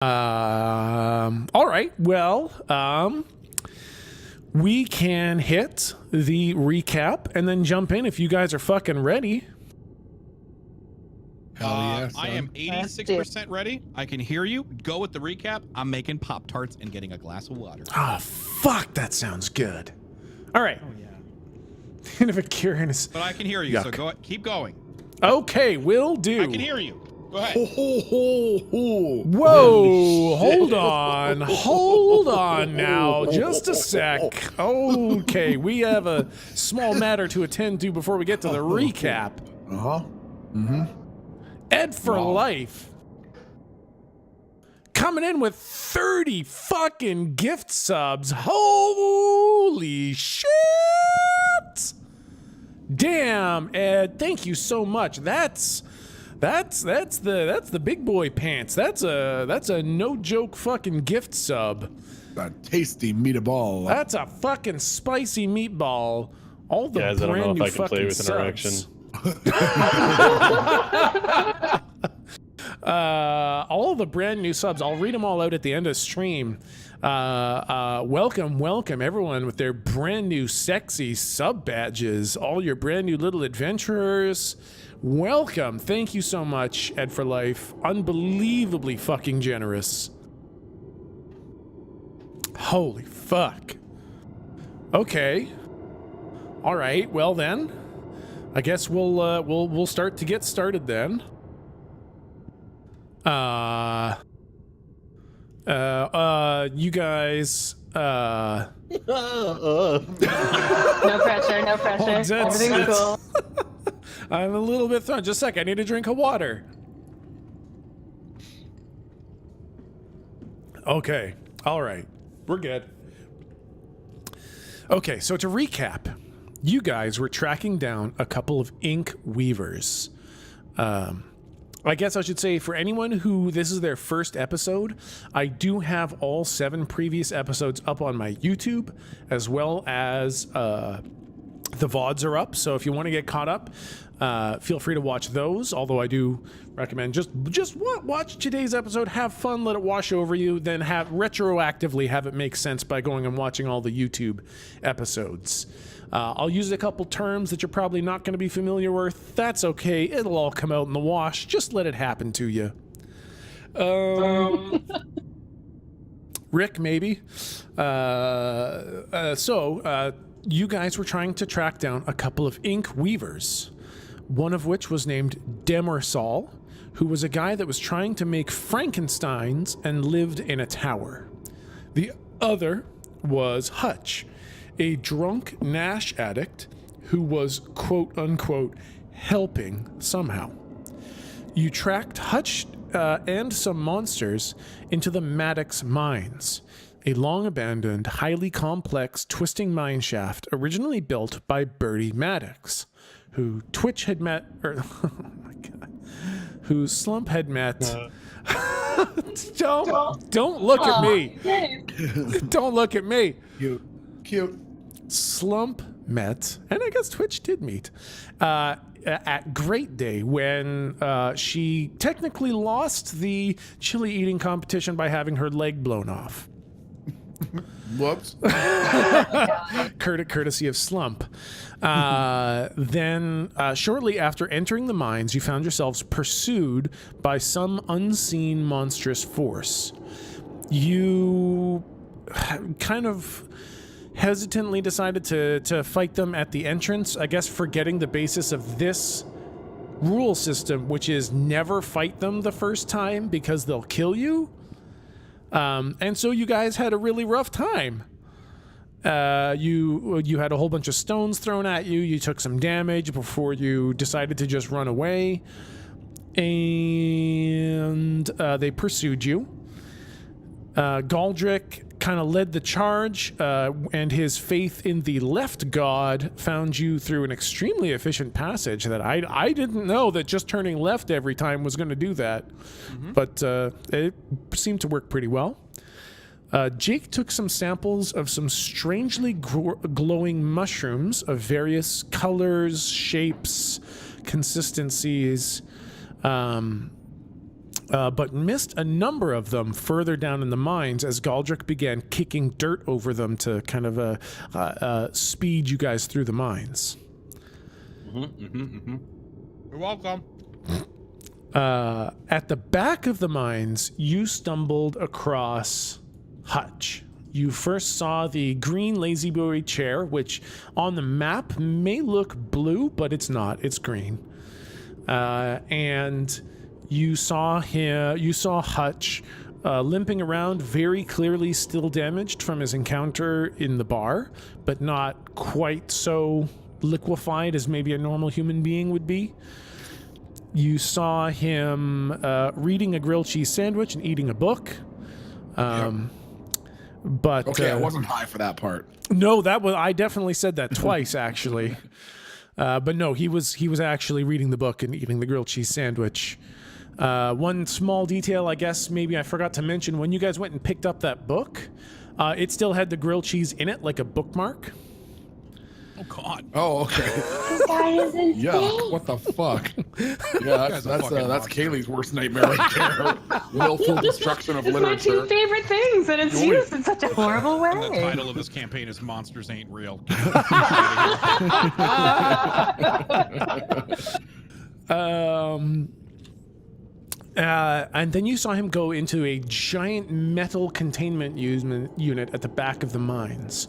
All right. Well, we can hit the recap and then jump in if you guys are fucking ready. Hell yeah, I am 86% ready. I can hear you. Go with the recap. I'm making Pop-Tarts and getting a glass of water. Oh, fuck. That sounds good. All right. Oh, yeah. And if a curious. But I can hear you, so go. Keep going. Okay, will do. I can hear you. Go ahead. Whoa, hold on. Hold on now. Just a sec. Okay, we have a small matter to attend to before we get to the recap. Uh-huh. Mm-hmm. Ed for life. Coming in with 30 fucking gift subs. Holy shit. Damn, Ed, thank you so much. That's the big boy pants. That's a no joke fucking gift sub. A tasty meatball. That's a fucking spicy meatball. All the Guys, I don't know brand if new I can play with an erection. All the brand new subs. I'll read them all out at the end of stream. Welcome everyone with their brand new sexy sub badges. All your brand new little adventurers. Welcome. Thank you so much, Ed for Life. Unbelievably fucking generous. Holy fuck. Okay. All right. Well then, I guess we'll start to get started then. You guys, No pressure, no pressure. Everything's cool. I'm a little bit thrown. Just a sec, I need a drink of water. Okay, all right, we're good. Okay, so to recap, you guys were tracking down a couple of ink weavers. I guess I should say for anyone who this is their first episode, I do have all 7 previous episodes up on my YouTube, as well as the VODs are up. So if you want to get caught up, feel free to watch those. Although I do recommend just watch today's episode, have fun, let it wash over you, then retroactively have it make sense by going and watching all the YouTube episodes. I'll use a couple terms that you're probably not going to be familiar with. That's okay. It'll all come out in the wash. Just let it happen to you. Rick, maybe. So you guys were trying to track down a couple of ink weavers, one of which was named Demersal, who was a guy that was trying to make Frankensteins and lived in a tower. The other was Hutch, a drunk Nash addict who was quote-unquote helping somehow. You tracked Hutch and some monsters into the Maddox Mines, a long-abandoned, highly complex, twisting mine shaft originally built by Bertie Maddox, who Twitch had met, or oh my god, who Slump had met. Don't look at me. Don't look at me. Cute. Slump met, and I guess Twitch did meet, at Great Day when she technically lost the chili eating competition by having her leg blown off. Whoops. Courtesy of Slump. Then, shortly after entering the mines, you found yourselves pursued by some unseen monstrous force. You kind of hesitantly decided to fight them at the entrance, I guess forgetting the basis of this rule system, which is never fight them the first time because they'll kill you. And so you guys had a really rough time. You had a whole bunch of stones thrown at you. You took some damage before you decided to just run away. And they pursued you. Galdrick kind of led the charge, and his faith in the left god found you through an extremely efficient passage that I didn't know that just turning left every time was going to do that. Mm-hmm. But it seemed to work pretty well. Jake took some samples of some strangely glowing mushrooms of various colors, shapes, consistencies. but missed a number of them further down in the mines as Galdrick began kicking dirt over them to kind of speed you guys through the mines. You're welcome. At the back of the mines, you stumbled across Hutch. You first saw the green lazyboy chair, which on the map may look blue, but it's not. It's green. And you saw Hutch limping around, very clearly still damaged from his encounter in the bar, but not quite so liquefied as maybe a normal human being would be. You saw him reading a grilled cheese sandwich and eating a book. But okay, I wasn't high for that part. No, I definitely said that twice actually. But no, he was actually reading the book and eating the grilled cheese sandwich. One small detail, I guess maybe I forgot to mention, when you guys went and picked up that book, it still had the grilled cheese in it, like a bookmark. Oh God. Oh, okay. This guy is insane. Yeah, what the fuck? Yeah, that's Kaylee's worst nightmare right there. Willful destruction of It's my two literature. favorite things, and it's used in such a horrible And the way. title of this campaign is Monsters Ain't Real. And then you saw him go into a giant metal containment unit at the back of the mines.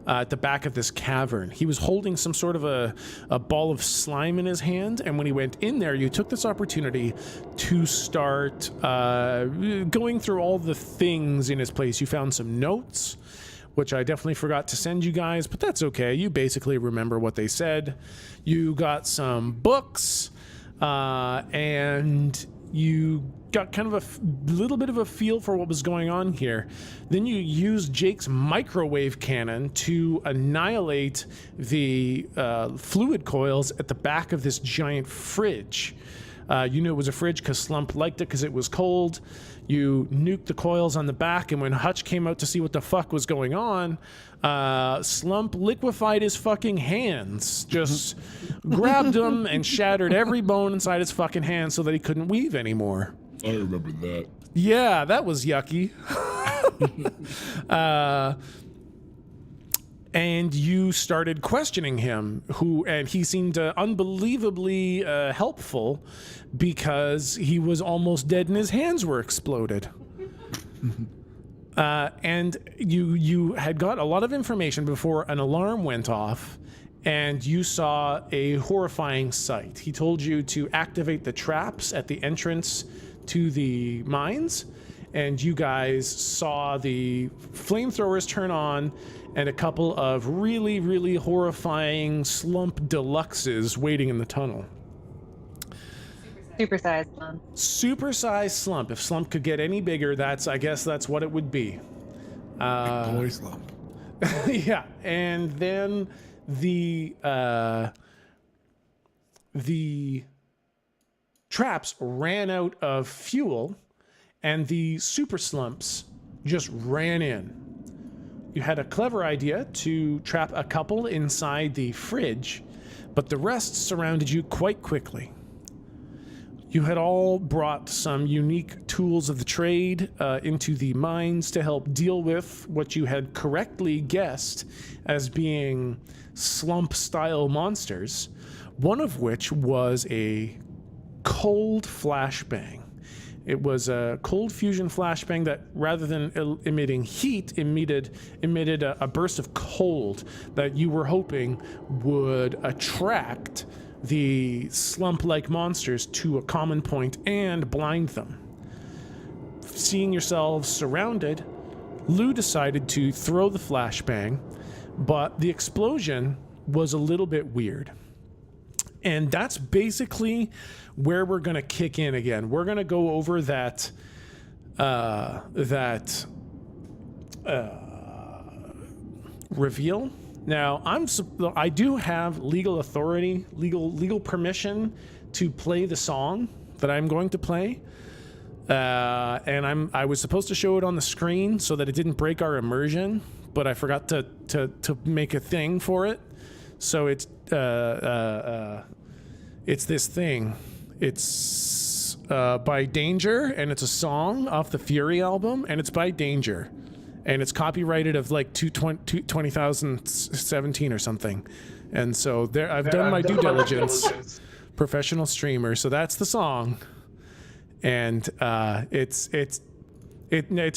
At the back of this cavern. He was holding some sort of a ball of slime in his hand, and when he went in there, you took this opportunity to start going through all the things in his place. You found some notes, which I definitely forgot to send you guys, but that's okay. You basically remember what they said. You got some books, and you got kind of a little bit of a feel for what was going on here. Then you used Jake's microwave cannon to annihilate the fluid coils at the back of this giant fridge. You knew it was a fridge because Slump liked it because it was cold. You nuked the coils on the back, and when Hutch came out to see what the fuck was going on, Slump liquefied his fucking hands. Just grabbed them and shattered every bone inside his fucking hands so that he couldn't weave anymore. I remember that. Yeah, that was yucky. And you started questioning him, and he seemed unbelievably helpful because he was almost dead and his hands were exploded. And you had got a lot of information before an alarm went off, and you saw a horrifying sight. He told you to activate the traps at the entrance to the mines, and you guys saw the flamethrowers turn on and a couple of really, really horrifying Slump Deluxes waiting in the tunnel. Supersized one. Supersized Slump. If Slump could get any bigger, I guess that's what it would be. Big boy Slump. Yeah, and then the traps ran out of fuel, and the super slumps just ran in. You had a clever idea to trap a couple inside the fridge, but the rest surrounded you quite quickly. You had all brought some unique tools of the trade into the mines to help deal with what you had correctly guessed as being slump-style monsters, one of which was a cold flashbang. It was a cold fusion flashbang that, rather than emitting heat, emitted a burst of cold that you were hoping would attract the slump-like monsters to a common point and blind them. Seeing yourselves surrounded, Lou decided to throw the flashbang, but the explosion was a little bit weird. And that's basically where we're going to kick in again. We're going to go over that reveal. Now, I do have legal authority, legal permission to play the song that I'm going to play. And I was supposed to show it on the screen so that it didn't break our immersion, but I forgot to make a thing for it. So it's this thing. It's by Danger, and it's a song off the Fury album, and it's by Danger. And it's copyrighted of like 2017 or something. And so there, I've done my due diligence. Professional streamer. So that's the song. And it's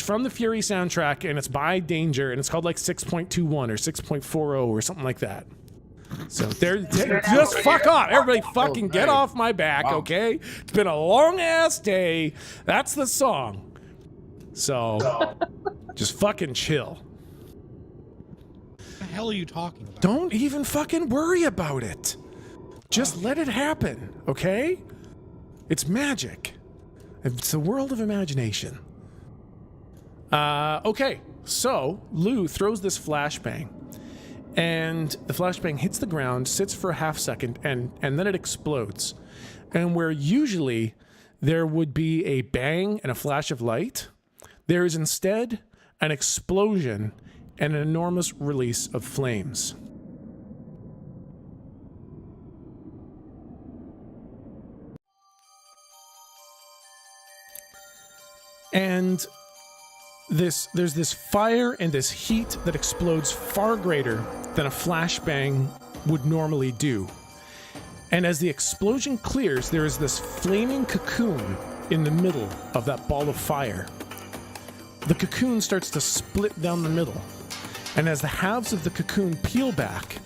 from the Fury soundtrack, and it's by Danger, and it's called like 6.21 or 6.40 or something like that. So just fuck off. Everybody fucking get off my back, okay? It's been a long ass day. That's the song. So just fucking chill. What the hell are you talking about? Don't even fucking worry about it. Just let it happen, okay? It's magic. It's a world of imagination. Okay, so Lou throws this flashbang, and the flashbang hits the ground, sits for a half second, and then it explodes. And where usually there would be a bang and a flash of light, there is instead an explosion and an enormous release of flames. And there's this fire and this heat that explodes far greater than a flashbang would normally do. And as the explosion clears, there is this flaming cocoon in the middle of that ball of fire. The cocoon starts to split down the middle. And as the halves of the cocoon peel back,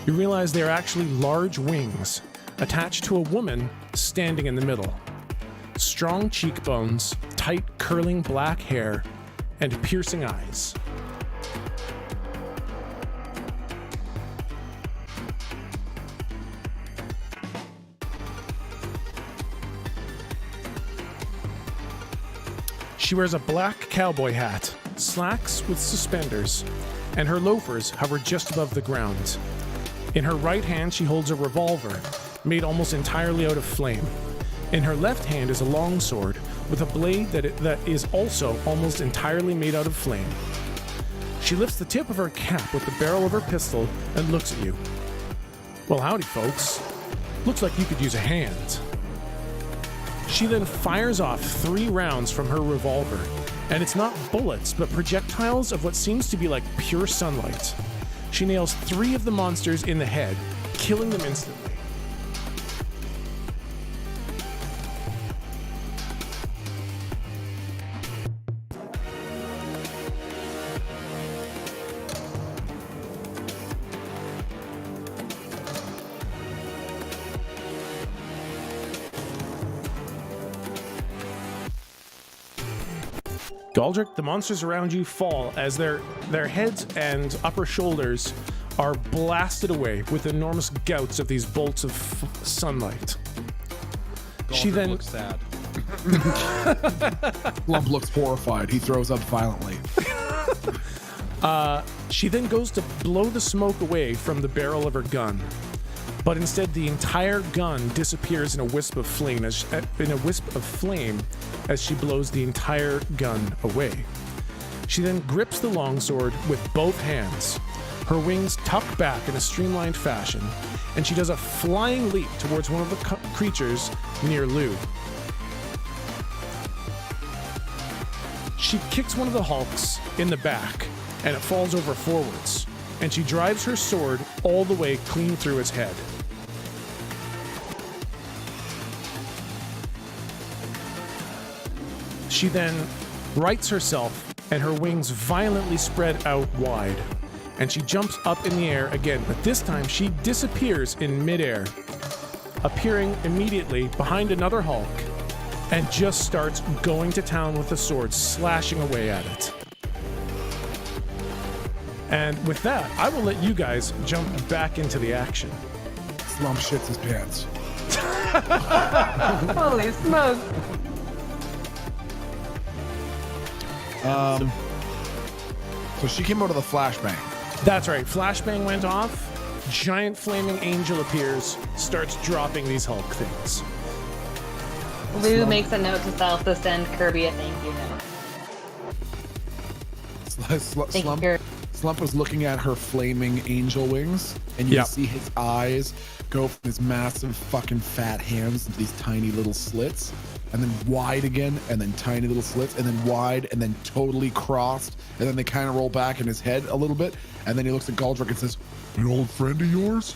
you realize they are actually large wings attached to a woman standing in the middle. Strong cheekbones, tight curling black hair, and piercing eyes. She wears a black cowboy hat, slacks with suspenders, and her loafers hover just above the ground. In her right hand, she holds a revolver, made almost entirely out of flame. In her left hand is a longsword with a blade that is also almost entirely made out of flame. She lifts the tip of her cap with the barrel of her pistol and looks at you. Well, howdy, folks. Looks like you could use a hand. She then fires off 3 rounds from her revolver, and it's not bullets, but projectiles of what seems to be like pure sunlight. She nails 3 of the monsters in the head, killing them instantly. Galdrick, the monsters around you fall as their heads and upper shoulders are blasted away with enormous gouts of these bolts of sunlight. Galdrick She then looks sad. Lump looks horrified. He throws up violently. She then goes to blow the smoke away from the barrel of her gun, but instead the entire gun disappears in a wisp of flame as she blows the entire gun away. She then grips the longsword with both hands. Her wings tuck back in a streamlined fashion, and she does a flying leap towards one of the creatures near Lou. She kicks one of the hulks in the back, and it falls over forwards, and she drives her sword all the way clean through its head. She then rights herself, and her wings violently spread out wide, and she jumps up in the air again, but this time she disappears in midair, appearing immediately behind another Hulk, and just starts going to town with the sword, slashing away at it. And with that, I will let you guys jump back into the action. Slump shits his pants. Holy smoke. So she came out of the flashbang. That's right. Flashbang went off. Giant flaming angel appears, starts dropping these Hulk things. Lou makes a note to self to send Kirby a thank you note. Thank you, Kirby. Slump was looking at her flaming angel wings, and you see his eyes go from his massive fucking fat hands into these tiny little slits. and then wide again, and then tiny little slits, and then wide, and then totally crossed, and then they kind of roll back in his head a little bit, and then he looks at Galdrick and says, "An old friend of yours?"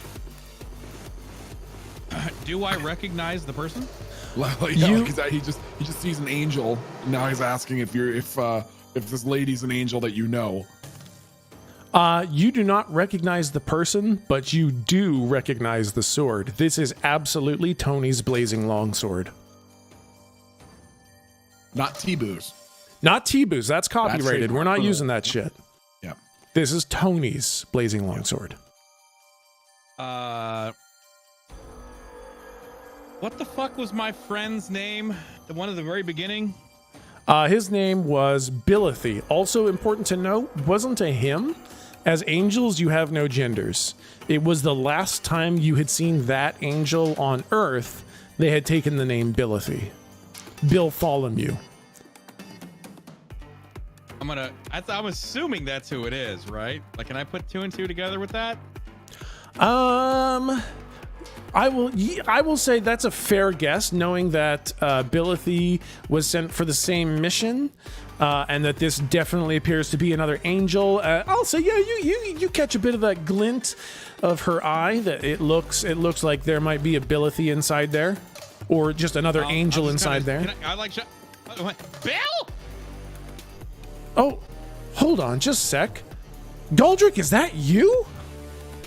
Do I recognize the person? Yeah, because he just sees an angel. Now he's asking if this lady's an angel that you know. You do not recognize the person, but you do recognize the sword. This is absolutely Tony's blazing longsword. Not T-Boo's. Not T-Boo's. That's copyrighted. We're not using that shit. Yeah. This is Tony's blazing longsword. What the fuck was my friend's name? The one at the very beginning? His name was Bilithy. Also important to note, wasn't a him. As angels, you have no genders. It was the last time you had seen that angel on Earth, they had taken the name Bilithy. Bartholomew. I'm assuming that's who it is, right? Like, can I put 2 and 2 together with that? I will say that's a fair guess, knowing that Bilithy was sent for the same mission, and that this definitely appears to be another angel. I'll say, yeah, you catch a bit of that glint of her eye. That it looks like there might be a Bilithy inside there, or just another angel inside there. Bill. Oh, hold on, just a sec. Galdrick, is that you?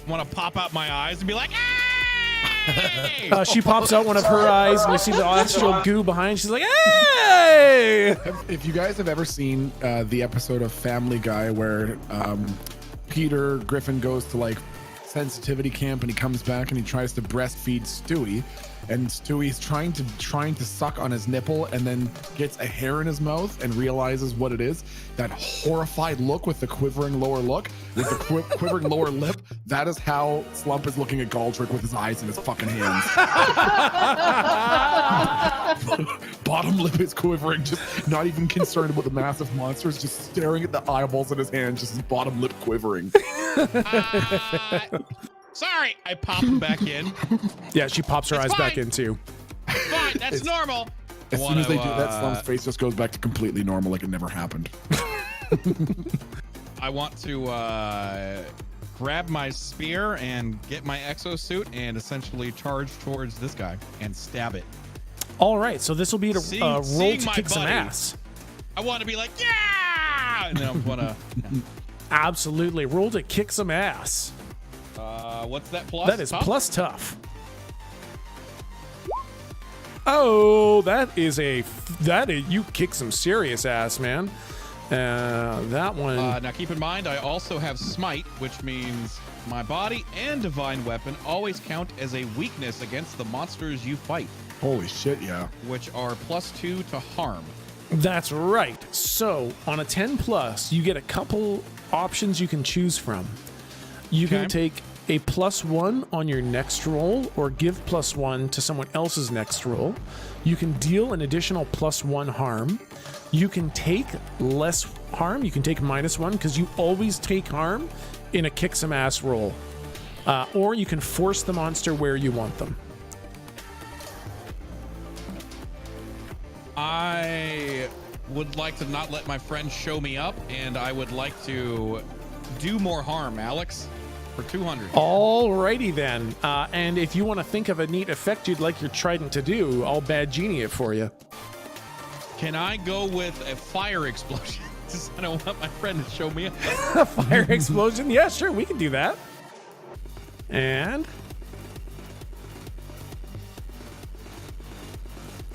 Want to pop out my eyes and be like, "Hey!" She pops out one of her eyes, and you see the astral goo behind. She's like, "Hey!" If you guys have ever seen the episode of Family Guy where Peter Griffin goes to like sensitivity camp and he comes back and he tries to breastfeed Stewie, and Stewie's trying to suck on his nipple and then gets a hair in his mouth and realizes what it is, that horrified look with the quivering lower look, with the quivering lower lip, that is how Slump is looking at Galdrick with his eyes in his fucking hands. Bottom lip is quivering, just not even concerned about the massive monsters, just staring at the eyeballs in his hand, just his bottom lip quivering. Sorry, I pop him back in. Yeah, she pops her eyes back in too. Fine, that's normal. As soon as they do that, Slump's face just goes back to completely normal, like it never happened. I want to grab my spear and get my exosuit and essentially charge towards this guy and stab it. All right, so this will be a roll to kick some buddy, ass. I want to be like, yeah! And then I want to... Absolutely. Roll to kick some ass. What's that plus? That is tough? Plus tough. Oh, that is you kick some serious ass, man. That one. Now keep in mind, I also have smite, which means my body and divine weapon always count as a weakness against the monsters you fight. Holy shit, yeah. Which are +2 to harm. That's right. So on a 10 plus, you get a couple options you can choose from. You can take a +1 on your next roll, or give +1 to someone else's next roll. You can deal an additional +1 harm. You can take less harm. You can take -1 because you always take harm in a kick some ass roll. Or you can force the monster where you want them. I would like to not let my friend show me up, and I would like to do more harm, Alex, for 200. Alrighty then. And if you want to think of a neat effect you'd like your trident to do, I'll bad genie it for you. Can I go with a fire explosion? I don't want my friend to show me up. A fire explosion? Yeah, sure, we can do that. And...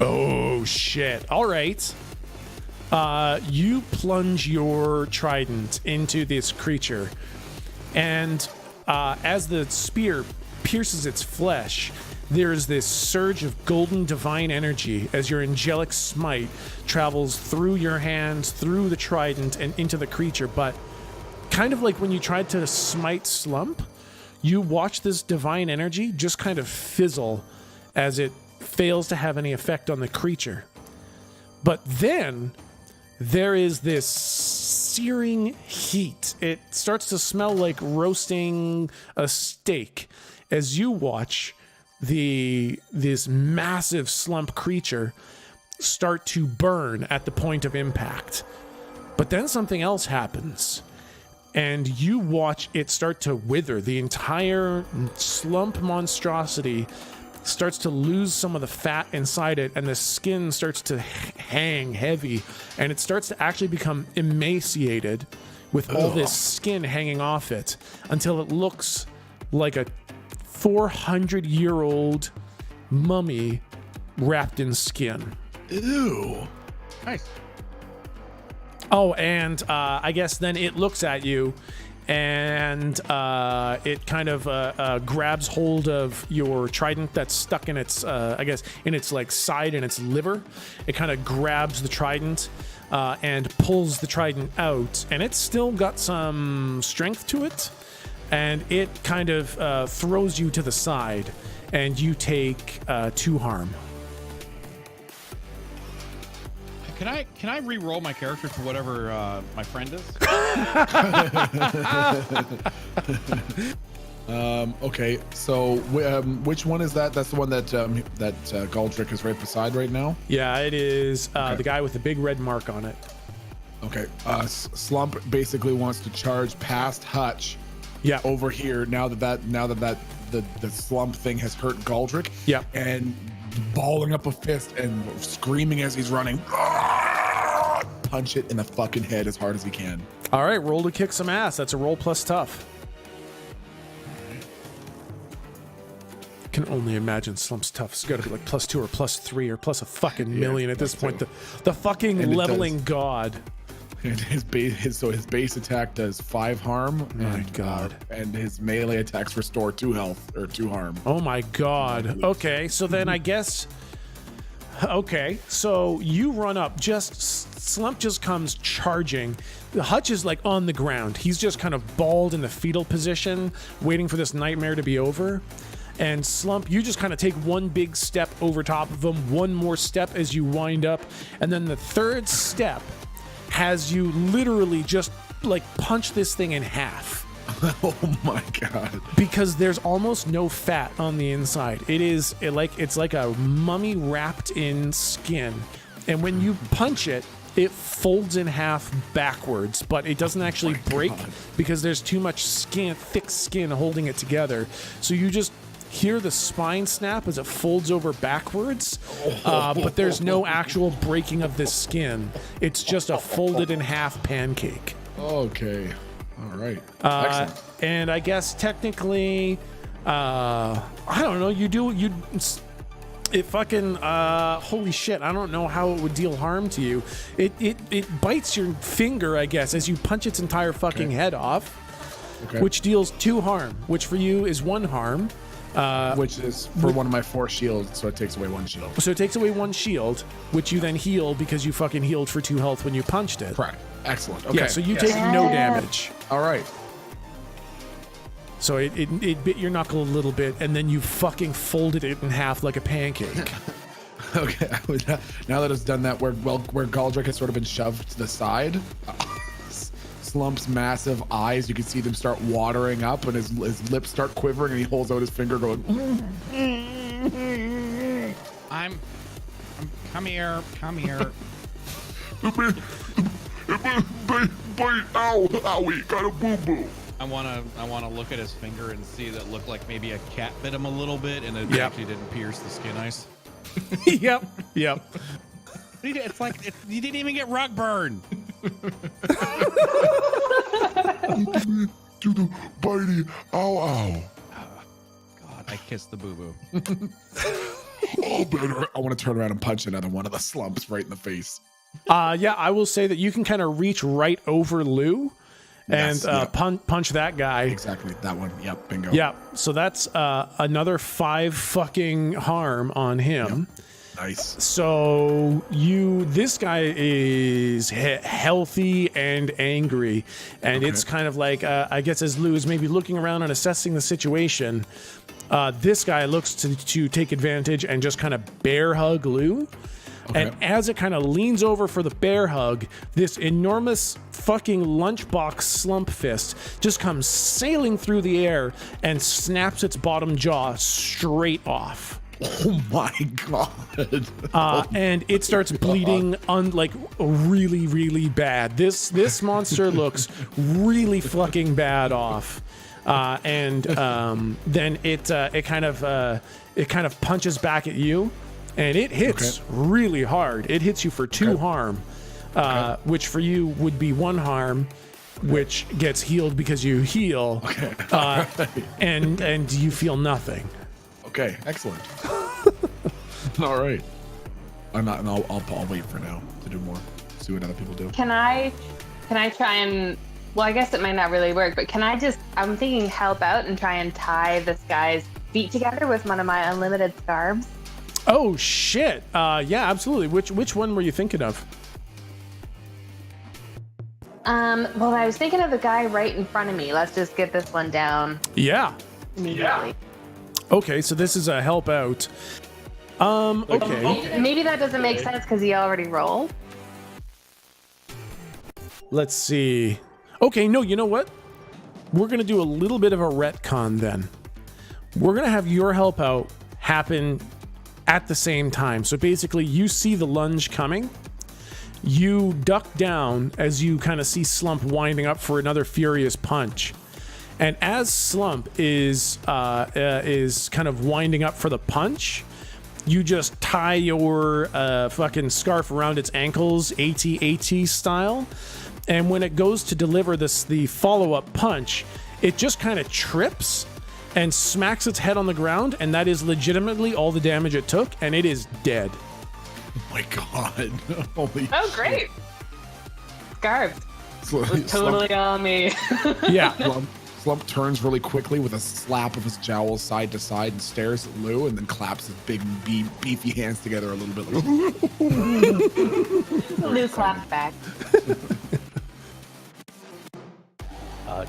oh, shit. All right. You plunge your trident into this creature, and as the spear pierces its flesh, there's this surge of golden divine energy as your angelic smite travels through your hands, through the trident, and into the creature. But kind of like when you tried to smite Slump, you watch this divine energy just kind of fizzle as it fails to have any effect on the creature. But then there is this searing heat. It starts to smell like roasting a steak as you watch this massive Slump creature start to burn at the point of impact. But then something else happens, and you watch it start to wither. The entire slump monstrosity starts to lose some of the fat inside it, and the skin starts to hang heavy, and it starts to actually become emaciated with all this skin hanging off it until it looks like a 400-year-old mummy wrapped in skin. Ew. Nice. Oh, and I guess then it looks at you, and it kind of grabs hold of your trident that's stuck in its, I guess, in its like side and its liver. It kind of grabs the trident and pulls the trident out, and it's still got some strength to it, and it kind of throws you to the side, and you take 2 harm. Can I re-roll my character to whatever my friend is? Okay, so which one is that? That's the one that Galdrick is right beside right now? Yeah, it is the guy with the big red mark on it. Okay, Slump basically wants to charge past Hutch. Yeah. Over here now that the Slump thing has hurt Galdrick. Yeah. And balling up a fist and screaming as he's running. Punch it in the fucking head as hard as he can. All right, roll to kick some ass. That's a roll plus tough. I can only imagine Slump's tough. It's got to be like +2 or +3 or plus a fucking million at this point. The fucking And leveling god. And his base attack does 5 harm. My God. And his melee attacks restore 2 health or 2 harm. Oh my God. Okay, so then I guess. Okay, so you run up. Slump just comes charging. Hutch is like on the ground. He's just kind of balled in the fetal position, waiting for this nightmare to be over. And Slump, you just kind of take one big step over top of him, one more step as you wind up, and then the third step has you literally just like punch this thing in half. Oh my God. Because there's almost no fat on the inside. It's like a mummy wrapped in skin. And when you punch it, it folds in half backwards, but it doesn't actually break because there's too much skin, thick skin holding it together. So you just hear the spine snap as it folds over backwards, but there's no actual breaking of the skin. It's just a folded in half pancake. Okay. All right. Excellent. And I guess technically, I don't know. It fucking holy shit! I don't know how it would deal harm to you. It bites your finger, I guess, as you punch its entire fucking head off, which deals 2 harm, which for you is 1 harm. Which is for one of my 4 shields, so it takes away 1 shield. So it takes away 1 shield, which you then heal because you fucking healed for 2 health when you punched it. Correct. Excellent. Okay. Yeah, so you take no damage. All right. So it bit your knuckle a little bit, and then you fucking folded it in half like a pancake. Okay. Now that it's done that, where Galdrick has sort of been shoved to the side, Slump's massive eyes, you can see them start watering up, and his lips start quivering, and he holds out his finger going, I'm come here. Ow, owie, got a boo-boo. I wanna look at his finger and see that looked like maybe a cat bit him a little bit, and it actually didn't pierce the skin ice. Yep. It's like you didn't even get rug burn. Do the bitey, ow. God, I kissed the boo-boo. Oh, better. I want to turn around and punch another one of the Slumps right in the face. Yeah, I will say that you can kind of reach right over Lou and punch that guy. Exactly, that one. Yep, bingo. Yeah, so that's another 5 fucking harm on him. Yep. Nice. So this guy is healthy and angry, and it's kind of like I guess as Lou is maybe looking around and assessing the situation, this guy looks to take advantage and just kind of bear hug Lou. And as it kind of leans over for the bear hug, this enormous fucking lunchbox slump fist just comes sailing through the air and snaps its bottom jaw straight off. Oh my god. And it starts bleeding like really, really bad. This monster looks really fucking bad off. And then it kind of punches back at you, and it hits really hard. It hits you for 2 harm, which for you would be 1 harm, which gets healed because you heal. And you feel nothing. Okay, excellent. All right. I'll wait for now to do more. See what other people do. Can I try and, well, I guess it might not really work, but can I just, I'm thinking help out and try and tie this guy's feet together with one of my unlimited scarves? Oh shit. Yeah, absolutely. Which one were you thinking of? Well, I was thinking of the guy right in front of me. Let's just get this one down Yeah. immediately. Okay, so this is a help out. Okay. Maybe that doesn't make sense because he already rolled. Let's see. Okay, no, you know what? We're going to do a little bit of a retcon then. We're going to have your help out happen at the same time. So basically, you see the lunge coming. You duck down as you kind of see Slump winding up for another furious punch. And as Slump is kind of winding up for the punch, you just tie your fucking scarf around its ankles, AT style. And when it goes to deliver the follow-up punch, it just kind of trips and smacks its head on the ground, and that is legitimately all the damage it took, and it is dead. Oh my god. Holy Oh, great. Scarves. Slump, Totally on me. Yeah. Slump turns really quickly with a slap of his jowls side to side and stares at Lou and then claps his big beefy hands together a little bit like Lou claps back.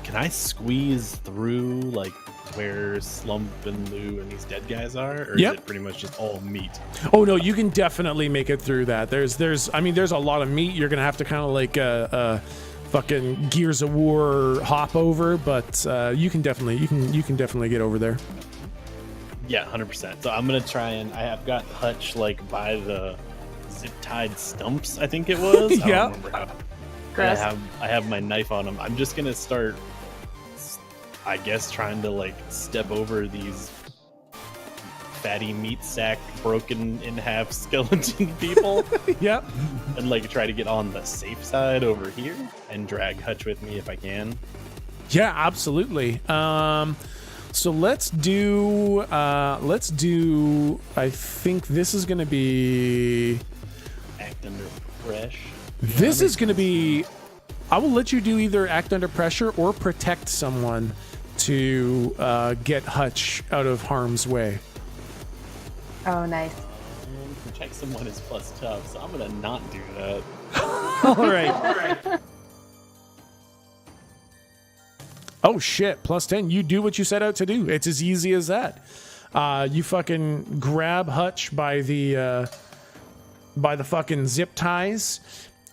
Can I squeeze through like where Slump and Lou and these dead guys are, or Yep. is it pretty much just all meat? Oh no, you can definitely make it through that. There's a lot of meat. You're gonna have to kind of like fucking Gears of War hop over, but you can definitely get over there. Yeah, 100%. So I'm gonna try and I've got Hutch like by the zip tied stumps, I think it was. I Yeah. don't remember how. Gross. I have my knife on him. I'm just gonna start, I guess, trying to like step over these fatty meat sack broken in half skeleton people Yep. and like try to get on the safe side over here and drag Hutch with me if I can. Yeah, absolutely. So let's do. I think this is gonna be. Act under pressure. This is gonna be. I will let you do either act under pressure or protect someone to get Hutch out of harm's way. Oh, nice. Protect someone is plus tough, so I'm gonna not do that. All right. Oh shit! +10. You do what you set out to do. It's as easy as that. You fucking grab Hutch by the fucking zip ties,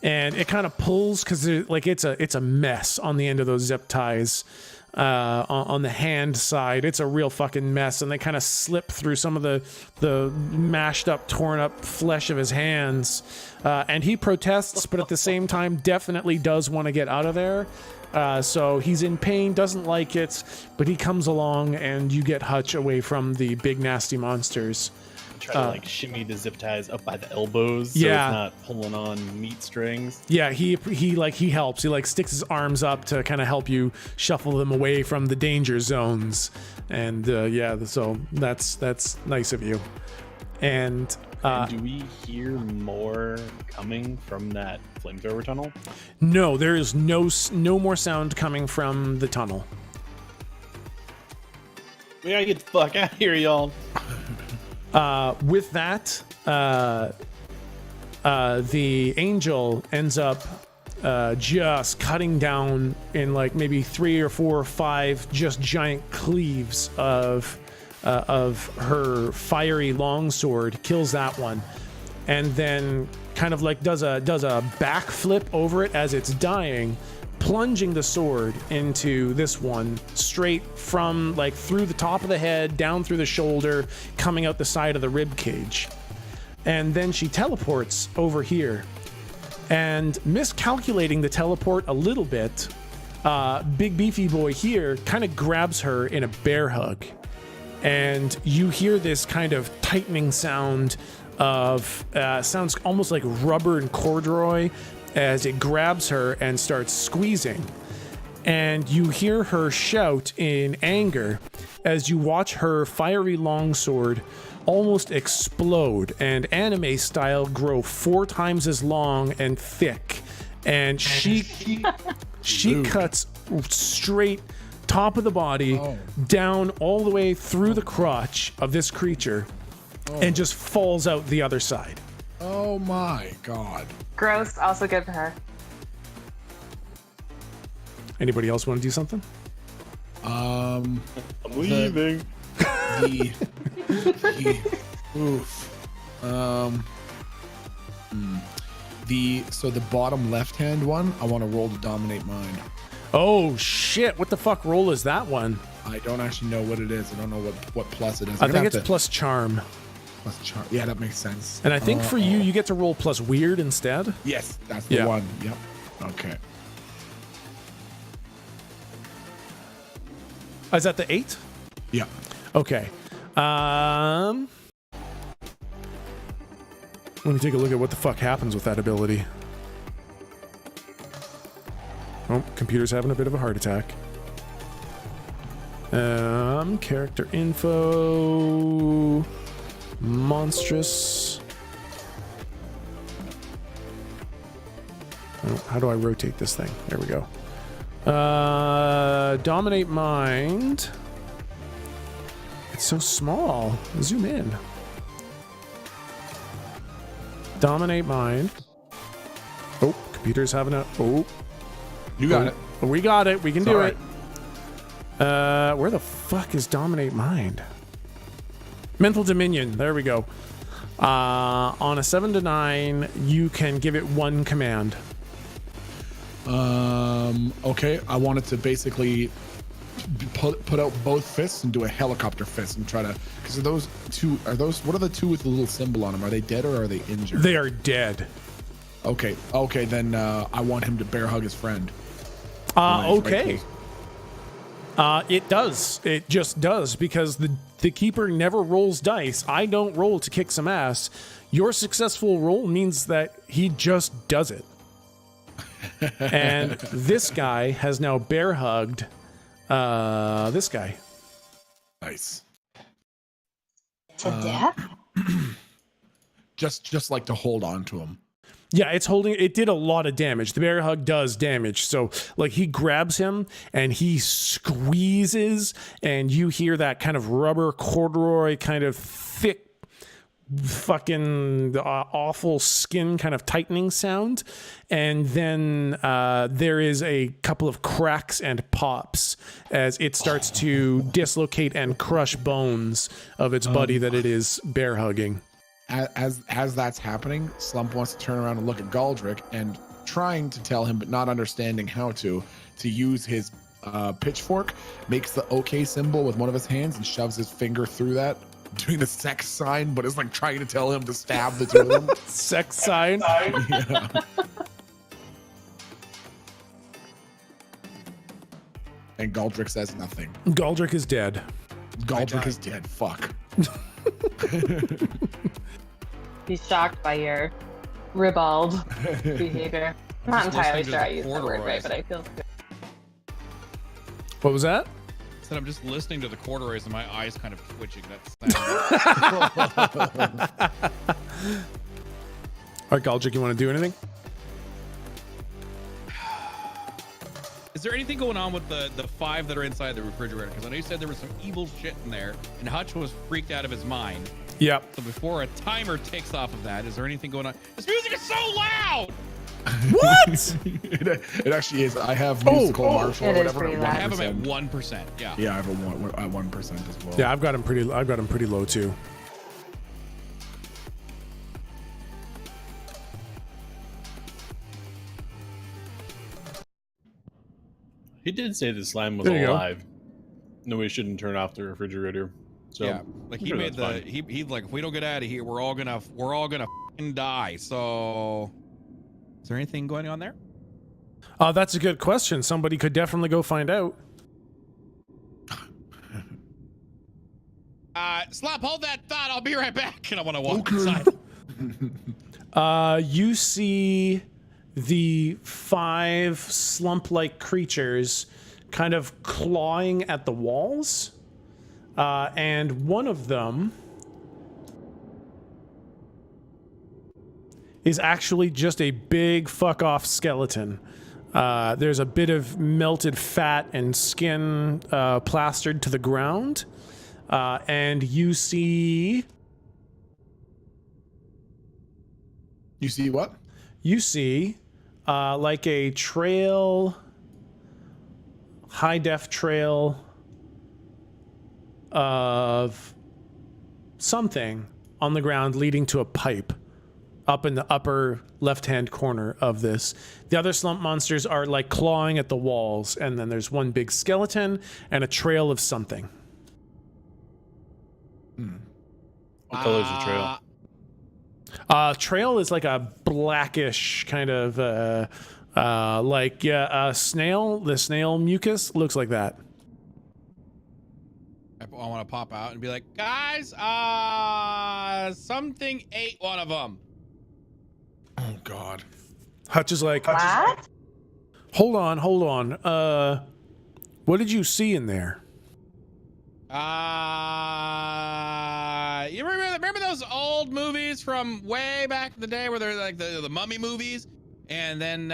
and it kind of pulls because it's a mess on the end of those zip ties. On the hand side, it's a real fucking mess, and they kind of slip through some of the mashed up, torn up flesh of his hands. And he protests, but at the same time, definitely does want to get out of there. So he's in pain, doesn't like it, but he comes along, and you get Hutch away from the big nasty monsters. Try to like shimmy the zip ties up by the elbows, so Yeah. it's not pulling on meat strings. Yeah, he helps. He like sticks his arms up to kind of help you shuffle them away from the danger zones, and so that's nice of you. And And do we hear more coming from that flamethrower tunnel? no, there is no more sound coming from the tunnel. We gotta get the fuck out of here, y'all. With that, the angel ends up just cutting down in like maybe 3 or 4 or 5 just giant cleaves of her fiery longsword, kills that one, and then kind of like does a backflip over it as it's dying, plunging the sword into this one straight from like through the top of the head, down through the shoulder, coming out the side of the rib cage. And then she teleports over here, and miscalculating the teleport a little bit, big beefy boy here kind of grabs her in a bear hug. And you hear this kind of tightening sound of, sounds almost like rubber and corduroy as it grabs her and starts squeezing. And you hear her shout in anger as you watch her fiery longsword almost explode and anime style grow 4 times as long and thick. And she cuts straight top of the body down all the way through the crotch of this creature and just falls out the other side. Oh my god. Gross. Also good for her. Anybody else want to do something? I'm leaving. So the bottom left hand one, I want to roll to dominate mind. Oh shit, what the fuck roll is that one? I don't actually know what it is. I don't know what plus it is. I think it's plus charm. plus charm. Yeah, that makes sense. And I think for you get to roll plus weird instead. Yes, that's the one. Yep. Okay. Is that the 8? Yeah. Okay. Let me take a look at what the fuck happens with that ability. Oh, computer's having a bit of a heart attack. Character info. Monstrous. Oh, how do I rotate this thing? There we go. Dominate mind. It's so small. Zoom in. Dominate mind. Oh, computer's having a... Oh. You got it. We got it. We can It's do all it. Where the fuck is dominate mind? Mental dominion. There we go. On a 7 to 9, you can give it one command. Okay. I wanted to basically put out both fists and do a helicopter fist and try to, because those two, what are the two with the little symbol on them? Are they dead or are they injured? They are dead. Okay, then I want him to bear hug his friend. Okay. It does. It just does, because the keeper never rolls dice. I don't roll to kick some ass. Your successful roll means that he just does it. And this guy has now bear hugged this guy. Nice. To death? Just like to hold on to him. Yeah, it did a lot of damage. The bear hug does damage. So like he grabs him and he squeezes, and you hear that kind of rubber corduroy kind of thick fucking awful skin kind of tightening sound. And then there is a couple of cracks and pops as it starts to dislocate and crush bones of its buddy that it is bear hugging. As that's happening, Slump wants to turn around and look at Galdrick and trying to tell him, but not understanding how to use his pitchfork, makes the OK symbol with one of his hands and shoves his finger through that, doing the sex sign, but it's like trying to tell him to stab the two of them. Sex sign? Yeah. And Galdrick says nothing. Galdrick is dead. Galdrick is dead. Fuck. He's shocked by your ribald behavior. I'm not entirely sure I used the word right, but I feel good. What was that? I said I'm just listening to the corduroys and my eyes kind of twitching. All right, Galdrick, you want to do anything? Is there anything going on with the 5 that are inside the refrigerator? Because I know you said there was some evil shit in there, and Hutch was freaked out of his mind. Yeah. So before a timer takes off of that, is there anything going on? This music is so loud! What? it actually is. I have musical martial or whatever. It is I have pretty him at 1%. Yeah. Yeah, I have at 1% as well. Yeah, I've got him pretty low too. He did say the slime was There you go. alive. No, we shouldn't turn off the refrigerator. So yeah, like he sure made that's the fine. he like if we don't get out of here, we're all gonna f***ing die. So, is there anything going on there? That's a good question. Somebody could definitely go find out. Slop, hold that thought. I'll be right back. And I want to walk Okay. inside. You see the 5 slump-like creatures kind of clawing at the walls, and one of them is actually just a big fuck-off skeleton. There's a bit of melted fat and skin plastered to the ground, and you see... You see what? You see, like a trail, high-def trail of something on the ground leading to a pipe up in the upper left-hand corner of this. The other slump monsters are like clawing at the walls, and then there's one big skeleton and a trail of something. What color's the trail? Trail is like a blackish kind of snail. The snail mucus looks like that. I want to pop out and be like, guys, something ate one of them. Oh God. Hutch is like, What? hold on. What did you see in there? You remember those old movies from way back in the day where they're like the mummy movies, and then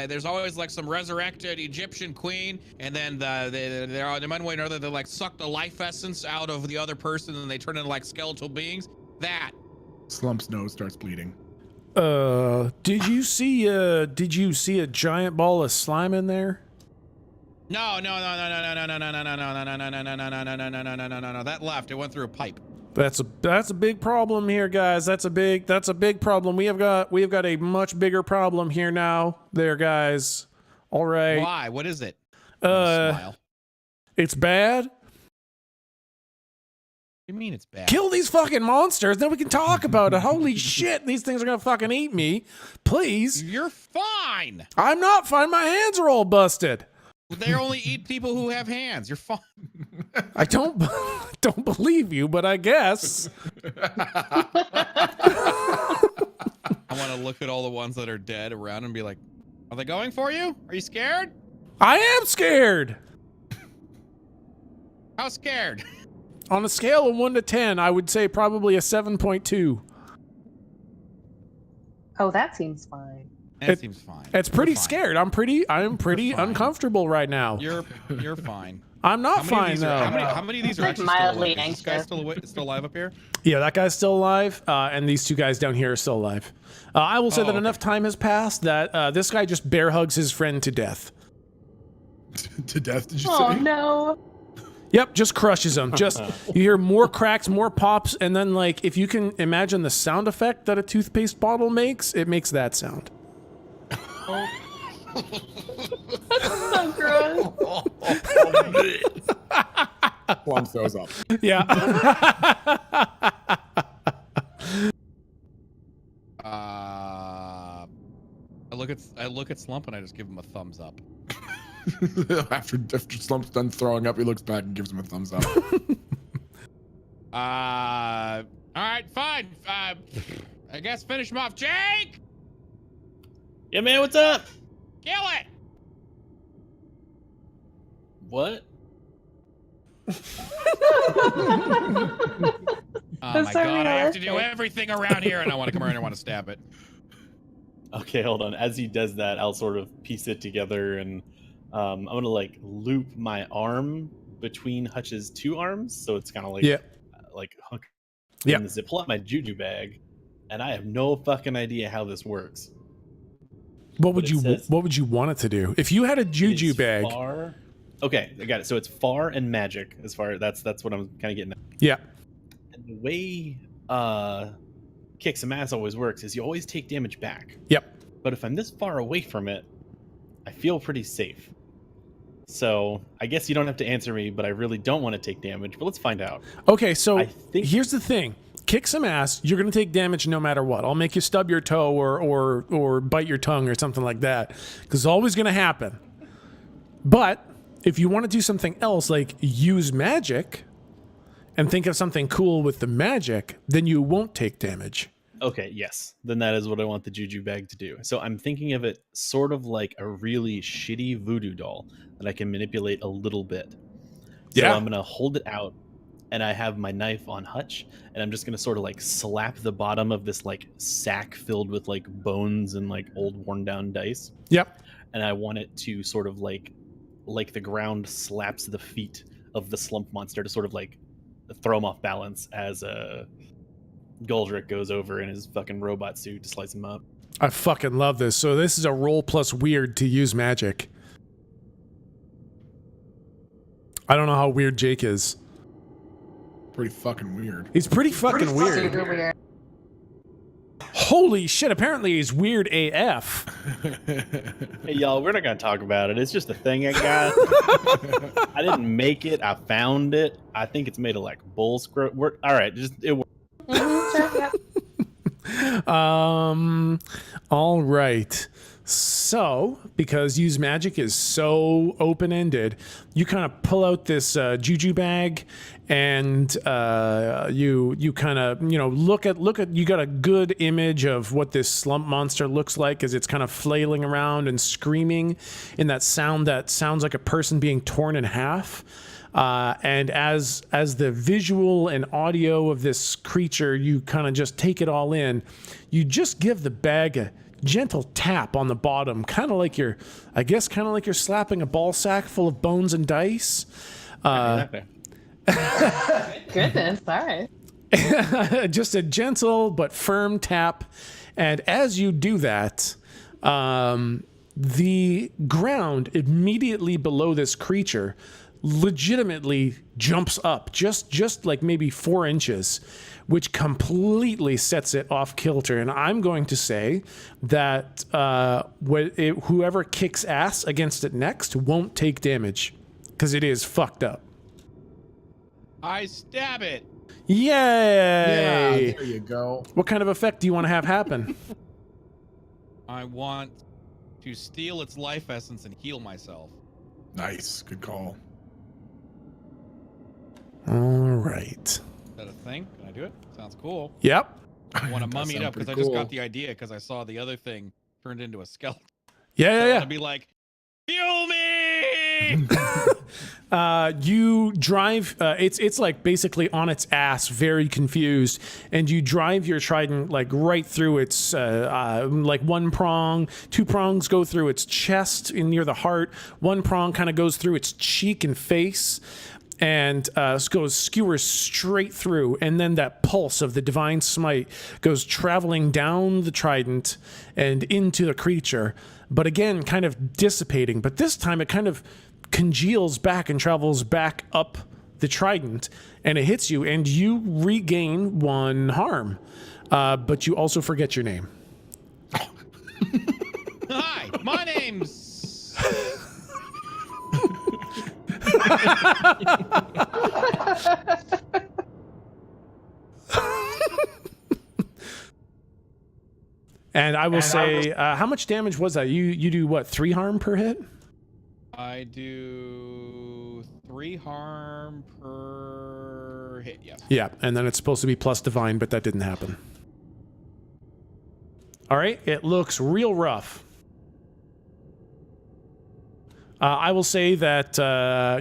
there's always like some resurrected Egyptian queen, and then they're in one way or another they like suck the life essence out of the other person and they turn into like skeletal beings. That. Slump's nose starts bleeding. Did you see a giant ball of slime in there? No. That left. It went through a pipe. That's a big problem here, guys. That's a big problem. We have got a much bigger problem here now, there, guys. All right. Why? What is it? Smile. It's bad. What do you mean it's bad? Kill these fucking monsters, then we can talk about it. Holy shit, these things are gonna fucking eat me. Please. You're fine. I'm not fine. My hands are all busted. They only eat people who have hands. You're fine. I don't believe you, but I guess. I want to look at all the ones that are dead around and be like, are they going for you? Are you scared? I am scared. How scared? On a scale of 1 to 10, I would say probably a 7.2. Oh, that seems fine. That seems fine. It's pretty You're fine. scared. I'm pretty fine. uncomfortable right now. You're fine. I'm not How many fine of these are- though. how many of these are Like actually still mildly alive? Is this guy anxious. still alive up here? Yeah, that guy's still alive, and these 2 guys down here are still alive. I will say that okay. enough time has passed that this guy just bear hugs his friend to death. To death, did you Oh say? no. Yep, just crushes him. Just you hear more cracks, more pops, and then like if you can imagine the sound effect that a toothpaste bottle makes, it makes that sound. So gross. Slumps those up. Yeah. I look at Slump and I just give him a thumbs up. after Slump's done throwing up, he looks back and gives him a thumbs up. All right, fine. I guess finish him off. Jake, Yeah, man, what's up? kill it. What? Oh That's my so god, I have to do realistic. everything around here, and I want to come around and I want to stab it. Okay, hold on. As he does that, I'll sort of piece it together, and I'm gonna like loop my arm between Hutch's 2 arms, so it's kind of like Yeah. like hook. Yeah. And zip pull out my juju bag, and I have no fucking idea how this works. What would But it you says- What would you want it to do if you had a juju It's bag? Far... Okay, I got it. So it's far and magic. As far that's what I'm kind of getting at. Yeah. And the way kick some ass always works is you always take damage back. Yep. But if I'm this far away from it, I feel pretty safe. So I guess you don't have to answer me, but I really don't want to take damage. But let's find out. Okay, so I think- here's the thing. Kick some ass, you're going to take damage no matter what. I'll make you stub your toe or bite your tongue or something like that, because it's always going to happen. But if you want to do something else, like use magic and think of something cool with the magic, then you won't take damage. Okay, yes. Then that is what I want the juju bag to do. So I'm thinking of it sort of like a really shitty voodoo doll that I can manipulate a little bit. So Yeah. I'm going to hold it out, and I have my knife on hutch, and I'm just going to sort of like slap the bottom of this like sack filled with like bones and like old worn down dice. Yep. And I want it to sort of like the ground slaps the feet of the slump monster to sort of like throw him off balance as Goldrick goes over in his fucking robot suit to slice him up. I fucking love this. So this is a roll plus weird to use magic. I don't know how weird Jake is. Pretty fucking weird. He's pretty fucking weird. Super weird. Holy shit, apparently he's weird AF. Hey, y'all, we're not going to talk about it. It's just a thing I got. I didn't make it. I found it. I think it's made of like bull scrote. All right, it works. Sure, yep. All right. So, because use magic is so open-ended, you kind of pull out this juju bag, and you kind of look at. You got a good image of what this slump monster looks like as it's kind of flailing around and screaming in that sound that sounds like a person being torn in half. And as the visual and audio of this creature, you kind of just take it all in. You just give the bag a gentle tap on the bottom, kind of like you're slapping a ball sack full of bones and dice. Exactly. Goodness, all right. Just a gentle but firm tap. And as you do that, the ground immediately below this creature legitimately jumps up just like maybe 4 inches, which completely sets it off kilter. And I'm going to say that whoever kicks ass against it next won't take damage because it is fucked up. I stab it. Yay! Yeah, there you go. What kind of effect do you want to have happen? I want to steal its life essence and heal myself. Nice, good call. All right. Is that a thing? Can I do it? Sounds cool. Yep. I want to That mummy it sounds up because I pretty just cool. got the idea because I saw the other thing turned into a skeleton. Yeah, I yeah, want to be like, fuel me! You drive. It's like basically on its ass, very confused, and you drive your trident like right through its like one prong. 2 prongs go through its chest and near the heart. 1 prong kind of goes through its cheek and face, and skewers straight through. And then that pulse of the divine smite goes traveling down the trident and into the creature. But again, kind of dissipating. But this time it kind of congeals back and travels back up the trident, and it hits you, and you regain 1 harm. But you also forget your name. Hi, my name's... And I will say, how much damage was that? You do what, 3 harm per hit? I do 3 harm per hit, yes. Yeah, and then it's supposed to be plus divine, but that didn't happen. All right, it looks real rough. I will say that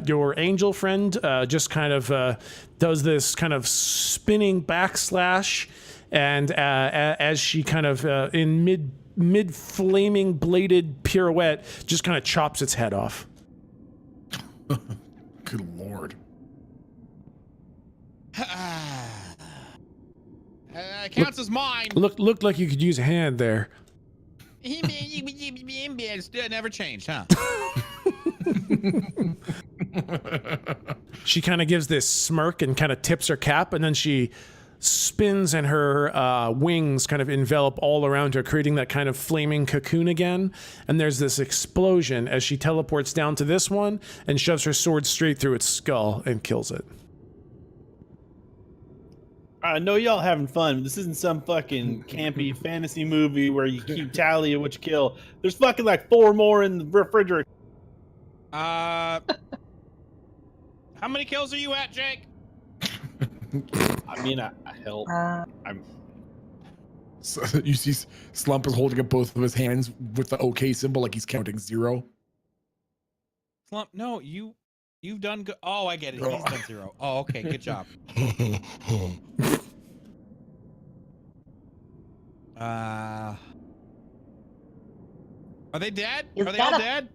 your angel friend just kind of does this kind of spinning backslash, and as she kind of in mid flaming bladed pirouette, just kind of chops its head off. Good lord. Counts as mine. Looked like you could use a hand there. Never changed, huh? She kind of gives this smirk and kind of tips her cap, and then she spins and her wings kind of envelop all around her, creating that kind of flaming cocoon again. And there's this explosion as she teleports down to this one and shoves her sword straight through its skull and kills it. I know y'all having fun, but this isn't some fucking campy fantasy movie where you keep tally of what you kill. There's fucking like 4 more in the refrigerator. How many kills are you at, Jake? I mean, hell, I'm. So you see Slump is holding up both of his hands with the OK symbol like he's counting 0. Slump, no, you've done good. Oh, I get it. He's done 0. Oh, okay, good job. Are they dead? Are they all dead?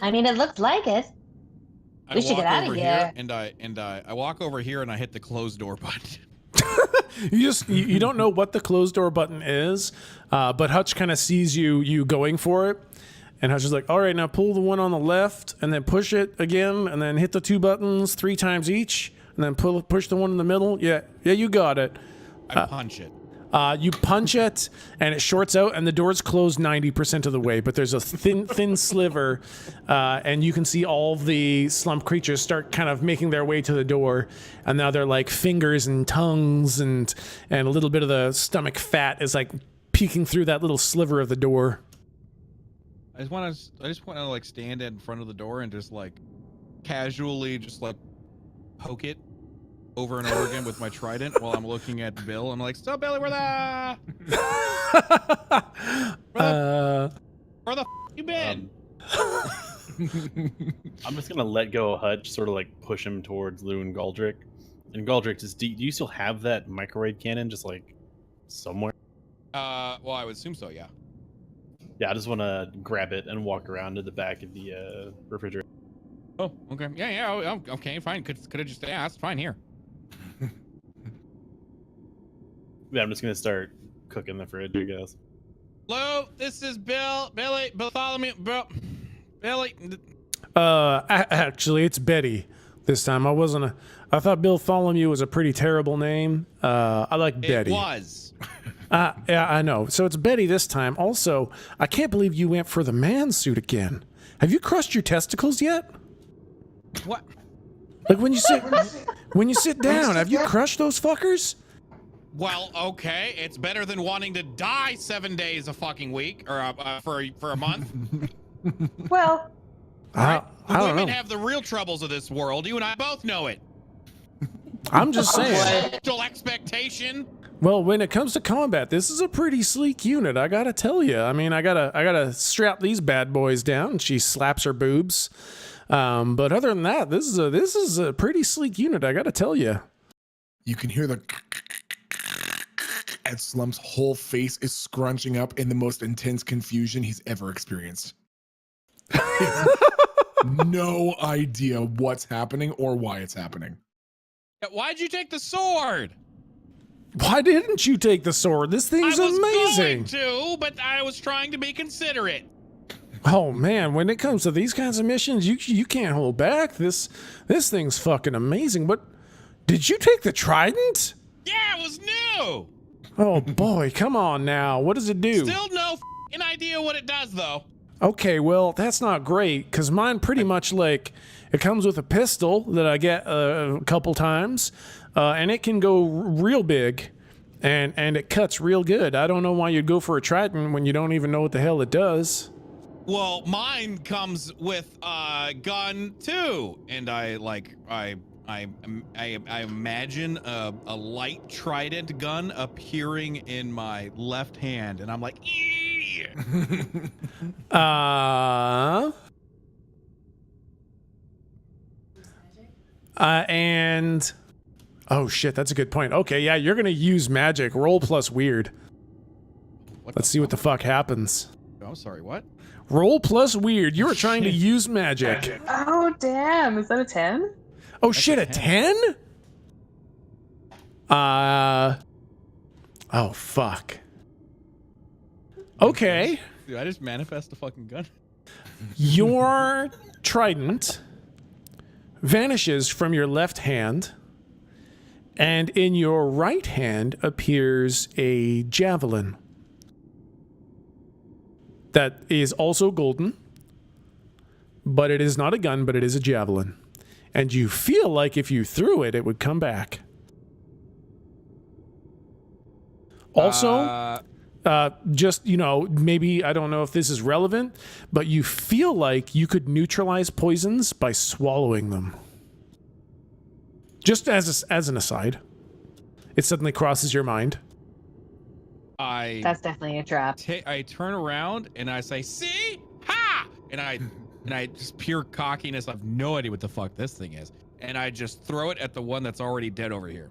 I mean, it looks like it. We should get out of here. And I walk over here and I hit the closed door button. You don't know what the closed door button is, but Hutch kind of sees you going for it, and Hutch is like, all right, now pull the one on the left and then push it again and then hit the 2 buttons 3 times each and then push the one in the middle. Yeah, you got it. I punch it. You punch it and it shorts out and the door's closed 90% of the way, but there's a thin sliver, and you can see all of the slump creatures start kind of making their way to the door, and now they're like fingers and tongues and a little bit of the stomach fat is like peeking through that little sliver of the door. I just want to like stand in front of the door and just like casually just like poke it over and over again with my trident while I'm looking at Bill. I'm like, "So Billy, where the you been?" I'm just gonna let go of Hutch, sort of like push him towards Lou and Galdrick. And Galdrick, do you still have that microwave cannon just like somewhere? Well, I would assume so, yeah. Yeah, I just want to grab it and walk around to the back of the refrigerator. Oh, okay. Yeah, okay, fine. Could have just asked. Fine, here. Yeah, I'm just gonna start cooking the fridge, I guess. Hello, this is Billy, Bartholomew, Billy. Actually, it's Betty this time. I thought Bill Bartholomew was a pretty terrible name. I like Betty. It was. Yeah, I know. So it's Betty this time. Also, I can't believe you went for the man suit again. Have you crushed your testicles yet? What? Like when you sit down, have you crushed those fuckers? Well, okay, it's better than wanting to die 7 days a fucking week or for a month. Well, I don't Women know. have the real troubles of this world. You and I both know it. I'm just saying. Sexual expectation. Well, when it comes to combat, this is a pretty sleek unit. I gotta tell you. I mean, I gotta strap these bad boys down. And she slaps her boobs. But other than that, this is a pretty sleek unit. I gotta tell you. You can hear the as Slump's whole face is scrunching up in the most intense confusion he's ever experienced. No idea what's happening or why it's happening. Why'd you take the sword? Why didn't you take the sword? This thing's I was amazing. going to, but I was trying to be considerate. Oh man, when it comes to these kinds of missions, you can't hold back. This thing's fucking amazing. But did you take the trident? Yeah, it was new. Oh boy, come on now. What does it do? Still no f***ing idea what it does though. Okay, well, that's not great, because mine pretty much like, it comes with a pistol that I get a couple times, and it can go real big, and it cuts real good. I don't know why you'd go for a trident when you don't even know what the hell it does. Well, mine comes with a gun too, and I imagine a light trident gun appearing in my left hand, and I'm like, "Ee!" And oh shit, that's a good point. Okay, yeah, you're gonna use magic. Roll plus weird. Let's see what the fuck happens. Oh, sorry, what? Roll plus weird. You were trying to use magic. oh damn, is that a 10? Oh shit, a 10? Oh fuck. Okay. Dude, I just manifest a fucking gun. Your trident vanishes from your left hand, and in your right hand appears a javelin that is also golden, but it is not a gun, but it is a javelin. And you feel like if you threw it, it would come back. Also, just, you know, maybe, I don't know if this is relevant, but you feel like you could neutralize poisons by swallowing them. Just as an aside. It suddenly crosses your mind. That's definitely a trap. I turn around and I say, "See? Ha!" And I just pure cockiness. I have no idea what the fuck this thing is, and I just throw it at the one that's already dead over here.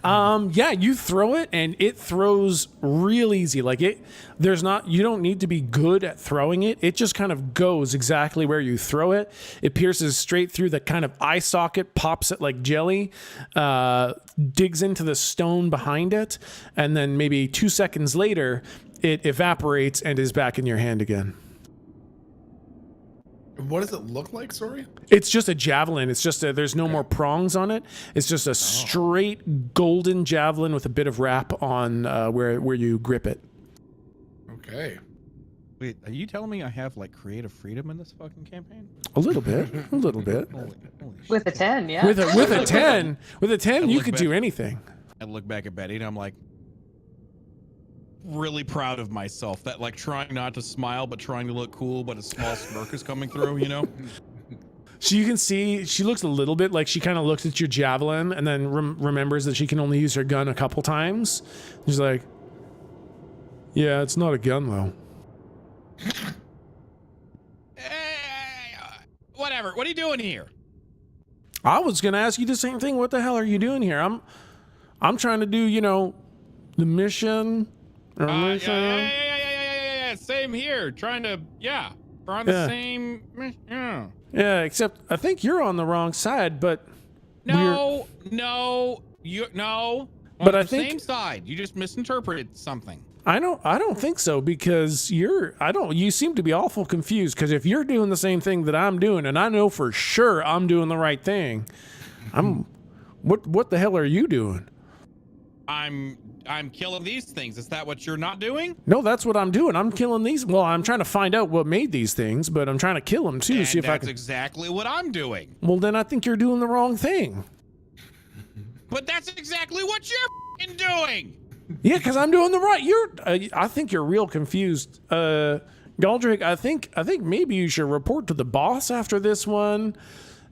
Yeah, you throw it and it throws real easy. Like you don't need to be good at throwing it. It just kind of goes exactly where you throw it. It pierces straight through the kind of eye socket, pops it like jelly, digs into the stone behind it, and then maybe 2 seconds later, it evaporates and is back in your hand again. What does it look like, sorry? It's just a javelin. It's just there's no more prongs on it. It's just a straight golden javelin with a bit of wrap on where you grip it. Okay. Wait, are you telling me I have like creative freedom in this fucking campaign? A little bit. A little bit. Holy With a shit. 10, yeah. With a 10, you look could back. do anything. I look back at Betty and I'm like, really proud of myself. That like trying not to smile but trying to look cool, but a small smirk is coming through, you know? So you can see she looks a little bit like she kind of looks at your javelin and then remembers that she can only use her gun a couple times. She's like, yeah, it's not a gun though. Whatever. What are you doing here? I was gonna ask you the same thing. What the hell are you doing here? I'm trying to do, you know, the mission. Yeah. Same here. Trying to, we're on the same. Yeah, except I think you're on the wrong side, but No. But I the think- same side. You just misinterpreted something. I don't think so, because you seem to be awful confused, because if you're doing the same thing that I'm doing, and I know for sure I'm doing the right thing, what the hell are you doing? I'm killing these things. Is that what you're not doing? No, that's what I'm doing. I'm killing these. Well, I'm trying to find out what made these things, but I'm trying to kill them too. And See if I that's can. exactly what I'm doing. Well, then I think you're doing the wrong thing. But that's exactly what you're f***ing doing. Yeah, because I'm doing the right. I think you're real confused, Galdrick. I think maybe you should report to the boss after this one.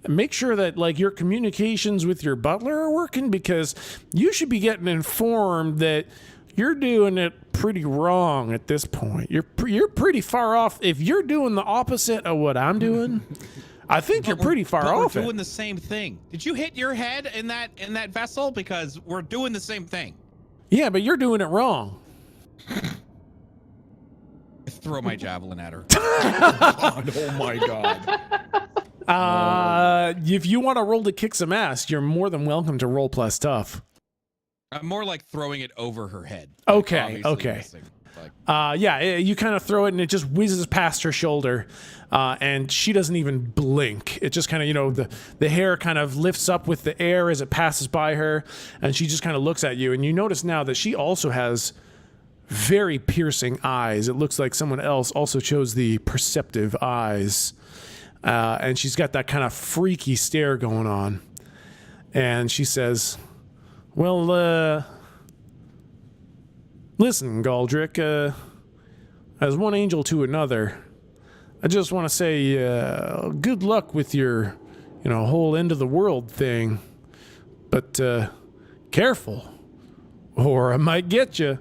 Make sure that like your communications with your butler are working, because you should be getting informed that you're doing it pretty wrong at this point. You're pretty far off. If you're doing the opposite of what I'm doing, I think you're pretty far off. We're doing the same thing. Did you hit your head in that vessel? Because we're doing the same thing. Yeah, but you're doing it wrong. I throw my javelin at her. Oh my god. If you want to roll to kick some ass, you're more than welcome to roll plus tough. I'm more like throwing it over her head. Okay, Obviously okay. missing. Like, You kind of throw it and it just whizzes past her shoulder, and she doesn't even blink. It just kind of, you know, the hair kind of lifts up with the air as it passes by her, and she just kind of looks at you, and you notice now that she also has very piercing eyes. It looks like someone else also chose the perceptive eyes, and she's got that kind of freaky stare going on, and she says, well, listen, Galdrick, as one angel to another, I just want to say good luck with your, you know, whole end of the world thing. But careful, or I might get you.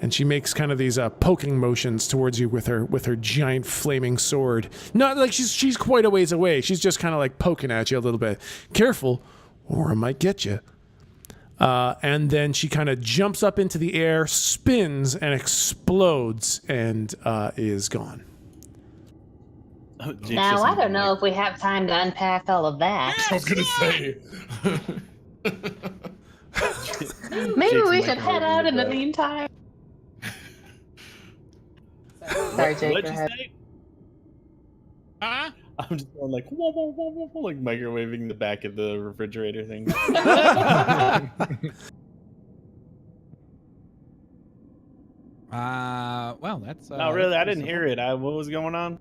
And she makes kind of these poking motions towards you with her giant flaming sword. Not like she's quite a ways away. She's just kind of like poking at you a little bit. Careful, or I might get you. And then she kind of jumps up into the air, spins, and explodes, and is gone. Now, I don't know if we have time to unpack all of that. I was gonna say. Maybe we should head out in the meantime. Sorry, Jake, What'd go you ahead. say? huh? I'm just going like whoa, whoa, whoa, whoa, whoa, like microwaving the back of the refrigerator thing. Well, that's No, really, I that's didn't pretty hear it. What was going on?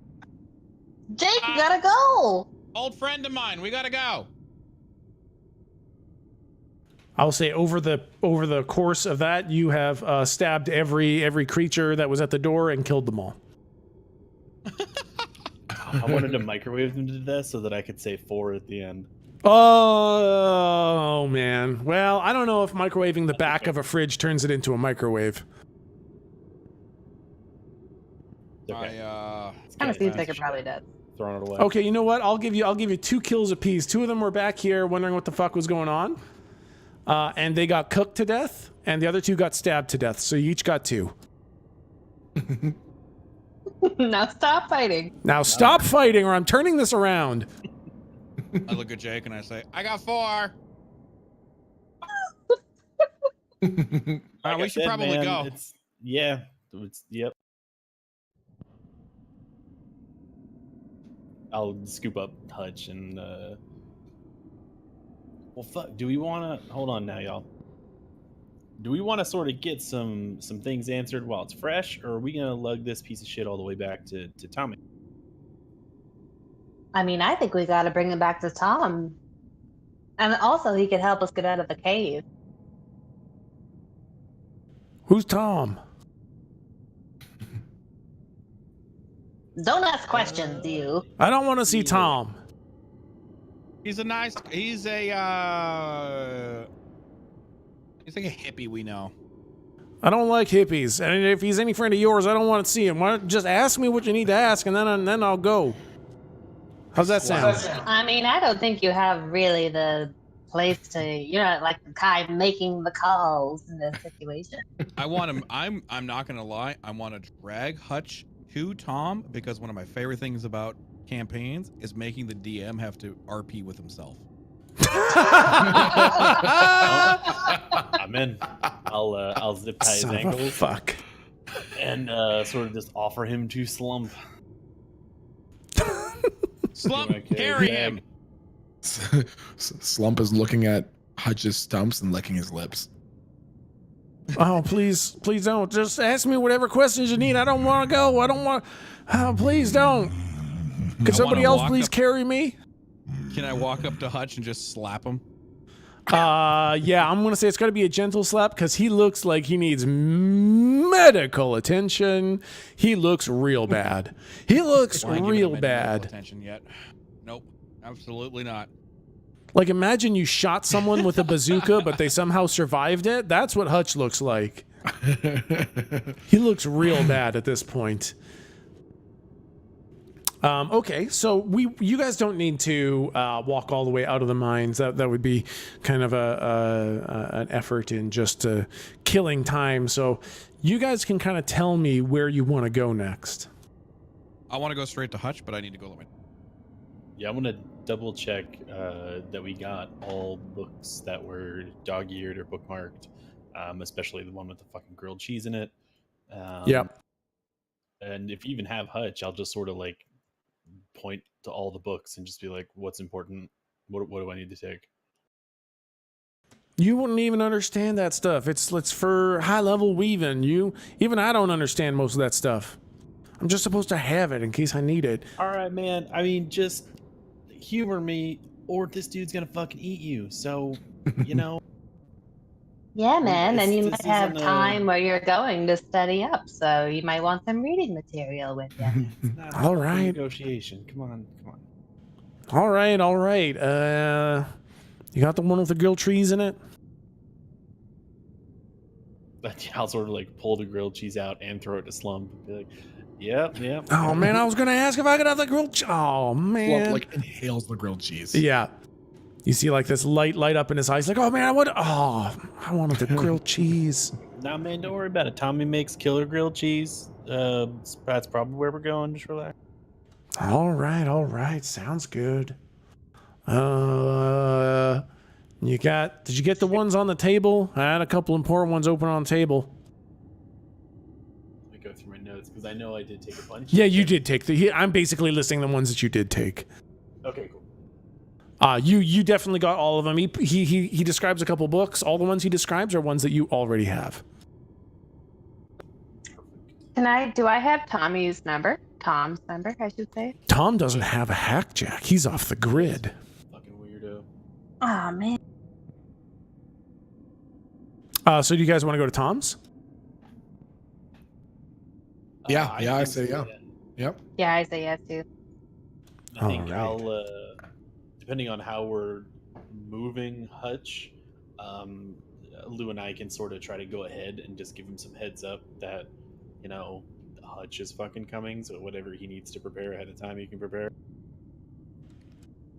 Jake, you gotta go. simple. Old friend of mine, we gotta go. I'll say over the course of that, you have stabbed every creature that was at the door and killed them all. I wanted to microwave them to death so that I could say 4 at the end. Oh man. Well, I don't know if microwaving the back of a fridge turns it into a microwave. Okay. Kind of seems like it probably does. Throwing it away. Okay, you know what? I'll give you 2 kills apiece. 2 of them were back here wondering what the fuck was going on. And they got cooked to death, and the other 2 got stabbed to death. So you each got 2. Now stop fighting. Now stop fighting or I'm turning this around. I look at Jake and I say, I got 4. Like we I should said, probably man, go. Yep. I'll scoop up Hutch and well, fuck. Do we want to hold on now, y'all? Do we want to sort of get some things answered while it's fresh, or are we gonna lug this piece of shit all the way back to Tommy? I mean, I think we gotta bring him back to Tom. And also, he could help us get out of the cave. Who's Tom? Don't ask questions, you. I don't want to see Tom. He's like a hippie we know. I don't like hippies. And if he's any friend of yours, I don't want to see him. Why don't you just ask me what you need to ask, and then I'll go. How's that sound? I mean, I don't think you have really the place to, like the guy making the calls in this situation. I want him. I'm not gonna lie. I want to drag Hutch to Tom because one of my favorite things about campaigns is making the DM have to RP with himself. I'm in. I'll zip tie his Son of a ankles fuck. and sort of just offer him to slump. Slump, Okay, carry bag. him. Slump is looking at Hutch's stumps and licking his lips. Oh, please don't. Just ask me whatever questions you need. I don't want to go. I don't want. Please don't. Could somebody else please carry me? Can I walk up to Hutch and just slap him? Yeah, I'm gonna say it's gotta be a gentle slap because he looks like he needs medical attention. He looks real bad. He looks Why give real him any medical bad. attention yet? Nope, absolutely not. Like imagine you shot someone with a bazooka, but they somehow survived it. That's what Hutch looks like. He looks real bad at this point. Okay, so you guys don't need to walk all the way out of the mines. That would be kind of an effort in just killing time. So you guys can kind of tell me where you want to go next. I want to go straight to Hutch, but I need to go the way. Yeah, I'm gonna double check that we got all books that were dog-eared or bookmarked, especially the one with the fucking grilled cheese in it. Yep. And if you even have Hutch, I'll just sort of like point to all the books and just be like, what's important? What do I need to take? You wouldn't even understand that stuff. It's for high-level weaving. Even I don't understand most of that stuff. I'm just supposed to have it in case I need it. All right, man. I mean, just humor me, or this dude's gonna fucking eat you. So, Yeah, man, and you This might have isn't a- time where you're going to study up, so you might want some reading material with you. It's not a All fucking right. negotiation. Come on. All right. You got the one with the grilled cheese in it? I'll sort of like pull the grilled cheese out and throw it to Slump and be like, yep. Oh man, I was gonna ask if I could have the grilled. Oh man. Slump like inhales the grilled cheese. Yeah. You see like this light up in his eyes, like, oh man, I wanted the grilled cheese. Nah, man, don't worry about it. Tommy makes killer grilled cheese. That's probably where we're going. Just relax. All right, sounds good. Did you get the ones on the table? I had a couple important ones open on the table. Let me go through my notes because Because I know I did take a bunch. Yeah, you did take I'm basically listing the ones that you did take. Okay, cool. You definitely got all of them. He describes a couple books. All the ones he describes are ones that you already have. Do I have Tom's number, I should say. Tom doesn't have a hackjack. He's off the grid. Fucking weirdo. Oh man. So do you guys want to go to Tom's? Yeah, I I think say so, yeah. Yep. Yeah, I say yes too. I think Alright. I'll, depending on how we're moving Hutch, Lou and I can sort of try to go ahead and just give him some heads up that, you know, Hutch is fucking coming, so whatever he needs to prepare ahead of time, he can prepare.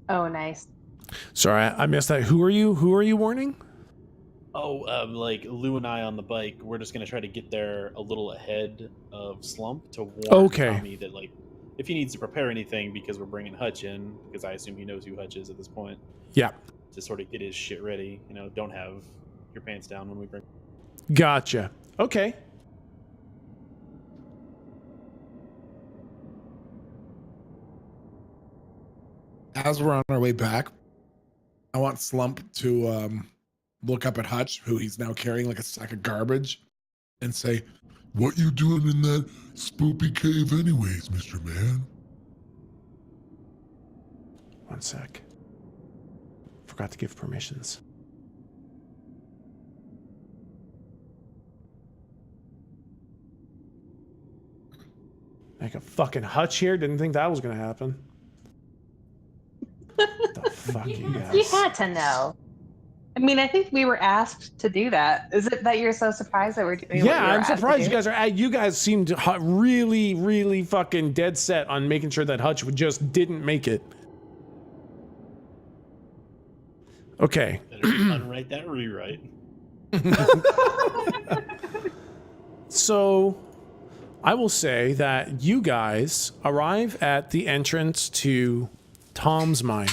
Oh, nice. Sorry, I missed that. Who are you warning? Oh, like Lou and I on the bike, we're just gonna try to get there a little ahead of Slump to warn Okay. Tommy that, like, if he needs to prepare anything because we're bringing Hutch in, because I assume he knows who Hutch is at this point, Yeah. to sort of get his shit ready. You know, don't have your pants down when we bring. Gotcha. Okay. As we're on our way back, I want Slump to look up at Hutch, who he's now carrying like a sack of garbage, and say, What you doing in that spoopy cave anyways, Mr. Man? One sec. Forgot to give permissions. Like a fucking Hutch here? Didn't think that was gonna happen. The fuck you guys? You had to know. I mean, I think we were asked to do that. Is it that you're so surprised that we're doing? Yeah, I'm surprised you guys are. You guys seemed really, really fucking dead set on making sure that Hutch just didn't make it. Okay. Better unwrite that rewrite. So, I will say that you guys arrive at the entrance to Tom's mine.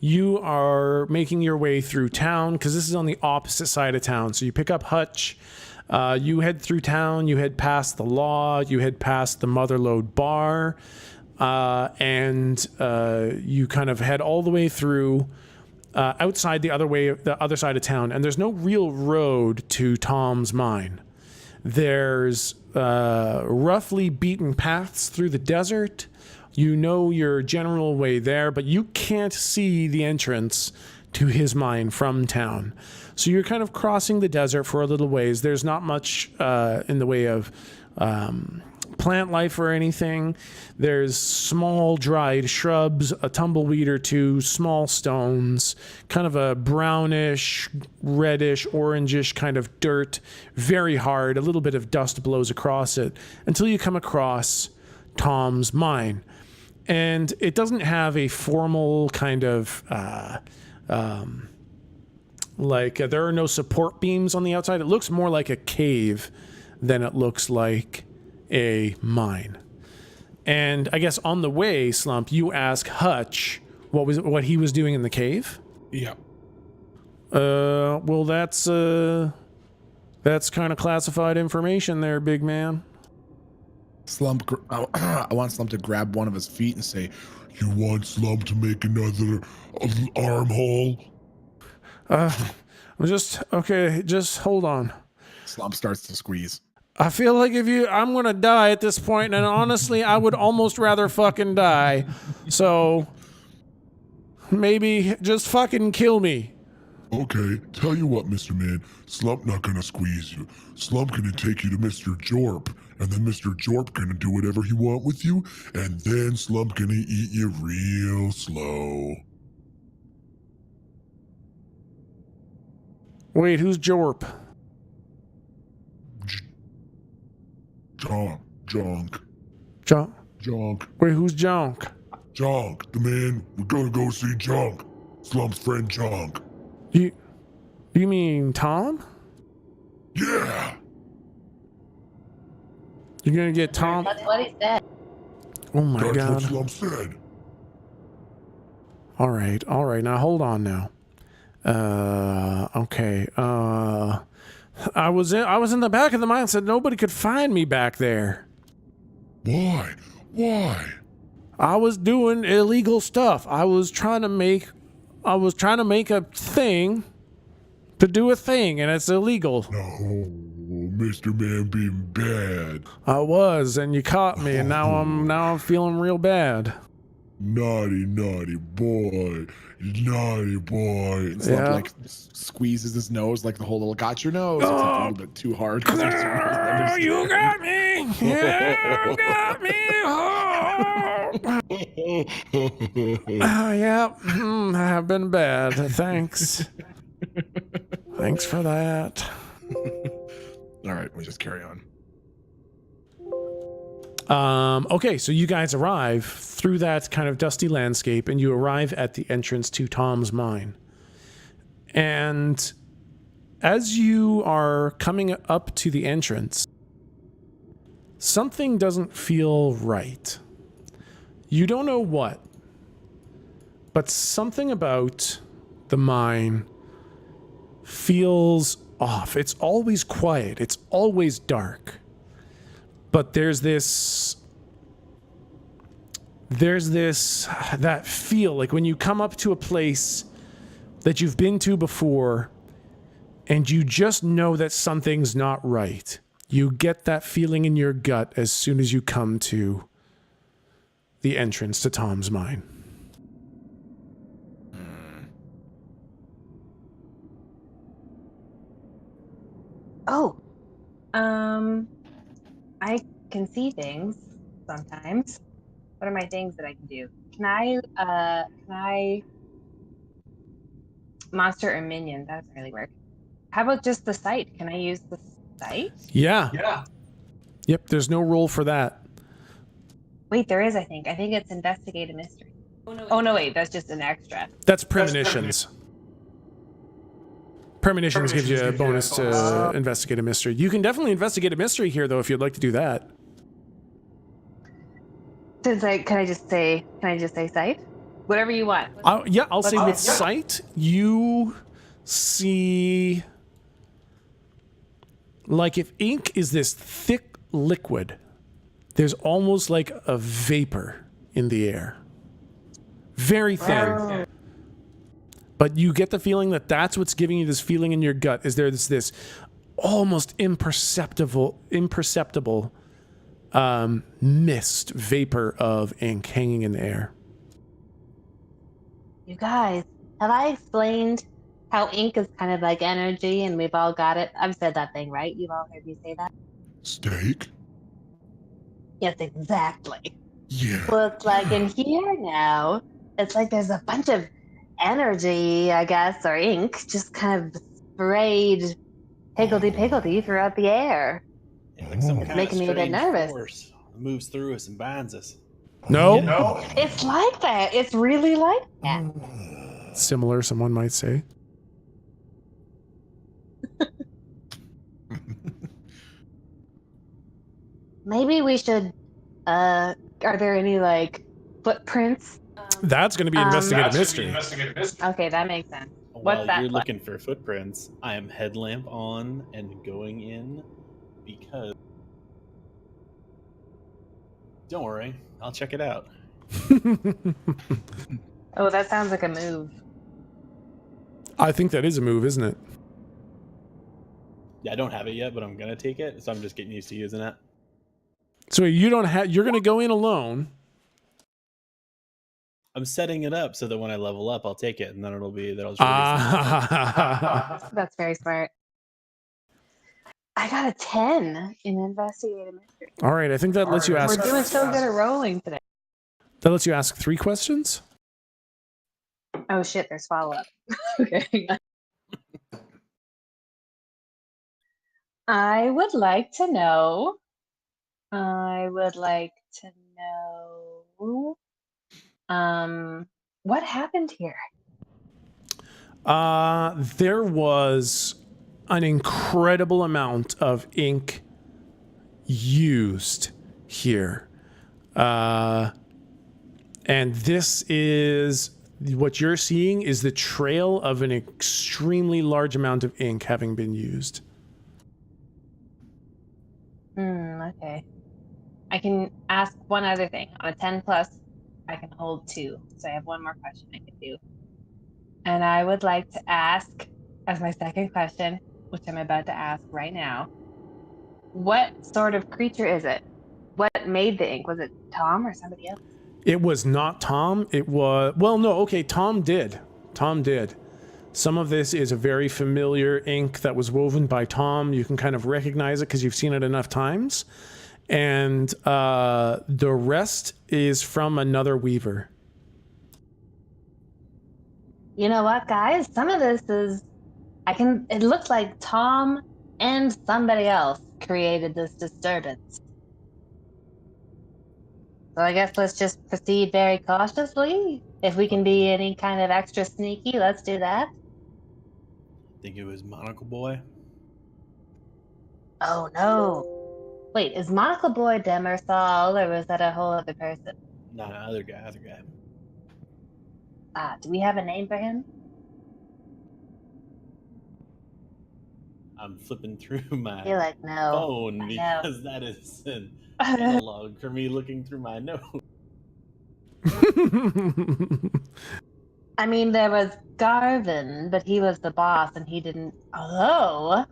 You are making your way through town because this is on the opposite side of town. So you pick up Hutch, you head through town, you head past the law, you head past the Motherlode bar, and you kind of head all the way through outside the other side of town. And there's no real road to Tom's mine. There's roughly beaten paths through the desert. You know your general way there, but you can't see the entrance to his mine from town. So you're kind of crossing the desert for a little ways. There's not much in the way of plant life or anything. There's small dried shrubs, a tumbleweed or two, small stones, kind of a brownish, reddish, orangish kind of dirt, very hard. A little bit of dust blows across it until you come across Tom's mine. And it doesn't have a formal kind of, there are no support beams on the outside. It looks more like a cave than it looks like a mine. And I guess on the way, Slump, you ask Hutch what he was doing in the cave. yeah. Well, that's kind of classified information there, big man. Slump, I want Slump to grab one of his feet and say, You want Slump to make another armhole? Just hold on. Slump starts to squeeze. I feel like I'm gonna die at this point, and honestly, I would almost rather fucking die. So, maybe just fucking kill me. Okay, tell you what, Mr. Man, Slump not gonna squeeze you. Slump gonna take you to Mr. Jorp, and then Mr. Jorp gonna do whatever he want with you, and then Slump gonna eat you real slow. Wait, who's Jorp? Jonk. Jonk. Wait, who's Jonk? Jonk, the man. We're gonna go see Jonk. Slump's friend Jonk. You mean Tom? Yeah. You're gonna get Tom? That's what he said. Oh my That's what god. Slump said. All right. Now hold on now. Okay. I was in the back of the mine, said nobody could find me back there. Why? Why? I was doing illegal stuff. I was trying to make a thing to do a thing, and it's illegal. No, Mr. Man being bad. I was, and you caught me, and now I'm feeling real bad. Naughty, naughty boy. Naughty boy. Slump like squeezes his nose, like the whole little got your nose. It's like a little bit too hard. 'Cause there's Oh, you got me! Yeah, you got me! Oh, yeah, I have been bad. Thanks. Thanks for that. All right, we just carry on. Okay, so you guys arrive through that kind of dusty landscape, and you arrive at the entrance to Tom's mine. And as you are coming up to the entrance, something doesn't feel right. You don't know what, but something about the mine feels off. It's always quiet. It's always dark. But there's this, that feel, like when you come up to a place that you've been to before and you just know that something's not right. You get that feeling in your gut as soon as you come to the entrance to Tom's mine. Oh, I can see things sometimes. What are my things that I can do? Can I monster or minion? That doesn't really work. How about just the sight? Can I use the sight? Yeah. Yep, there's no roll for that. Wait, there is, I think. I think it's investigate a mystery. Oh no, wait, that's just an extra. That's premonitions. Premonitions gives you a bonus to investigate a mystery. You can definitely investigate a mystery here, though, if you'd like to do that. Since can I just say sight? Whatever you want. Yeah, I'll say with sight, you see, like if ink is this thick liquid, there's almost like a vapor in the air. Very thin. But you get the feeling that that's what's giving you this feeling in your gut, is there's this almost imperceptible mist, vapor of ink hanging in the air. You guys, have I explained how ink is kind of like energy and we've all got it? I've said that thing, right? You've all heard me say that? Steak? Yes, exactly. Yeah. Well, it's like in here now, it's like there's a bunch of energy, I guess, or ink, just kind of sprayed higgledy-piggledy throughout the air. Yeah, like some It's kind making of me a bit strange nervous. force moves through us and binds us. No? It's like that. It's really like that. Similar, someone might say. Maybe we should, are there any, like, footprints? That's going to be investigative mystery. Okay, that makes sense. While What's that? you're looking for footprints, I am headlamp on and going in because... Don't worry, I'll check it out. Oh, that sounds like a move. I think that is a move, isn't it? Yeah, I don't have it yet, but I'm gonna take it, so I'm just getting used to using it. So you don't have, you're going to go in alone. I'm setting it up so that when I level up, I'll take it, and then it'll be that I'll. That's very smart. I got a 10 in investigative mystery. All right, I think that lets you ask. We're doing so good at rolling today. That lets you ask 3 questions. Oh shit, there's follow-up. Okay. I would like to know what happened here? There was an incredible amount of ink used here. And this is, what you're seeing is the trail of an extremely large amount of ink having been used. Okay. I can ask one other thing. On a 10 plus, I can hold 2. So I have one more question I can do. And I would like to ask, as my second question, which I'm about to ask right now, what sort of creature is it? What made the ink? Was it Tom or somebody else? It was not Tom. It was, well, no, okay, Tom did. Tom did. Some of this is a very familiar ink that was woven by Tom. You can kind of recognize it because you've seen it enough times. And the rest is from another weaver. You know what, guys? Some of this is, it looks like Tom and somebody else created this disturbance. So I guess let's just proceed very cautiously. If we can be any kind of extra sneaky, let's do that. Think it was Monocle Boy? Oh no. Wait, is Monocle Boy Demersal, or was that a whole other person? No, other guy. Do we have a name for him? I'm flipping through my I feel like no. phone I know. because that is an analog for me looking through my notes. I mean, there was Garvin, but he was the boss and he didn't. Although,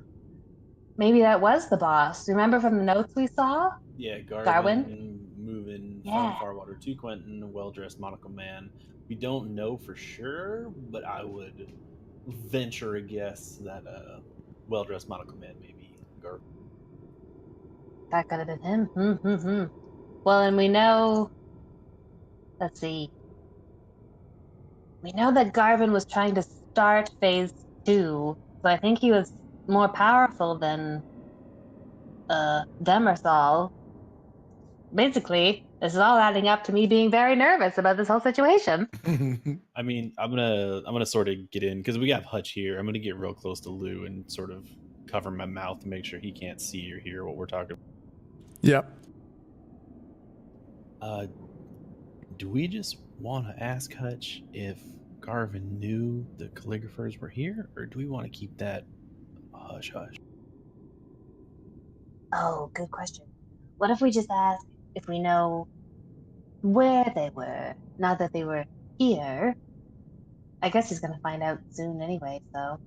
maybe that was the boss. Remember from the notes we saw? Yeah, Garwin? Moving Yeah. from Farwater to Quentin, a well-dressed monocle man. We don't know for sure, but I would venture a guess that well-dressed monocle man may be Garvin. That could have been him. Well, and we know. Let's see. We know that Garvin was trying to start phase 2, so I think he was more powerful than Demersal. Basically, this is all adding up to me being very nervous about this whole situation. I mean, I'm gonna sort of get in because we have Hutch here. I'm gonna get real close to Lou and sort of cover my mouth to make sure he can't see or hear what we're talking about. Yep. Do we just want to ask Hutch if Garvin knew the calligraphers were here, or do we want to keep that hush hush? Oh, good question. What if we just ask if we know where they were, now that they were here? I guess he's gonna find out soon anyway, so.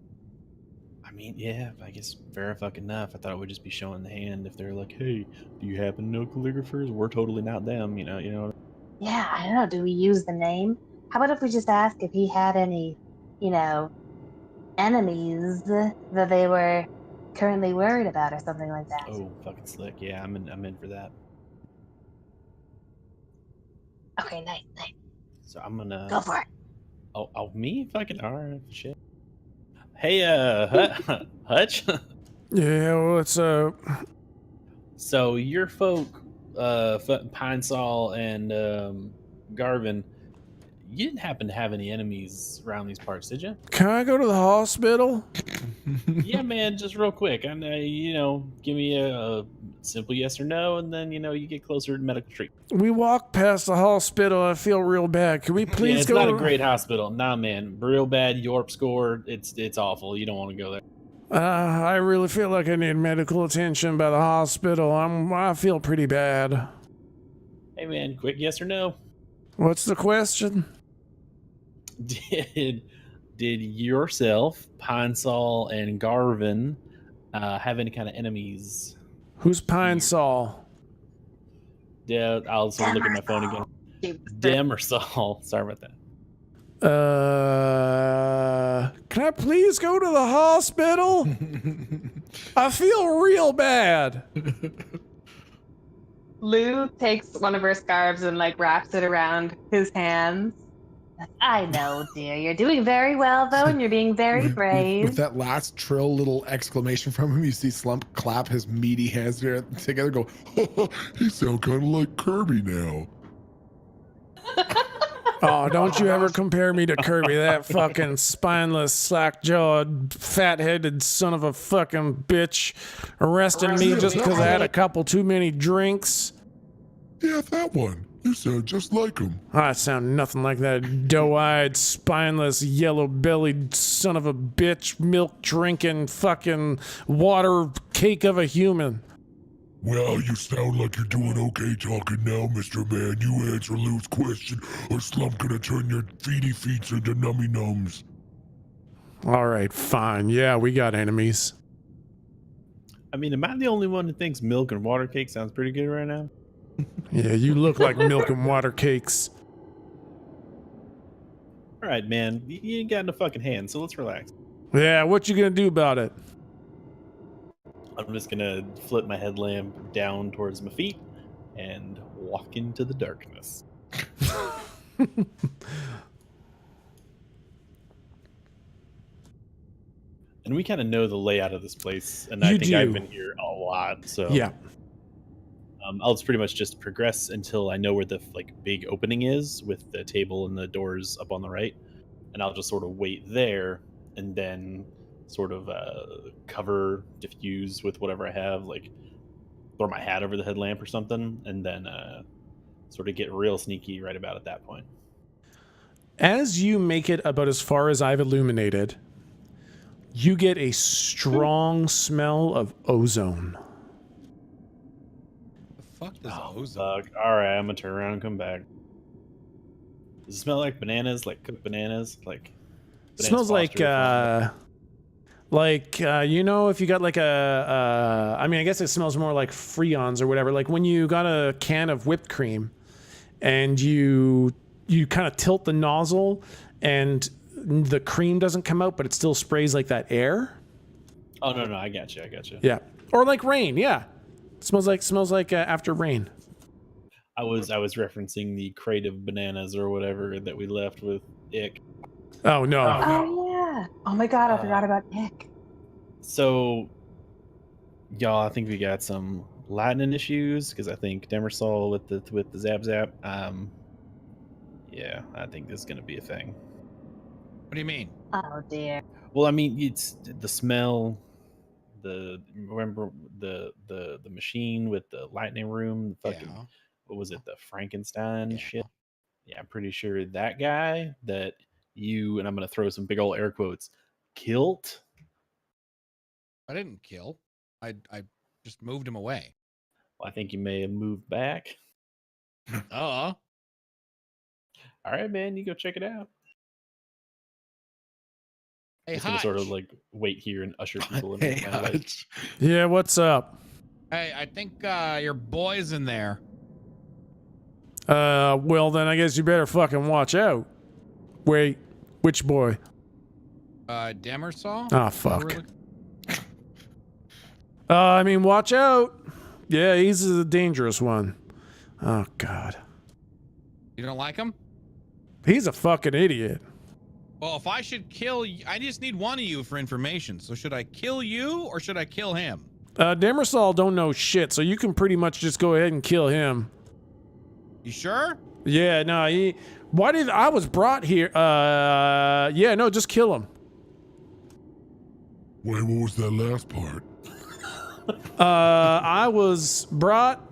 I mean, yeah, I guess fair fucking enough. I thought it would just be showing the hand if they're like, hey, do you happen to know calligraphers? We're totally not them, you know. Yeah, I don't know. Do we use the name? How about if we just ask if he had any, enemies that they were currently worried about or something like that? Oh, fucking slick. Yeah, I'm in for that. Okay, nice. So I'm gonna Go for it. Oh, me? Fucking alright, shit. Hey, Hutch. Yeah, what's up? So your folk, Pine Sol and Garvin, you didn't happen to have any enemies around these parts, did you? Can I go to the hospital? Yeah, man, just real quick. I know, give me a simple yes or no, and then, you get closer to medical treatment. We walked past the hospital. I feel real bad. Can we please It's go? not a great hospital. Nah, man. Real bad Yorp score. It's awful. You don't want to go there. I really feel like I need medical attention by the hospital. I feel pretty bad. Hey, man, quick yes or no. What's the question? Did yourself, Pine Sol, and Garvin have any kind of enemies? Who's Pine Sol? Yeah, I'll sort of look at my phone again. Dem or Sol. Sorry about that. Can I please go to the hospital? I feel real bad. Lou takes one of her scarves and wraps it around his hands. I know, dear. You're doing very well, though, and you're being very brave. With that last trill little exclamation from him, you see Slump clap his meaty hands together, go, He sound kind of like Kirby now. Oh, don't you ever compare me to Kirby, that fucking spineless, slack-jawed, fat-headed son of a fucking bitch arresting me just because I had a couple too many drinks. Yeah, that one. You sound just like him. I sound nothing like that doe-eyed, spineless, yellow-bellied son of a bitch, milk-drinking, fucking water cake of a human. Well, you sound like you're doing okay talking now, Mr. Man. You answer Lou's question, or Slump gonna turn your feety feets into nummy nums. All right, fine. Yeah, we got enemies. I mean, am I the only one who thinks milk and water cake sounds pretty good right now? Yeah, you look like milk and water cakes. All right, man. You ain't got no fucking hands, so let's relax. Yeah, what you gonna do about it? I'm just gonna flip my headlamp down towards my feet and walk into the darkness. And we kind of know the layout of this place, and I think I've been here a lot, so Yeah. I'll just pretty much just progress until I know where the big opening is with the table and the doors up on the right, and I'll just sort of wait there, and then sort of cover, diffuse with whatever I have, like throw my hat over the headlamp or something, and then sort of get real sneaky right about at that point. As you make it about as far as I've illuminated, you get a strong smell of ozone. The fuck does ozone? Fuck. All right, I'm gonna turn around and come back. Does it smell like bananas, like cooked bananas, like? It smells like you know, if you got like I mean, I guess it smells more like Freons or whatever. Like when you got a can of whipped cream, and you kind of tilt the nozzle, and the cream doesn't come out, but it still sprays like that air. Oh no, I got you. Yeah, or like rain. Yeah, it smells like after rain. I was referencing the crate of bananas or whatever that we left with Ick. Oh no. Oh yeah. Oh my god, I forgot about Ick. So, y'all, I think we got some lightning issues because I think Demersol with the zap zap. Yeah, I think this is gonna be a thing. What do you mean? Oh dear. Well, I mean, it's the smell. Remember the machine with the lightning room. Fucking Yeah. What was it? The Frankenstein Yeah. shit. Yeah, I'm pretty sure that guy that you, and I'm gonna throw some big old air quotes, killed. I didn't kill. I just moved him away. Well, I think you may have moved back. Oh. All right, man, you go check it out. Hey, Just gonna Hutch. sort of like wait here and usher people in. Hey, kind of like- Hutch. Yeah, what's up? Hey, I think your boy's in there. Well then I guess you better fucking watch out. Wait, which boy? Demersol? Ah, fuck. I mean, watch out. Yeah, he's a dangerous one. Oh god. You don't like him? He's a fucking idiot. Well, if I should kill you, I just need one of you for information. So should I kill you or should I kill him? Demersol don't know shit, so you can pretty much just go ahead and kill him. You sure? Yeah, no, I was brought here. Yeah, no, just kill him. Wait, what was that last part? I was brought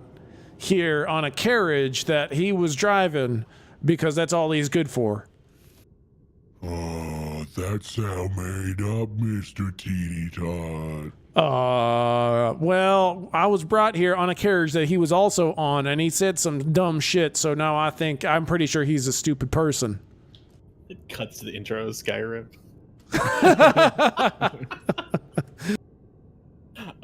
here on a carriage that he was driving because that's all he's good for. Oh, that's how made up, Mr. Teeny Tot. Well, I was brought here on a carriage that he was also on, and he said some dumb shit, so now I'm pretty sure he's a stupid person. It cuts to the intro of Skyrim.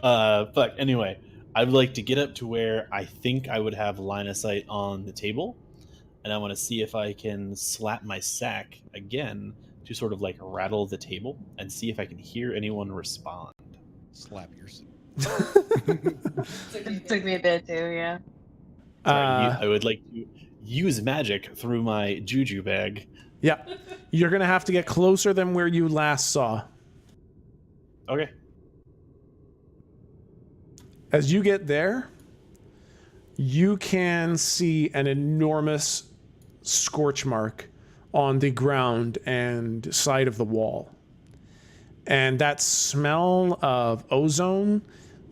But anyway, I would like to get up to where I think I would have line of sight on the table, and I want to see if I can slap my sack again to sort of like rattle the table and see if I can hear anyone respond. Slap yourself. Took me a bit too, yeah. I would like to use magic through my juju bag. Yeah, you're gonna have to get closer than where you last saw. Okay. As you get there, you can see an enormous scorch mark on the ground and side of the wall. And that smell of ozone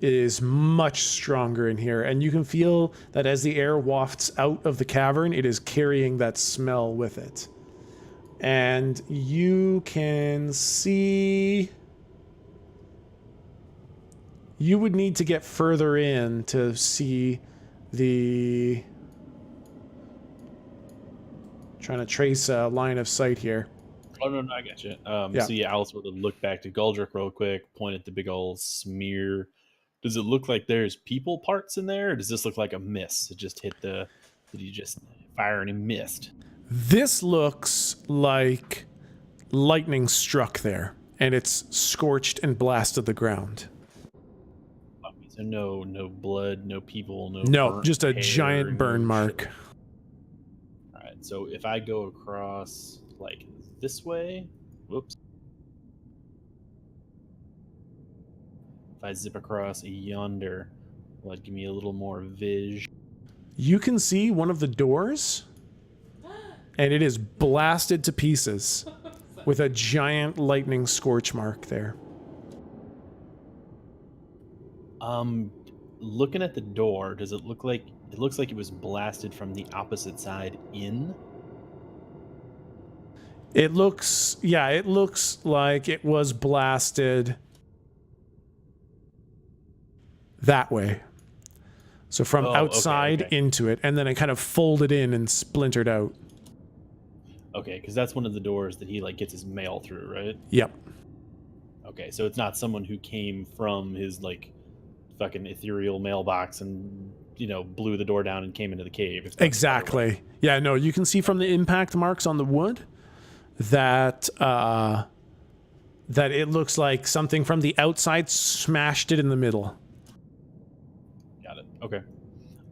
is much stronger in here. And you can feel that as the air wafts out of the cavern, it is carrying that smell with it. And you can see You would need to get further in to see the... Trying to trace a line of sight here. Oh, no, I got you. Yeah. So yeah, I'll sort of look back to Guldrick real quick, point at the big old smear. Does it look like there's people parts in there, or does this look like a miss? It just hit the... Did he just fire and he missed? This looks like lightning struck there, and it's scorched and blasted the ground. So no blood, no people, No, burnt just a hair, giant burn no mark. shit. All right, so if I go across like this way, whoops. If I zip across yonder, will it give me a little more vis? You can see one of the doors, and it is blasted to pieces with a giant lightning scorch mark there. Looking at the door, does it look like it looks like it was blasted from the opposite side in? It looks like it was blasted that way. So from outside into it, and then it kind of folded in and splintered out. Okay, because that's one of the doors that he like gets his mail through, right? Yep. Okay, so it's not someone who came from his like fucking ethereal mailbox and blew the door down and came into the cave. Exactly. Yeah, no, you can see from the impact marks on the wood that that it looks like something from the outside smashed it in the middle. Got it. Okay.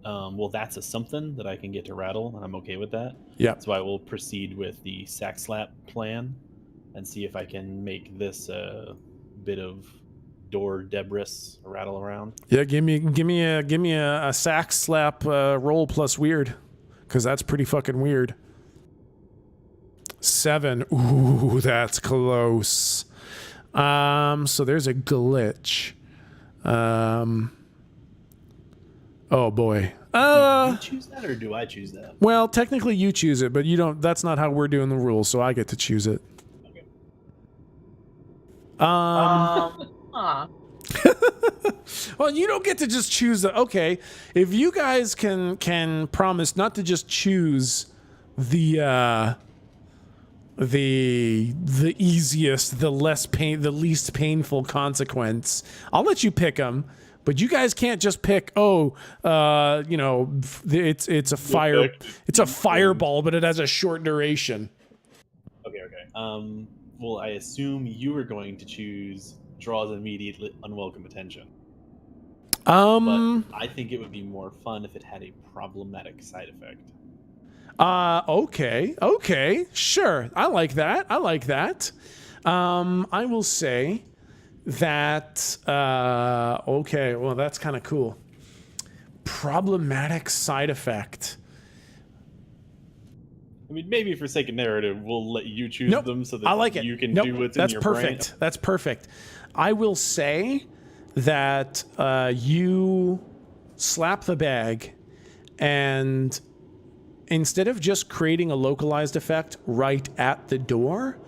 Well, that's a something that I can get to rattle, and I'm okay with that. Yeah. So I will proceed with the sack slap plan and see if I can make this a bit of door debris rattle around. Yeah, give me a sack slap roll plus weird, because that's pretty fucking weird. 7. Ooh, that's close. So there's a glitch. Oh boy. Do you choose that, or do I choose that? Well, technically you choose it, but you don't. That's not how we're doing the rules, so I get to choose it. Okay. Well, you don't get to just choose the. Okay, if you guys can promise not to just choose the easiest, the least painful consequence, I'll let you pick them. But you guys can't just pick. It's a fire. It's a fireball, but it has a short duration. Okay. Well, I assume you were going to choose draws immediate unwelcome attention. But I think it would be more fun if it had a problematic side effect. Okay. Sure. I like that. I will say that, okay, well, that's kind of cool. Problematic side effect. I mean, maybe for sake of narrative, we'll let you choose them so that I like it. you can do what's in your perfect. brain. That's perfect. I will say that you slap the bag, and instead of just creating a localized effect right at the door,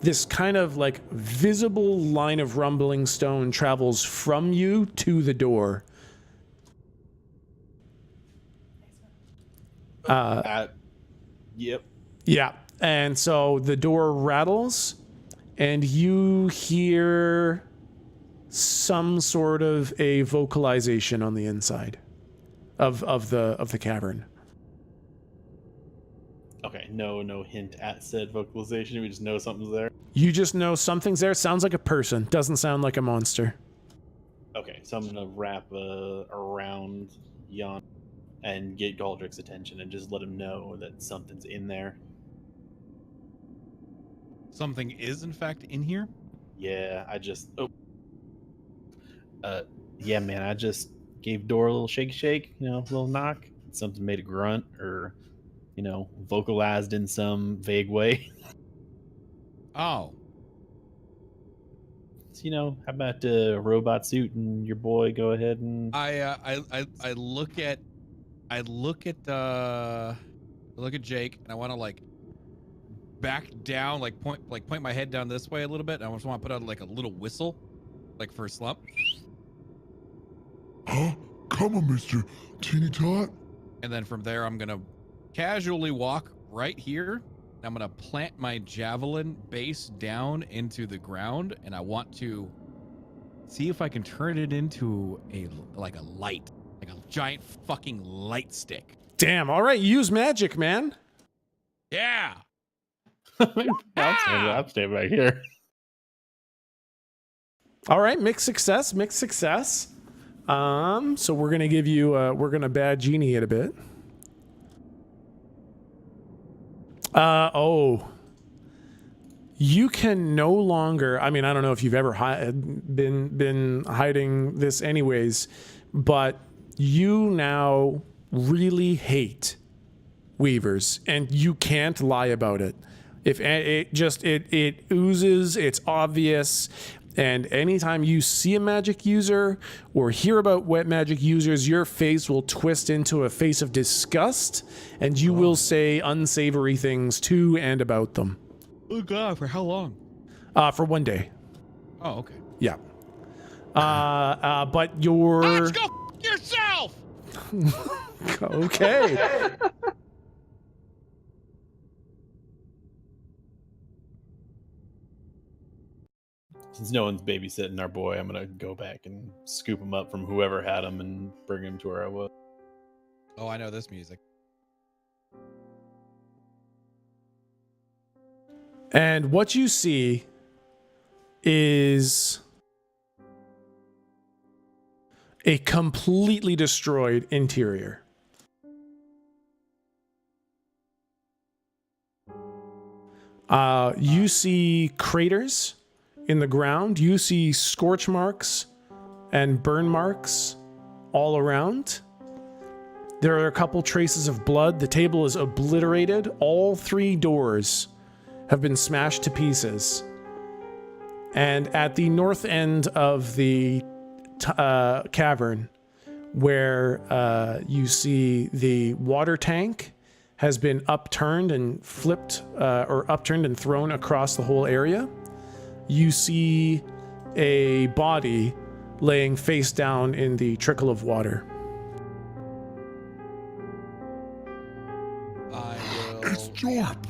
this kind of like visible line of rumbling stone travels from you to the door. Yep. Yeah. And so the door rattles, and you hear some sort of a vocalization on the inside of the cavern. Okay, no hint at said vocalization. We just know something's there. You just know something's there. Sounds like a person. Doesn't sound like a monster. Okay, so I'm gonna wrap around yon and get Galdrick's attention and just let him know that something's in there. Something is in fact in here? Yeah, yeah, man, I just gave door a little shake, a little knock. Something made a grunt or, vocalized in some vague way. Oh. So, how about robot suit and your boy go ahead and I look at Jake, and I want to back down, point my head down this way a little bit. And I just want to put out a little whistle, for a slump. Come on, Mr. Teeny Tot. And then from there, I'm gonna casually walk right here. I'm gonna plant my javelin base down into the ground, and I want to see if I can turn it into a light, like a giant fucking light stick. Damn. All right. Use magic, man. Yeah. I'll stay back here. All right. Mixed success. Mixed success. So we're gonna give you. We're gonna bad genie it a bit. You can no longer. I mean, I don't know if you've ever been hiding this, anyways, but you now really hate weavers, and you can't lie about it. If it oozes, it's obvious. And anytime you see a magic user or hear about wet magic users, your face will twist into a face of disgust, and you will say unsavory things to and about them. Oh God! For how long? For 1 day. Oh, okay. Yeah. But you're... Let's go f yourself! Okay. Since no one's babysitting our boy, I'm gonna go back and scoop him up from whoever had him and bring him to where I was. Oh, I know this music. And what you see is a completely destroyed interior. You see craters in the ground. You see scorch marks and burn marks all around. There are a couple traces of blood. The table is obliterated. All 3 doors have been smashed to pieces. And at the north end of the cavern, where you see the water tank has been upturned and flipped, or upturned and thrown across the whole area, you see a body laying face down in the trickle of water. I will. It's Jorp.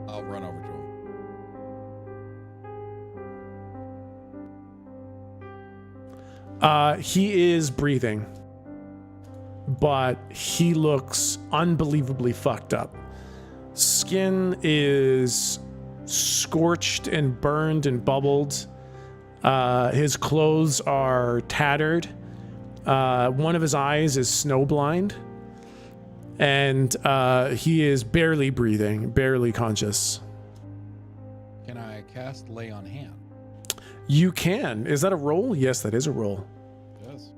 I'll run over to him. He is breathing, but he looks unbelievably fucked up. Skin is scorched and burned and bubbled. His clothes are tattered. One of his eyes is snowblind. And he is barely breathing, barely conscious. Can I cast Lay on Hand? You can. Is that a roll? Yes, that is a roll. Yes.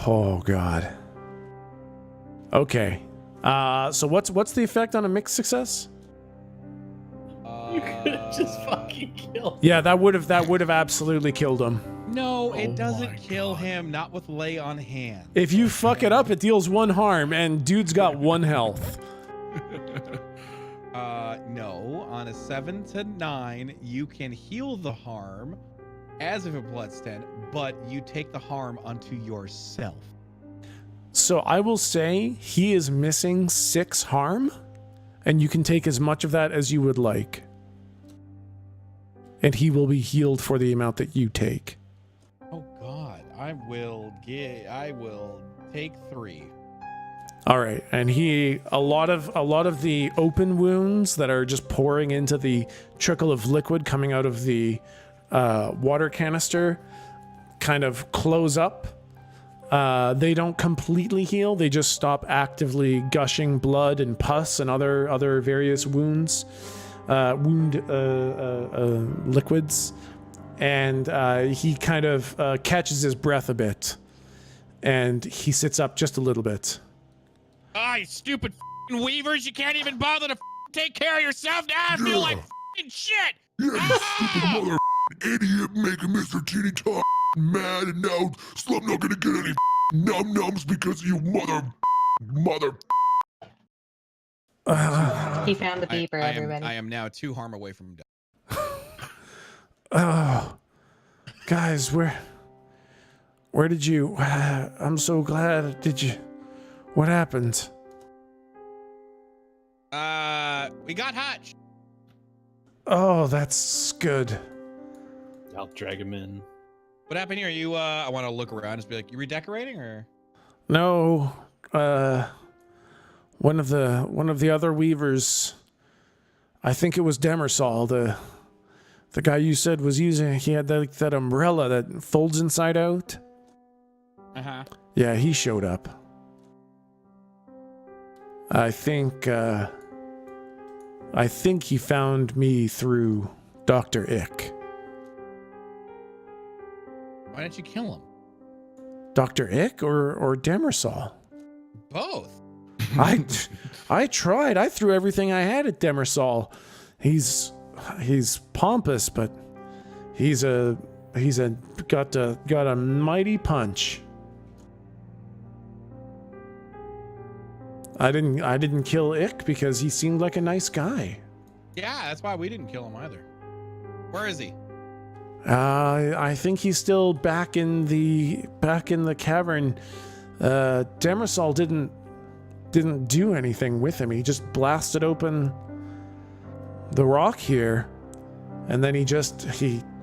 Oh, God. Okay. So what's the effect on a mixed success? You could have just fucking killed. Yeah, that would have absolutely killed him. No, Oh it doesn't my kill God. him. Not with Lay on Hand. If you fuck it up, it deals 1 harm, and dude's got 1 health. No. On a 7 to 9, you can heal the harm as if a bloodstone, but you take the harm unto yourself. So I will say he is missing 6 harm, and you can take as much of that as you would like. And he will be healed for the amount that you take. Oh God, I will take 3. All right, and a lot of the open wounds that are just pouring into the trickle of liquid coming out of the water canister kind of close up. They don't completely heal; they just stop actively gushing blood and pus and other various wound liquids. And he kind of catches his breath a bit, and he sits up just a little bit. Ah, you stupid f***ing weavers! You can't even bother to take care of yourself. Now I feel like f***ing shit. Yeah, you stupid mother idiot making Mr. Teeny Tot mad, and now Slum not gonna get any num-nums because of you mother. He found the beeper, everybody. I am now 2 harm away from death. Oh, Guys, where did you... I'm so glad. Did you... What happened? We got Hutch. Oh, that's good. I'll drag him in. What happened here? You, I want to look around and just be like, you redecorating or? No, one of the other weavers, I think it was Demersal, the guy you said was using, he had that umbrella that folds inside out. Uh-huh. Yeah, he showed up. I think he found me through Dr. Ick. Why didn't you kill him? Dr. Ick or Demersal? Both. I tried. I threw everything I had at Demersal. He's pompous, but he's got a mighty punch. I didn't kill Ick because he seemed like a nice guy. Yeah, that's why we didn't kill him either. Where is he? I think he's still back in the cavern. Demersal didn't do anything with him. He just blasted open the rock here, and then he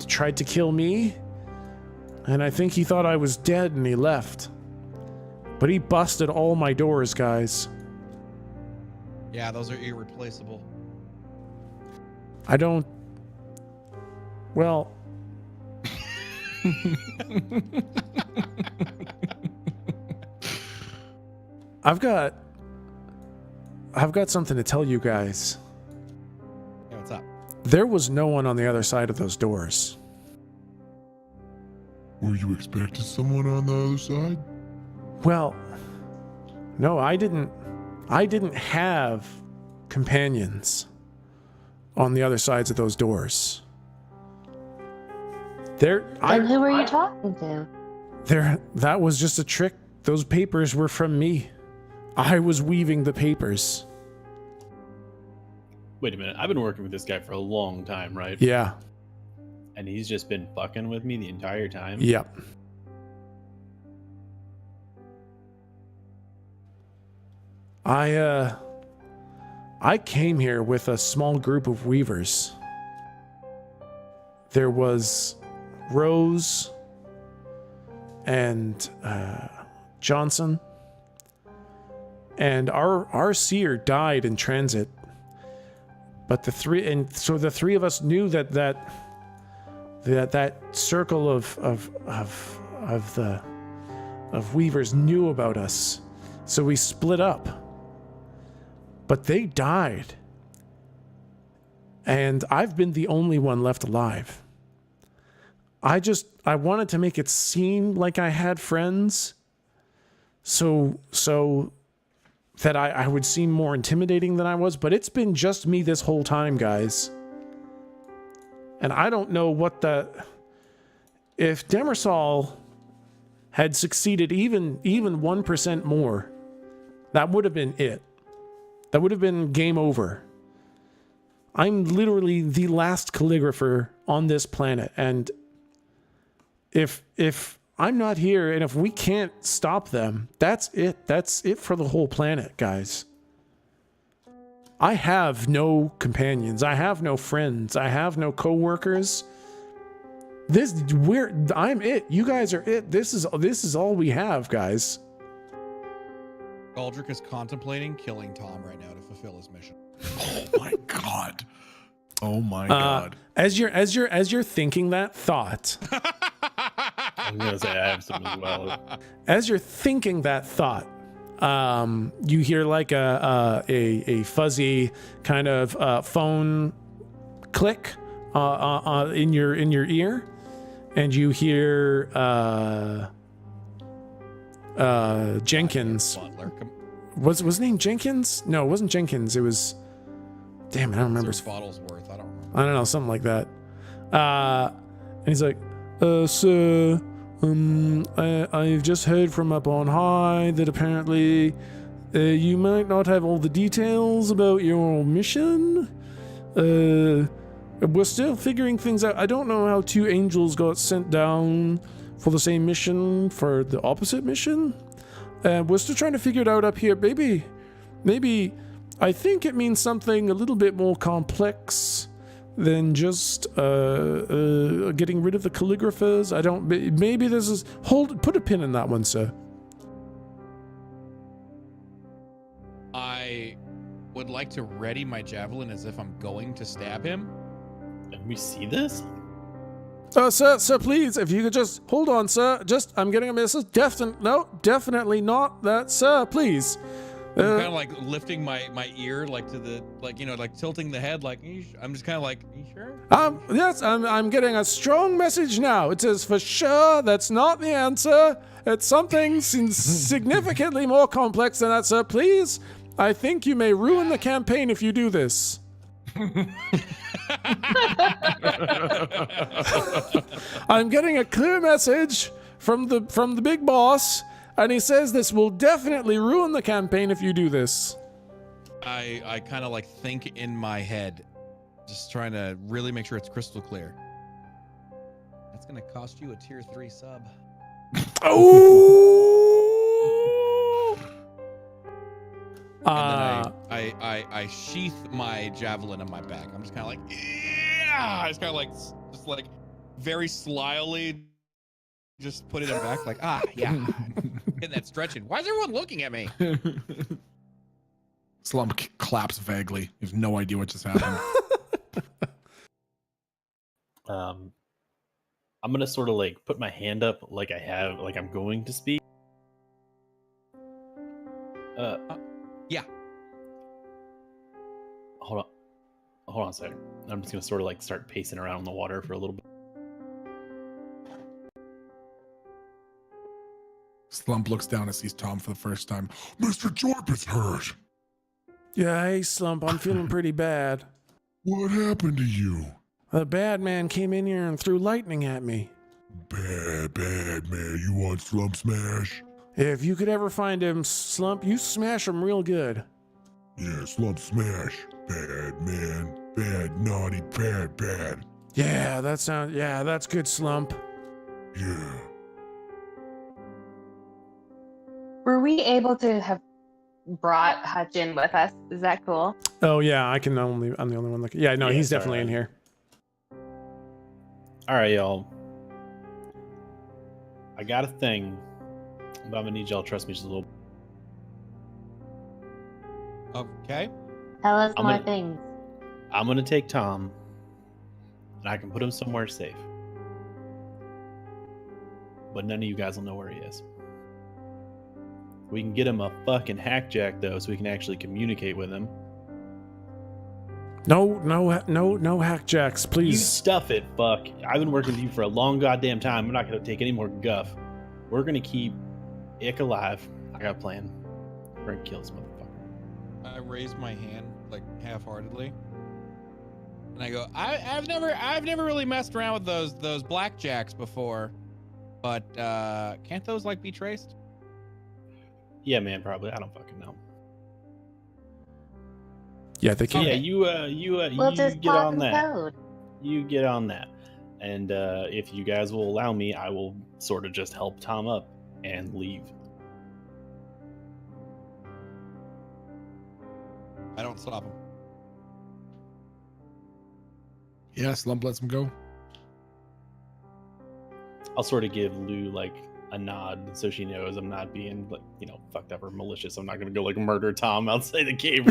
tried to kill me, and I think he thought I was dead and he left. But he busted all my doors, guys. Yeah, those are irreplaceable. Well, I've got something to tell you guys. Yeah, what's up? There was no one on the other side of those doors. Were you expecting someone on the other side? Well, no, I didn't have companions on the other sides of those doors. And who were you talking to? That was just a trick. Those papers were from me. I was weaving the papers. Wait a minute. I've been working with this guy for a long time, right? Yeah. And he's just been fucking with me the entire time? Yep. I came here with a small group of weavers. There was Rose and Johnson, and our seer died in transit. But the three of us knew that circle of weavers knew about us, so we split up. But they died, and I've been the only one left alive. I wanted to make it seem like I had friends, so that I would seem more intimidating than I was, but it's been just me this whole time, guys. And I don't know if Demersal had succeeded even 1% more, that would have been it. That would have been game over. I'm literally the last calligrapher on this planet, and if I'm not here and if we can't stop them, that's it. That's it for the whole planet, guys. I have no companions. I have no friends. I have no coworkers. I'm it. You guys are it. This is all we have, guys. Aldrich is contemplating killing Tom right now to fulfill his mission. Oh my god. Oh my god. As you're thinking that thought, I'm gonna say I have some as well. as you're thinking that thought, you hear like a fuzzy kind of phone click in your ear, and you hear Jenkins. Butler, Was his name Jenkins? No, it wasn't Jenkins. It was. Damn, I don't remember. bottles worth. I don't remember. I don't know, something like that. And he's like, "Sir, I've just heard from up on high that apparently you might not have all the details about your mission. We're still figuring things out. I don't know how two angels got sent down for the same mission for the opposite mission. We're still trying to figure it out up here. Maybe, I think it means something a little bit more complex than just getting rid of the calligraphers. Maybe this is, put a pin in that one, sir. I would like to ready my javelin as if I'm going to stab him. Can we see this? Sir, please, if you could just hold on, sir. I'm getting a message. Definitely not that, sir. Please. I'm kind of like lifting my ear, like to the, like, you know, like tilting the head, like, I'm just kind of like, are you sure? Yes, I'm getting a strong message now. It says for sure that's not the answer. It's something significantly more complex than that, sir. Please, I think you may ruin the campaign if you do this. I'm getting a clear message from the big boss, and he says this will definitely ruin the campaign if you do this. I kind of like think in my head, just trying to really make sure it's crystal clear. That's gonna cost you a tier 3 sub. Oh! And then I sheath my javelin in my back. I'm just kind of like, yeah. It's kind of like, just like very slyly, just put it in back, like, yeah. Getting that stretching. Why is everyone looking at me? Slump claps vaguely. He has no idea what just happened. I'm gonna sort of like put my hand up, like I'm going to speak. Yeah. Hold on a second. I'm just gonna sort of like start pacing around in the water for a little bit. Slump looks down and sees Tom for the first time. Mr. Jorp is hurt. Yeah, hey, Slump, I'm feeling pretty bad. What happened to you? The bad man came in here and threw lightning at me. Bad man. You want Slump Smash? If you could ever find him, Slump, you smash him real good. Yeah, Slump Smash. Bad man. Bad, naughty, bad. Yeah, that's good, Slump. Yeah. Were we able to have brought Hutch in with us? Is that cool? Oh yeah, I'm the only one looking. Yeah, no, Yeah, he's it's all definitely in right. here. All right, y'all. I got a thing, but I'm gonna need y'all to trust me just a little. Okay. Tell us I'm more gonna- things. I'm gonna take Tom, and I can put him somewhere safe. But none of you guys will know where he is. We can get him a fucking hackjack though, so we can actually communicate with him. No hackjacks, You please. stuff it, fuck. I've been working with you for a long goddamn time. I'm not gonna take any more guff. We're gonna keep Ick alive. I got a plan. We're gonna kill this motherfucker. I raise my hand like half-heartedly, and I go, I've never really messed around with those blackjacks before, but can't those like be traced? Yeah, man, probably. I don't fucking know. Yeah, they So can't. yeah, you We'll you just get pop on and that. code. You get on that. And if you guys will allow me, I will sort of just help Tom up and leave. I don't stop him. Yeah, Slump lets him go. I'll sort of give Lou like a nod so she knows I'm not being like, fucked up or malicious. I'm not gonna go like murder Tom outside the cave.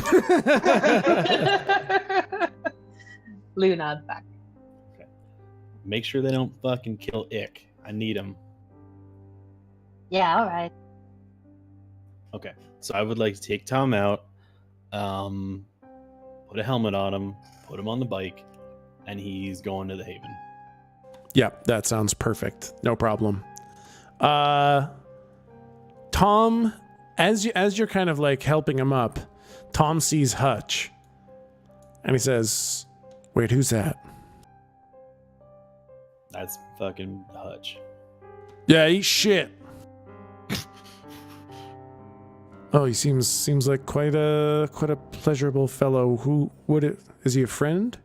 Lou nods back. Make sure they don't fucking kill Ick. I need him. Yeah, all right. Okay, so I would like to take Tom out, put a helmet on him, put him on the bike, and he's going to the Haven. Yeah, that sounds perfect. No problem. Tom, as you're kind of like helping him up, Tom sees Hutch, and he says, "Wait, who's that?" That's fucking Hutch. Yeah, eat shit. Oh, he seems like quite a pleasurable fellow. Is he a friend?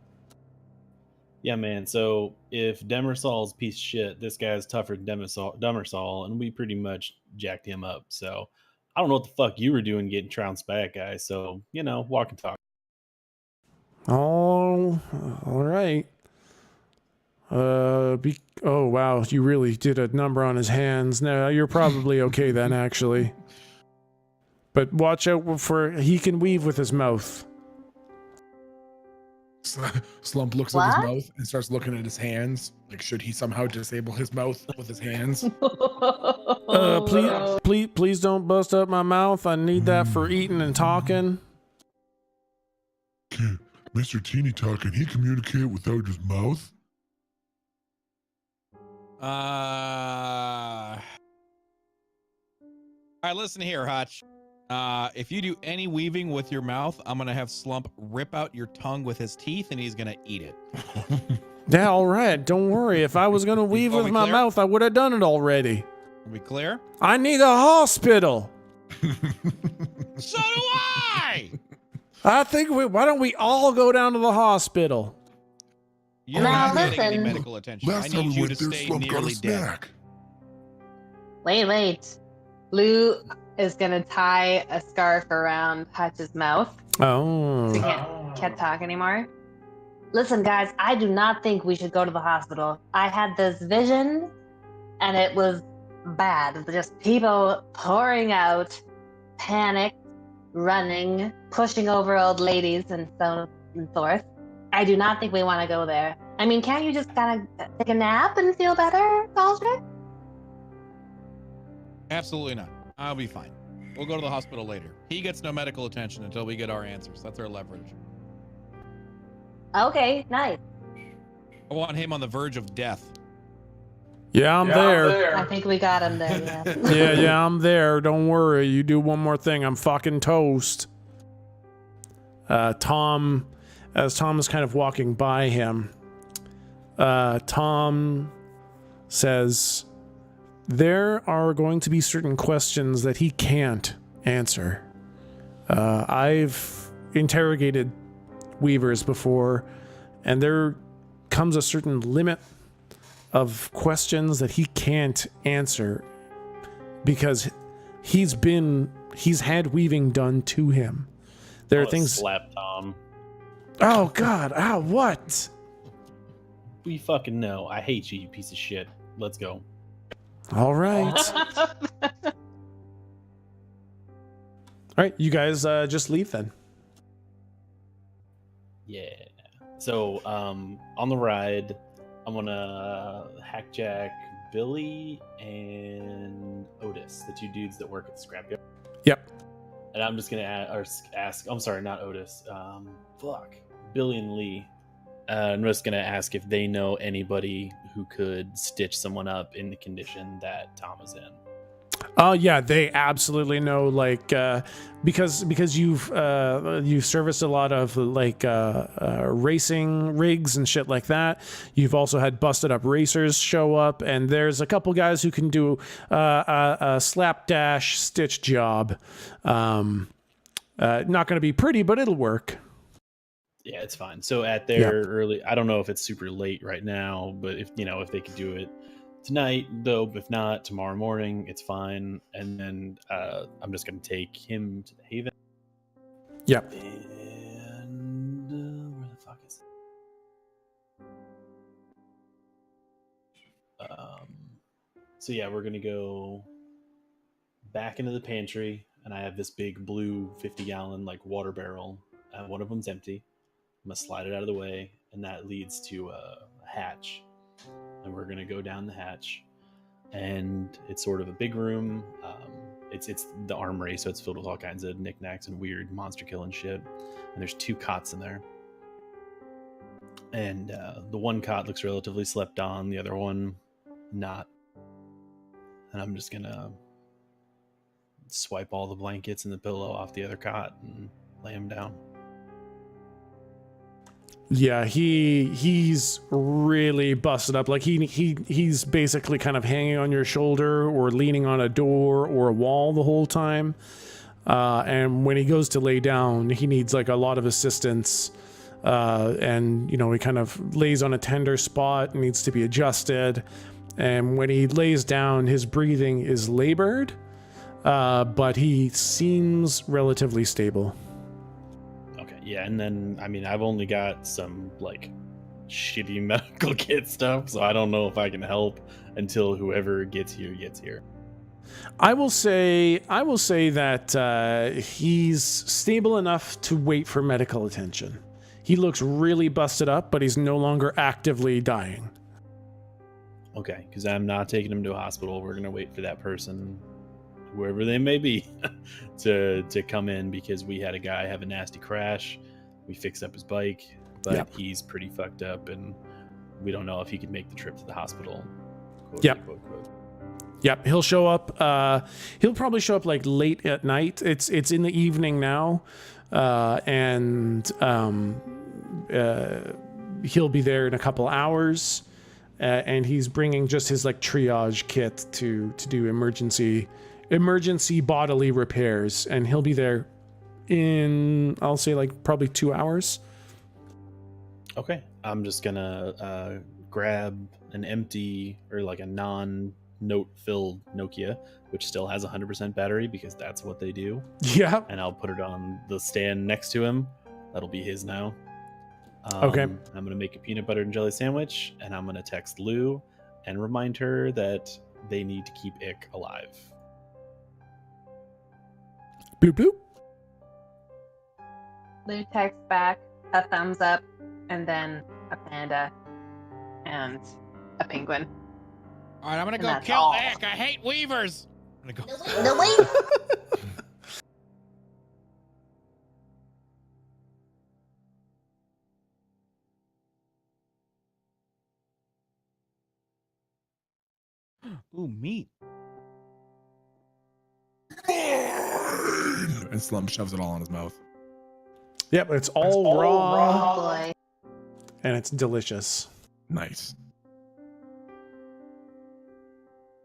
Yeah, man. So if Demersol's a piece of shit, this guy's tougher than Demersol, and we pretty much jacked him up. So I don't know what the fuck you were doing getting trounced by that guy. So, walk and talk. Oh, all right. Oh wow, you really did a number on his hands. No, you're probably okay then, actually. But watch out for he can weave with his mouth. Slump looks at his mouth and starts looking at his hands. Like, should he somehow disable his mouth with his hands? Please don't bust up my mouth. I need that for eating and talking. Can Mr. Teeny Talk, can he communicate without his mouth? All right, listen here, Hutch. If you do any weaving with your mouth, I'm gonna have Slump rip out your tongue with his teeth, and he's gonna eat it. Yeah, all right. Don't worry. If I was gonna weave with my mouth, I would have done it already. Are we clear? I need a hospital. So do I. I think why don't we all go down to the hospital? You're Now not getting any listen. medical attention. I Last time need we you to went there, stay Slump got a nearly dead. snack. Wait. Lou is gonna tie a scarf around Hutch's mouth Oh. so he can't talk anymore. Listen, guys, I do not think we should go to the hospital. I had this vision, and it was bad. Just people pouring out, panic, running, pushing over old ladies, and so forth. I do not think we want to go there. I mean, can't you just kind of take a nap and feel better, Baldrick? Absolutely not. I'll be fine. We'll go to the hospital later. He gets no medical attention until we get our answers. That's our leverage. Okay, nice. I want him on the verge of death. Yeah, I'm there. I think we got him there, yeah. Yeah, I'm there. Don't worry. You do one more thing, I'm fucking toast. As Tom is kind of walking by him, Tom says, there are going to be certain questions that he can't answer. I've interrogated weavers before, and there comes a certain limit of questions that he can't answer because he's had weaving done to him. There are things. Slap Tom. Oh God! Ah, what? We fucking know. I hate you, you piece of shit. Let's go. All right. All right, you guys just leave then. Yeah. So, on the ride, I'm gonna hackjack Billy and Otis, the two dudes that work at the scrapyard. Yep. And I'm just gonna ask. I'm sorry, not Otis. Billy and Lee. I'm just gonna ask if they know anybody who could stitch someone up in the condition that Tom is in. Oh yeah, they absolutely know. Like because you've serviced a lot of like racing rigs and shit like that. You've also had busted up racers show up, and there's a couple guys who can do a slapdash stitch job. Not going to be pretty, but it'll work. Yeah, it's fine. So at their early, I don't know if it's super late right now, but if they could do it tonight, though, if not tomorrow morning, it's fine. And then I'm just gonna take him to the Haven. Yep. And where the fuck is it? So yeah, we're gonna go back into the pantry, and I have this big blue 50-gallon like water barrel. One of them's empty. I'm gonna slide it out of the way, and that leads to a hatch. And we're gonna go down the hatch, and it's sort of a big room. It's the armory, so it's filled with all kinds of knickknacks and weird monster killing shit. And there's 2 cots in there, and the one cot looks relatively slept on, the other one not. And I'm just gonna swipe all the blankets and the pillow off the other cot and lay him down. Yeah, he's really busted up. Like he's basically kind of hanging on your shoulder or leaning on a door or a wall the whole time. And when he goes to lay down, he needs like a lot of assistance and he kind of lays on a tender spot, needs to be adjusted. And when he lays down, his breathing is labored, but he seems relatively stable. Okay, yeah, and then I've only got some like shitty medical kit stuff, so I don't know if I can help until whoever gets here gets here. I will say that he's stable enough to wait for medical attention. He looks really busted up, but he's no longer actively dying. Okay, because I'm not taking him to a hospital. We're gonna wait for that person, whoever they may be, to come in, because we had a guy have a nasty crash. We fixed up his bike, but he's pretty fucked up, and we don't know if he could make the trip to the hospital. Quote, unquote, quote. Yep, he'll show up. He'll probably show up like late at night. It's in the evening now, and he'll be there in a couple hours. And he's bringing just his like triage kit to do emergency bodily repairs, and he'll be there in, I'll say, like probably 2 hours. Okay, I'm just gonna grab an empty or like a non-note filled Nokia, which still has 100% battery because that's what they do. Yeah. And I'll put it on the stand next to him. That'll be his now. Okay. I'm gonna make a peanut butter and jelly sandwich, and I'm gonna text Lou and remind her that they need to keep Ick alive. Bloop bloop. Lou texts back a thumbs up, and then a panda and a penguin. All right, I'm gonna And go that's kill all. Ick. I hate weavers. I'm gonna go. No, wait. Ooh, meat. And Slump shoves it all in his mouth. Yep, it's all raw, Oh boy. and it's delicious. Nice.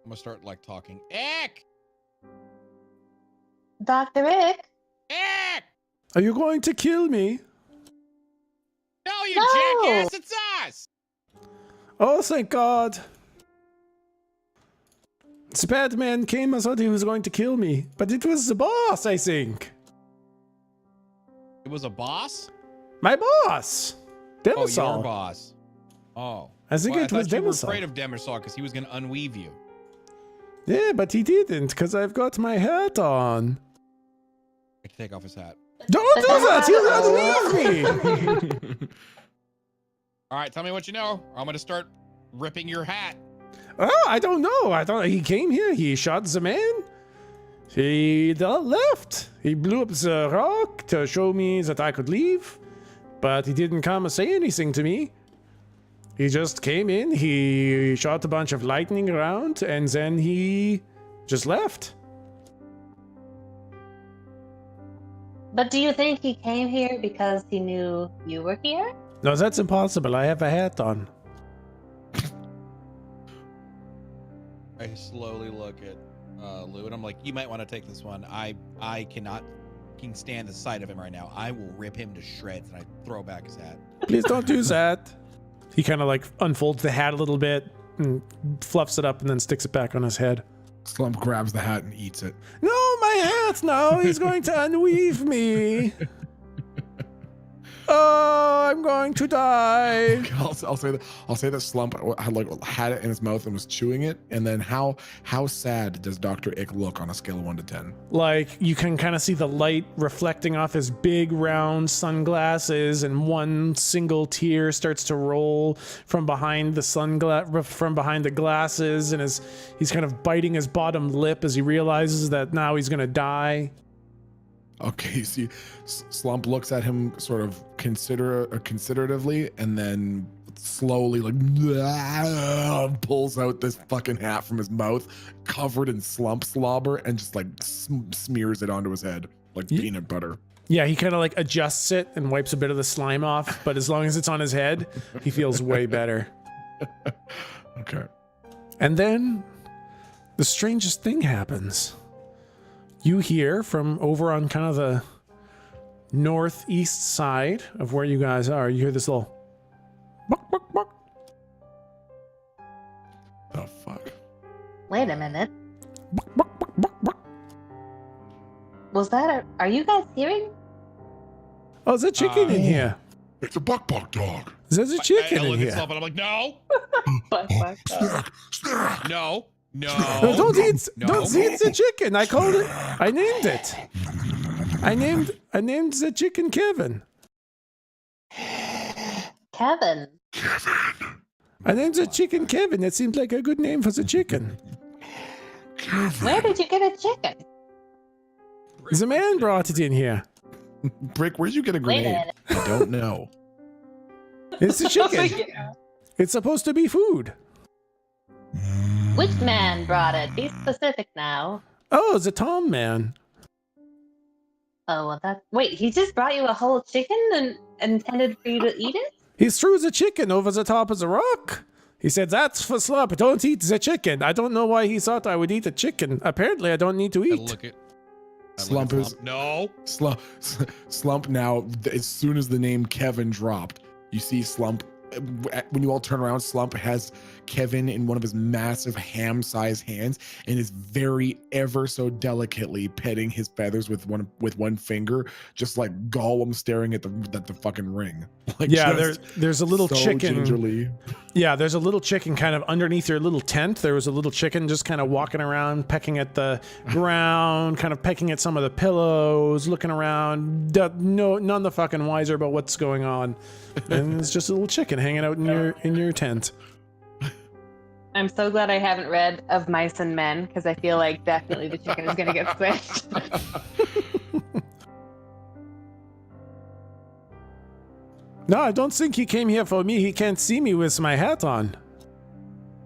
I'm gonna start like talking. Ick! Dr. Ick? Ick! Are you going to kill me? No, you No! jackass! It's us! Oh, thank God. The bad man came. I thought he was going to kill me, but it was the boss, I think. It was a boss? My boss, Oh, your Demisol. boss. Oh. I think Well, it was thought you were Demisol. afraid of Demisol because he was gonna unweave you. Yeah, but he didn't, because I've got my hat on. I can take off his hat. Don't do that! He'll not leave me! All right, tell me what you know, or I'm gonna start ripping your hat. Oh, I don't know. He came here, he shot the man. He left. He blew up the rock to show me that I could leave, but he didn't come and say anything to me. He just came in, he shot a bunch of lightning around, and then he just left. But do you think he came here because he knew you were here? No, that's impossible. I have a hat on. I slowly look at Lou, and I'm like, you might want to take this one. I cannot fucking stand the sight of him right now. I will rip him to shreds, and I throw back his hat. Please don't do that. He kind of like unfolds the hat a little bit and fluffs it up and then sticks it back on his head. Slump grabs the hat and eats it. No, my hat! No, he's going to unweave me. Oh, I'm going to die. Okay, I'll say that Slump had it in his mouth and was chewing it. And then how sad does Dr. Ick look on a scale of 1 to 10? Like, you can kind of see the light reflecting off his big round sunglasses, and one single tear starts to roll from behind the glasses, and he's kind of biting his bottom lip as he realizes that now he's gonna die. Okay, you see, Slump looks at him sort of consideratively, and then slowly pulls out this fucking hat from his mouth, covered in Slump slobber, and just like smears it onto his head like peanut butter. Yeah, he kind of like adjusts it and wipes a bit of the slime off, but as long as it's on his head, he feels way better. Okay. And then the strangest thing happens. You hear from over on kind of northeast side of where you guys are. You hear this little buck, buck, buck. The fuck? Wait a minute. Buck, buck, buck, buck, buck. Was that are you guys hearing? Oh, there's a chicken in here. It's a buck dog. There's a I chicken in look at here. Slump and I'm like, no, Snack. no, No, no. don't eat No. the chicken. I called it. I named it. I named the chicken Kevin. Kevin. I named the chicken Kevin. It seemed like a good name for the chicken. Where did you get a chicken? The man brought it in here. Brick, where'd you get a Wait a grenade? minute. I don't know. It's a chicken. It's supposed to be food. Which man brought it? Be specific now. Oh, the Tom man. Oh, well, that. Wait, he just brought you a whole chicken and intended for you to eat it? He threw the chicken over the top of the rock. He said, "That's for Slump. Don't eat the chicken." I don't know why he thought I would eat the chicken. Apparently, I don't need to I eat. look at Slump is no. Slump now. As soon as the name Kevin dropped, you see Slump. When you all turn around, Slump has Kevin in one of his massive ham-sized hands and is very ever so delicately petting his feathers with one finger, just like Gollum staring at the fucking ring. Like, Yeah, just there's a little so chicken. gingerly. Yeah, there's a little chicken kind of underneath your little tent. There was a little chicken just kind of walking around, pecking at the ground, kind of pecking at some of the pillows, looking around. None the fucking wiser about what's going on. And it's just a little chicken hanging out in your tent. I'm so glad I haven't read Of Mice and Men, because I feel like definitely the chicken is going to get squished. No, I don't think he came here for me. He can't see me with my hat on.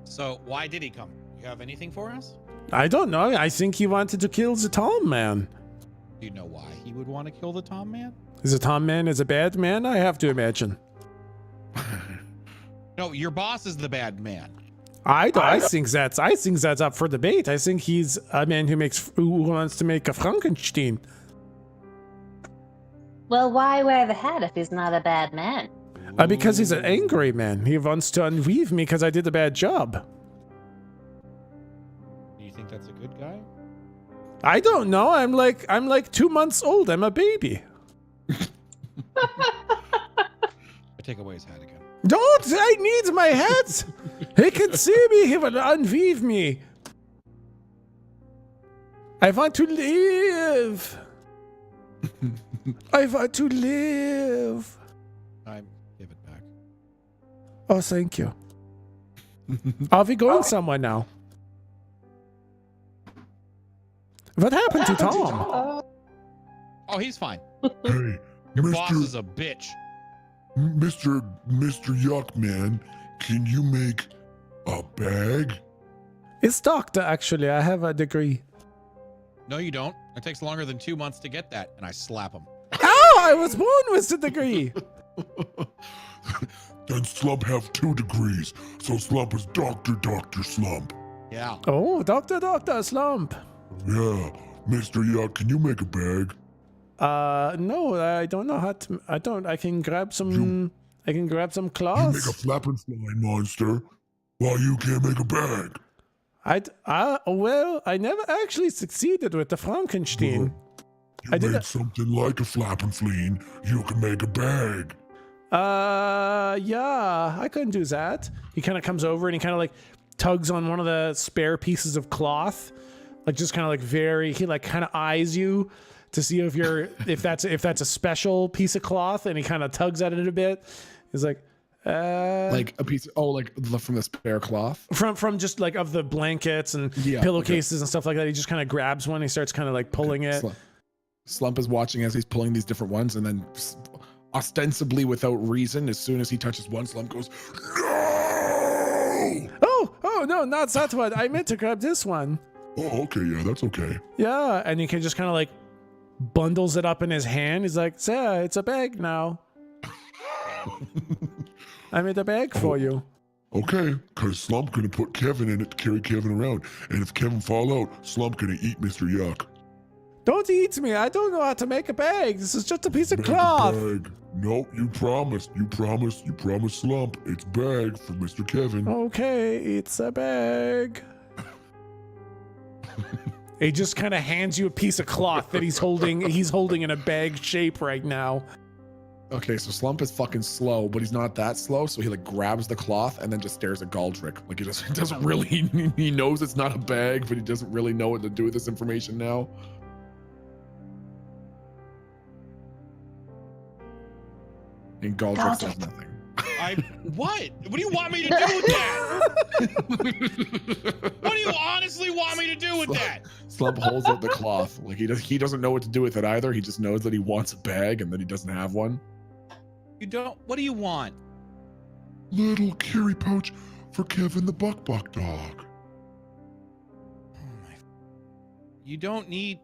So why did he come? You have anything for us? I don't know. I think he wanted to kill the Tom man. Do you know why he would want to kill the Tom man? Is the Tom man is a bad man? I have to imagine. No, your boss is the bad man. I think that's up for debate. I think he's a man who wants to make a Frankenstein. Well, why wear the hat if he's not a bad man? Because he's an angry man. He wants to unweave me because I did a bad job. Do you think that's a good guy? I don't know. I'm like 2 months old. I'm a baby. I take away his hat again. Don't! I need my hat! He can see me. He will unweave me. I want to live. I want to live. I give it back. Oh, thank you. Are we going somewhere now? What happened to Tom? Oh, he's fine. Hey, Your boss Mr. is a bitch. Mr. Yuck Man, can you make a bag? It's doctor, actually. I have a degree. No, you don't. It takes longer than 2 months to get that. And I slap him. Oh, I was born with the degree. Then Slump have 2 degrees, so Slump is Dr. Slump. Yeah. Oh, Dr. Slump. Yeah, Mr. Yuck, can you make a bag? No, I don't know how to. I can grab some. I can grab some You make a cloths. flapping fly monster, while you can't make a bag. Well, I never actually succeeded with the Frankenstein. You I did made that- something like a flapping fleen, you can make a bag. Yeah, I couldn't do that. He kind of comes over and he kind of like tugs on one of the spare pieces of cloth, like just kind of like he like kind of eyes you to see if that's a special piece of cloth, and he kind of tugs at it a bit. He's like, Like a piece. Like from the spare cloth. from just like of the blankets and Yeah, pillowcases and stuff like that. He just kind of grabs one. He starts kind of like pulling it. Slump is watching as he's pulling these different ones, and then ostensibly without reason, as soon as he touches one, Slump goes, "No!" Oh no, not that one. I meant to grab this one. Oh, okay, yeah, that's okay. Yeah, and he can just kind of like bundles it up in his hand. He's like, "Yeah, it's a bag now. I made a bag for you." Okay, because Slump gonna put Kevin in it to carry Kevin around, and if Kevin fall out, Slump gonna eat Mr. Yuck. Don't eat me. I don't know how to make a bag. This is just a piece of Make a cloth. bag. Nope, you promised. You promised Slump. It's bag for Mr. Kevin. Okay, it's a bag. He just kind of hands you a piece of cloth that he's holding in a bag shape right now. Okay, so Slump is fucking slow, but he's not that slow, so he like grabs the cloth and then just stares at Galdrick. Like he doesn't really, he knows it's not a bag, but he doesn't really know what to do with this information now. And Galdrick says nothing. What? What do you want me to do with that? What do you honestly want me to do with that? Slump holds out the cloth. Like he doesn't know what to do with it either. He just knows that he wants a bag and that he doesn't have one. You don't. What do you want? Little carry pouch for Kevin the Buck dog. You don't need.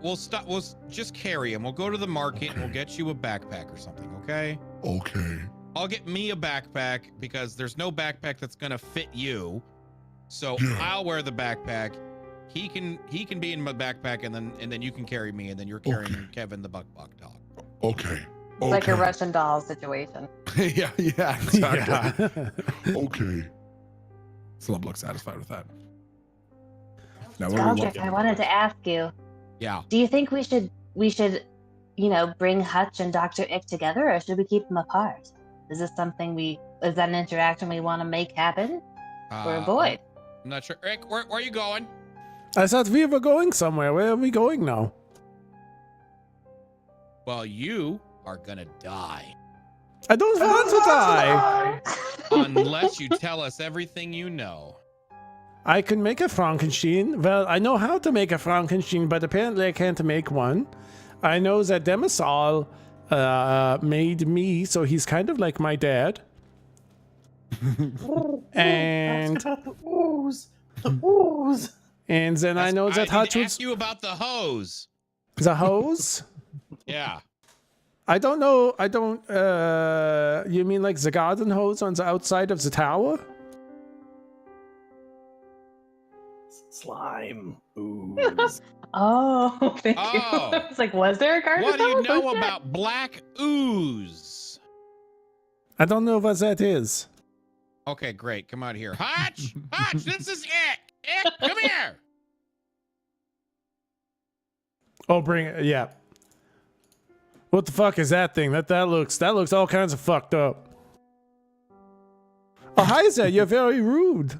We'll stop. We'll just carry him. We'll go to the market and we'll get you a backpack or something. Okay. Okay. I'll get me a backpack because there's no backpack that's gonna fit you. So Yeah. I'll wear the backpack. He can be in my backpack and then you can carry me and then you're carrying Okay. Kevin the Buck dog. Okay. It's like a Okay. Russian doll situation. yeah, exactly. Yeah. Okay. Slump looks satisfied with that. Now, what do we Galdrick, want? I wanted to ask you, Yeah. do you think we should, bring Hutch and Dr. Ick together, or should we keep them apart? Is this something is that an interaction we want to make happen or avoid? I'm not sure. Rick, where are you going? I thought we were going somewhere. Where are we going now? Well, you are gonna die I don't want to die. unless you tell us everything you know. I can make a Frankenstein. Well, I know how to make a Frankenstein, but apparently I can't make one. I know that Demisol made me, so he's kind of like my dad. And and then I know that I need Hutch to was ask you about the hose. the hose. Yeah. I don't know. I don't. You mean like the garden hose on the outside of the tower? Slime. Ooze. Oh, thank Oh. you. It's like, was there a garden What do you hose? know Oh, shit. about black ooze? I don't know what that is. Okay, great. Come out here. Hutch! Hutch, this is Ick! Ick, come here! Oh, bring it. Yeah. What the fuck is that thing? That looks all kinds of fucked up. Oh, hi there. You're very rude.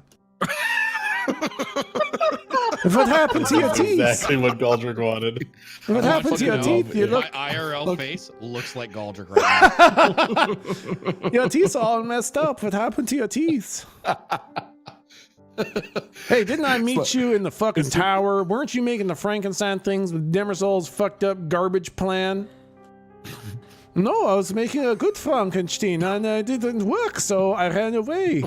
What happened to your That's teeth? exactly what Galdrick wanted. What happened to your teeth? You My look. IRL face looks like Galdrick right now. Your teeth are all messed up. What happened to your teeth? Hey, didn't I meet you in the fucking tower? Weren't you making the Frankenstein things with Demersol's fucked up garbage plan? No, I was making a good Frankenstein and it didn't work, so I ran away.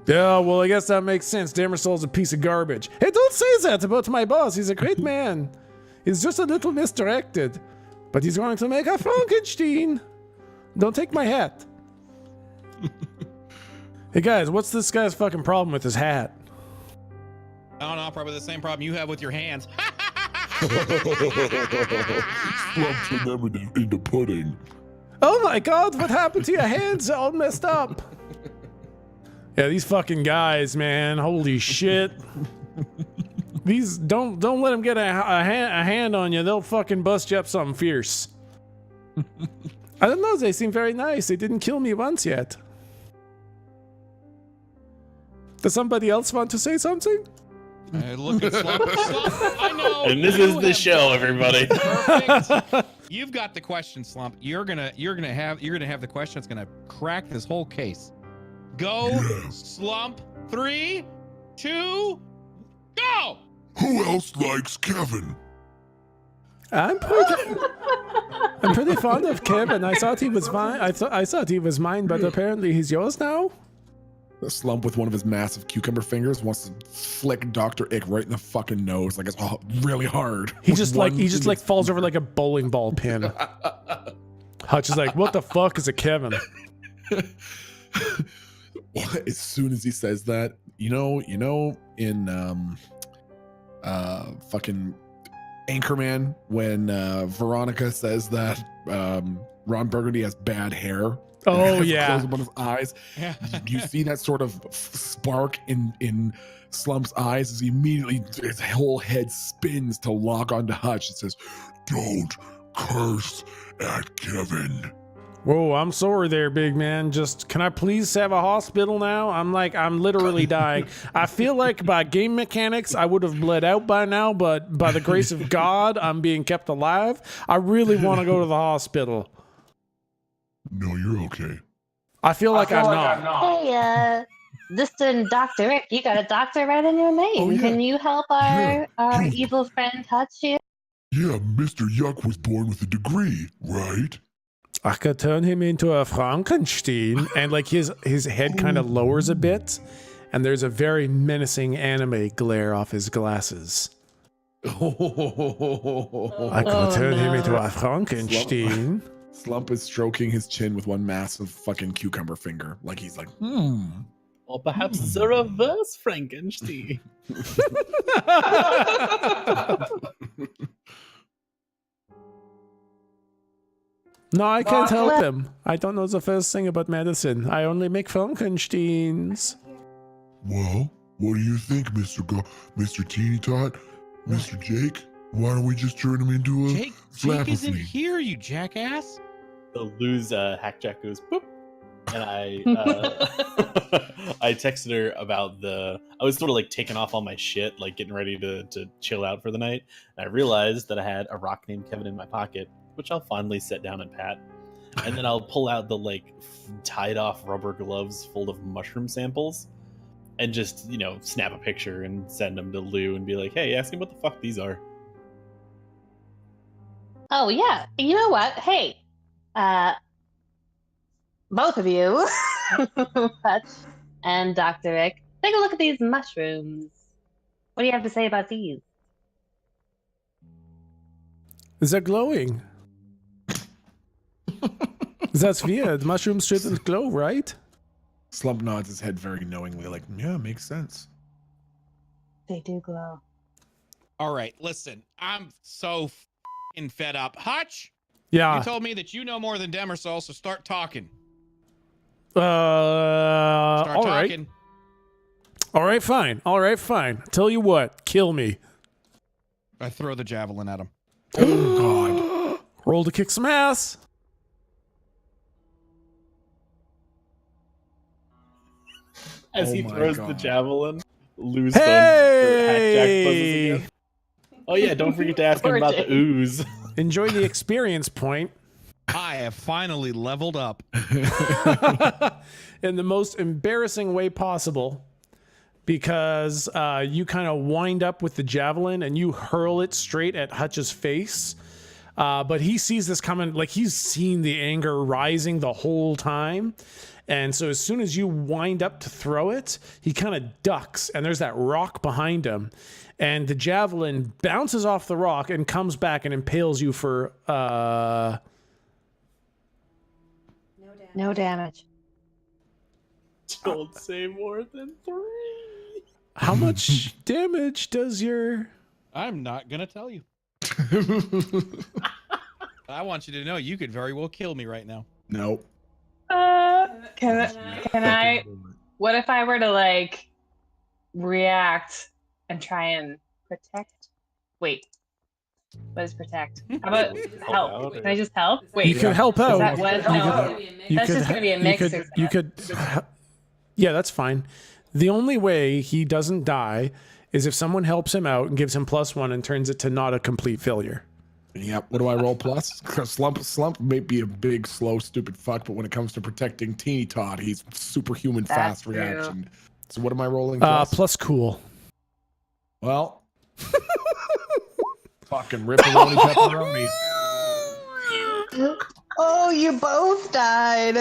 Yeah, well, I guess that makes sense. Demersol's a piece of garbage. Hey, don't say that about my boss. He's a great man. He's just a little misdirected. But he's going to make a Frankenstein. Don't take my hat. Hey, guys, what's this guy's fucking problem with his hat? I don't know, probably the same problem you have with your hands. Slump turned them into pudding. Oh my god, what happened to your hands? They're all messed up. Yeah, these fucking guys, man. Holy shit. These don't let them get a hand on you. They'll fucking bust you up something fierce. I don't know. They seem very nice. They didn't kill me once yet. Does somebody else want to say something? Look at Slump. Slump, I know. And this you is the have show, got everybody. Perfect. You've got the question, Slump. You're gonna have the question that's gonna crack this whole case. Go, Yeah. Slump. 3, 2, go! Who else likes Kevin? I'm pretty fond of Kevin. I thought he was mine. I thought he was mine, but apparently he's yours now. The Slump with one of his massive cucumber fingers wants to flick Dr. Ick right in the fucking nose, like it's really hard. He With just one like falls over like a bowling ball pin. Hutch is like, what the fuck is a Kevin? As soon as he says that, in fucking Anchorman when Veronica says that Ron Burgundy has bad hair. Oh, Has yeah. close up on his eyes. Yeah. You see that sort of spark in Slump's eyes as he immediately his whole head spins to lock onto Hutch. It says, Don't curse at Kevin. Whoa, I'm sorry there, big man. Just, can I please have a hospital now? I'm literally dying. I feel like by game mechanics, I would have bled out by now, but by the grace of God, I'm being kept alive. I really want to go to the hospital. No, you're okay. I feel like I'm not. Hey, listen, Dr. Rick, you got a doctor right in your name. Oh, yeah. Can you help our Yeah. evil friend Hutch here? Yeah, Mr. Yuck was born with a degree, right? I could turn him into a Frankenstein, and like his head kind of lowers a bit, and there's a very menacing anime glare off his glasses. I could turn him into a Frankenstein. Slump is stroking his chin with one massive fucking cucumber finger. Like he's like, Or perhaps the reverse Frankenstein. No, I can't help him. I don't know the first thing about medicine. I only make Frankensteins. Well, what do you think, Mr. Teeny Tot? Mr. Jake? Why don't we just turn him into a Jake isn't here, you jackass. The loose Hackjack goes boop, and I I texted her about I was sort of like taking off all my shit, like getting ready to chill out for the night, and I realized that I had a rock named Kevin in my pocket, which I'll fondly set down and pat, and then I'll pull out the like tied off rubber gloves full of mushroom samples, and just snap a picture and send them to Lou and be like, hey, ask him what the fuck these are. Oh, yeah. You know what? Hey, both of you, Hutch and Dr. Rick, take a look at these mushrooms. What do you have to say about these? They're glowing. That's weird. Mushrooms shouldn't glow, right? Slump nods his head very knowingly, like, yeah, makes sense. They do glow. All right, listen, I'm so f***ing fed up. Hutch, Yeah. you told me that you know more than Demersol, so start talking. Start Start talking. All right, fine. All right, fine. Tell you what, kill me. I throw the javelin at him. Oh, God. Roll to kick some ass. As Oh he my throws the God. javelin, Lou's Hey! phone. Oh yeah, don't forget to ask him about the ooze. Enjoy the experience point. I have finally leveled up. In the most embarrassing way possible, because you kind of wind up with the javelin and you hurl it straight at Hutch's face. But he sees this coming, like he's seen the anger rising the whole time. And so as soon as you wind up to throw it, he kind of ducks, and there's that rock behind him. And the javelin bounces off the rock and comes back and impales you for No damage. Don't say more than 3. how much damage does your... I'm not gonna tell you. I want you to know you could very well kill me right now. Nope. Can I? What if I were to like react and try and protect? Wait, what is protect? How about help? Can I just help? Wait, You could help out. is that what? No, You that's could just ha- gonna be a you mix. could- you could, yeah, that's fine. The only way he doesn't die is if someone helps him out and gives him +1 and turns it to not a complete failure. Yep. What do I roll plus? 'Cause Slump may be a big, slow, stupid fuck, but when it comes to protecting Teeny Tot, he's superhuman That's fast true. reaction. So what am I rolling plus? Plus cool. Well, fucking ripperoni pepperoni. Oh, you both died.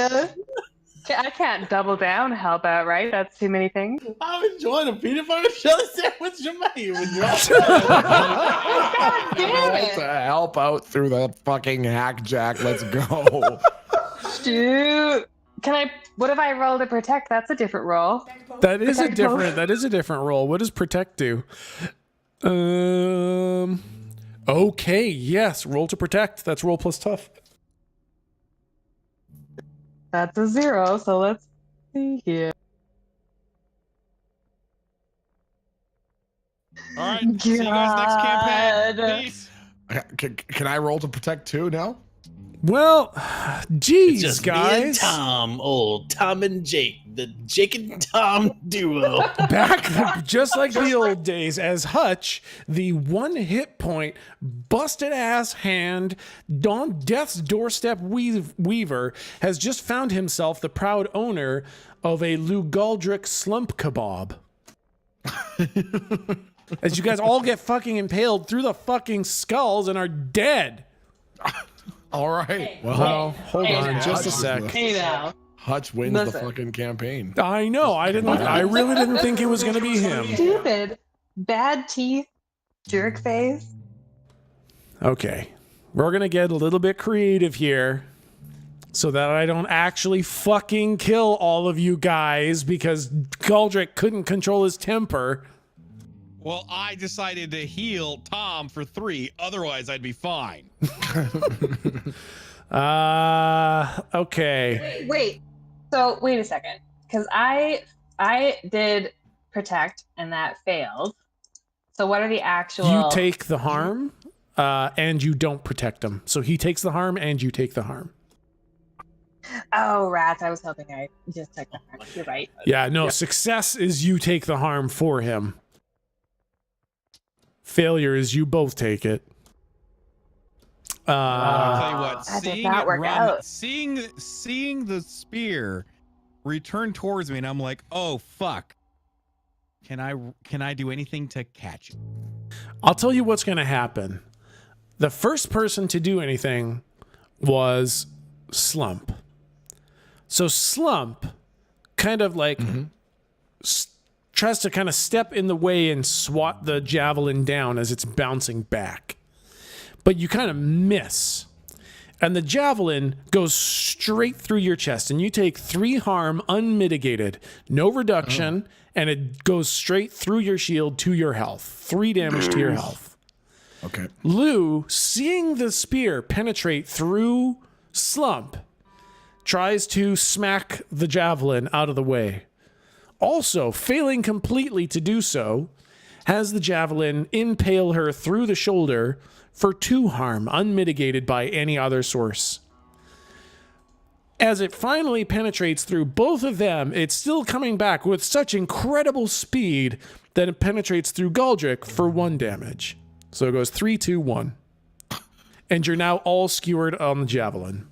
I can't double down help out, right? That's too many things. I'm enjoying a peanut butter jelly sandwich you made with your God damn Like to it. help out through that fucking hackjack. Let's go. Shoot. Can I? What if I roll to protect? That's a different roll. That is Protect both. a different roll. What does protect do? Okay, yes. Roll to protect. That's roll plus tough. That's a 0, so let's see here. All right. See you guys next campaign. God. Peace. Can I roll to protect too now? Well, geez, It's just guys. me and Tom, old Tom and Jake, the Jake and Tom duo. Back just like the old days, as Hutch, the one hit point, busted ass hand, on death's doorstep weaver, has just found himself the proud owner of a Lugaldric slump kebab. As you guys all get fucking impaled through the fucking skulls and are dead. All right. Well, hold on just a sec. Hey now. Hutch wins the Listen. fucking campaign. I know. I really didn't think it was going to be him. Stupid. Bad teeth. Jerk face. Okay. We're going to get a little bit creative here so that I don't actually fucking kill all of you guys because Galdric couldn't control his temper. Well, I decided to heal Tom for 3. Otherwise, I'd be fine. Okay. Wait. So wait a second, because I did protect and that failed. So what are the actual? You take the harm, and you don't protect him. So he takes the harm, and you take the harm. Oh, rats! I was hoping I just took the harm. You're right. Yeah, no. Success is you take the harm for him. Failure is you both take it. I'll tell you what. That did Seeing not it work run, out. seeing the spear return towards me, and I'm like, oh fuck. Can I do anything to catch it? I'll tell you what's going to happen. The first person to do anything was Slump. So Slump kind of like tries to kind of step in the way and swat the javelin down as it's bouncing back. But you kind of miss. And the javelin goes straight through your chest, and you take 3 harm unmitigated, no reduction, and it goes straight through your shield to your health. 3 damage to your health. Okay. Lou, seeing the spear penetrate through Slump, tries to smack the javelin out of the way. Also, failing completely to do so, has the javelin impale her through the shoulder for 2 harm, unmitigated by any other source. As it finally penetrates through both of them, it's still coming back with such incredible speed that it penetrates through Galdric for 1 damage. So it goes 3, 2, 1. And you're now all skewered on the javelin.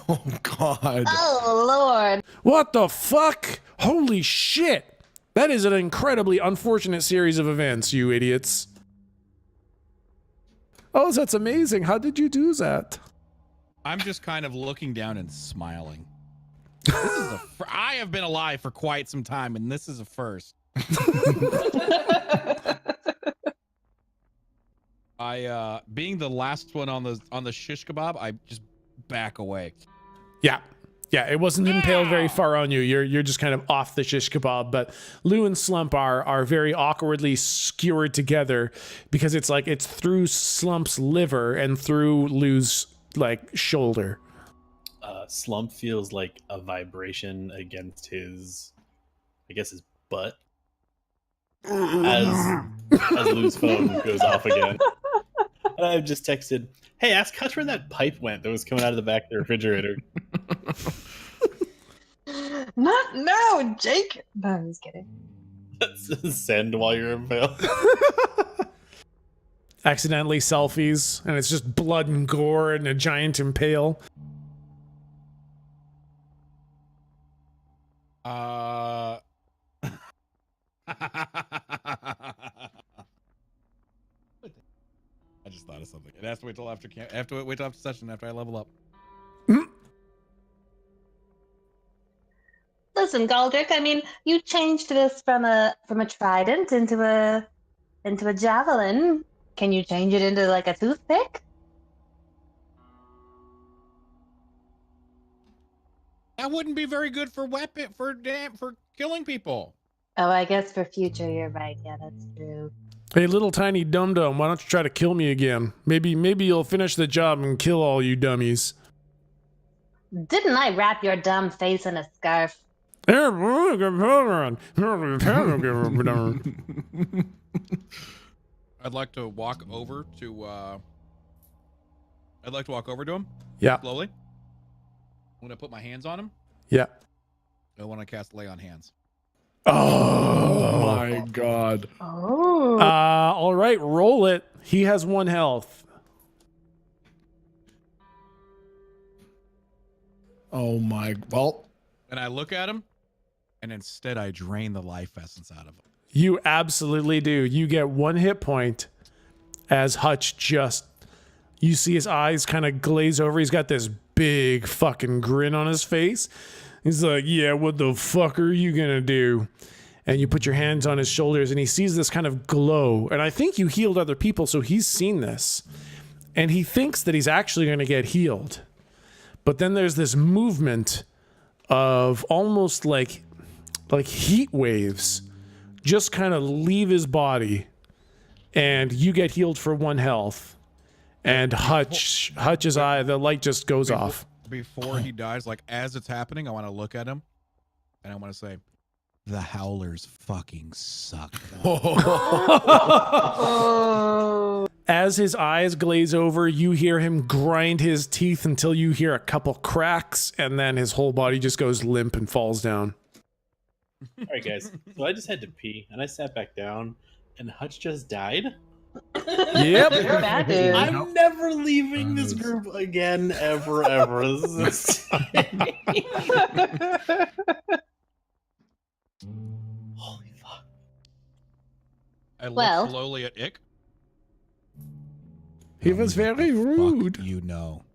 Oh God. Oh Lord. What the fuck? Holy shit! That is an incredibly unfortunate series of events, you idiots. Oh, that's amazing. How did you do that? I'm just kind of looking down and smiling. I have been alive for quite some time, and this is a first. Being the last one on the shish kebab, I just back away. Yeah, it wasn't impaled very far on you. You're just kind of off the shish kebab. But Lou and Slump are very awkwardly skewered together because it's through Slump's liver and through Lou's shoulder. Slump feels like a vibration against his butt as Lou's phone goes off again. And I've just texted, hey, ask Hutch where that pipe went that was coming out of the back of the refrigerator. No, Jake. No, I'm just kidding. Send while you're impaled. Accidentally selfies, and it's just blood and gore and a giant impale. I just thought of something. It has to wait till after session after I level up. Listen, Galdric, I mean, you changed this from a trident into a javelin. Can you change it into a toothpick? That wouldn't be very good for killing people. Oh, I guess for future, you're right. Yeah, that's true. Hey, little tiny dum-dum, why don't you try to kill me again? Maybe you'll finish the job and kill all you dummies. Didn't I wrap your dumb face in a scarf? I'd like to walk over to him Yeah, slowly. I'm gonna put my hands on him. yeah. I want to cast Lay on Hands. Oh my god. Oh. All right, roll it. He has 1 health. Oh my. Well, And I look at him, and instead I drain the life essence out of him. You absolutely do. You get 1 hit point as Hutch just, you see his eyes kind of glaze over. He's got this big fucking grin on his face. He's like, yeah, what the fuck are you gonna do? And you put your hands on his shoulders and he sees this kind of glow. And I think you healed other people, so he's seen this. And he thinks that he's actually gonna get healed. But then there's this movement of almost like heat waves just kind of leave his body, and you get healed for 1 health. And Hutch's eye, the light just goes off. Before he dies, like as it's happening, I want to look at him, and I want to say, "The Howlers fucking suck." Oh. As his eyes glaze over, you hear him grind his teeth until you hear a couple cracks, and then his whole body just goes limp and falls down. All right, guys. So I just had to pee, and I sat back down, and Hutch just died. Yep. You're bad, dude. I'm never leaving this group again, ever. This is holy fuck. I look Well. slowly at Ick. He was very rude. You know.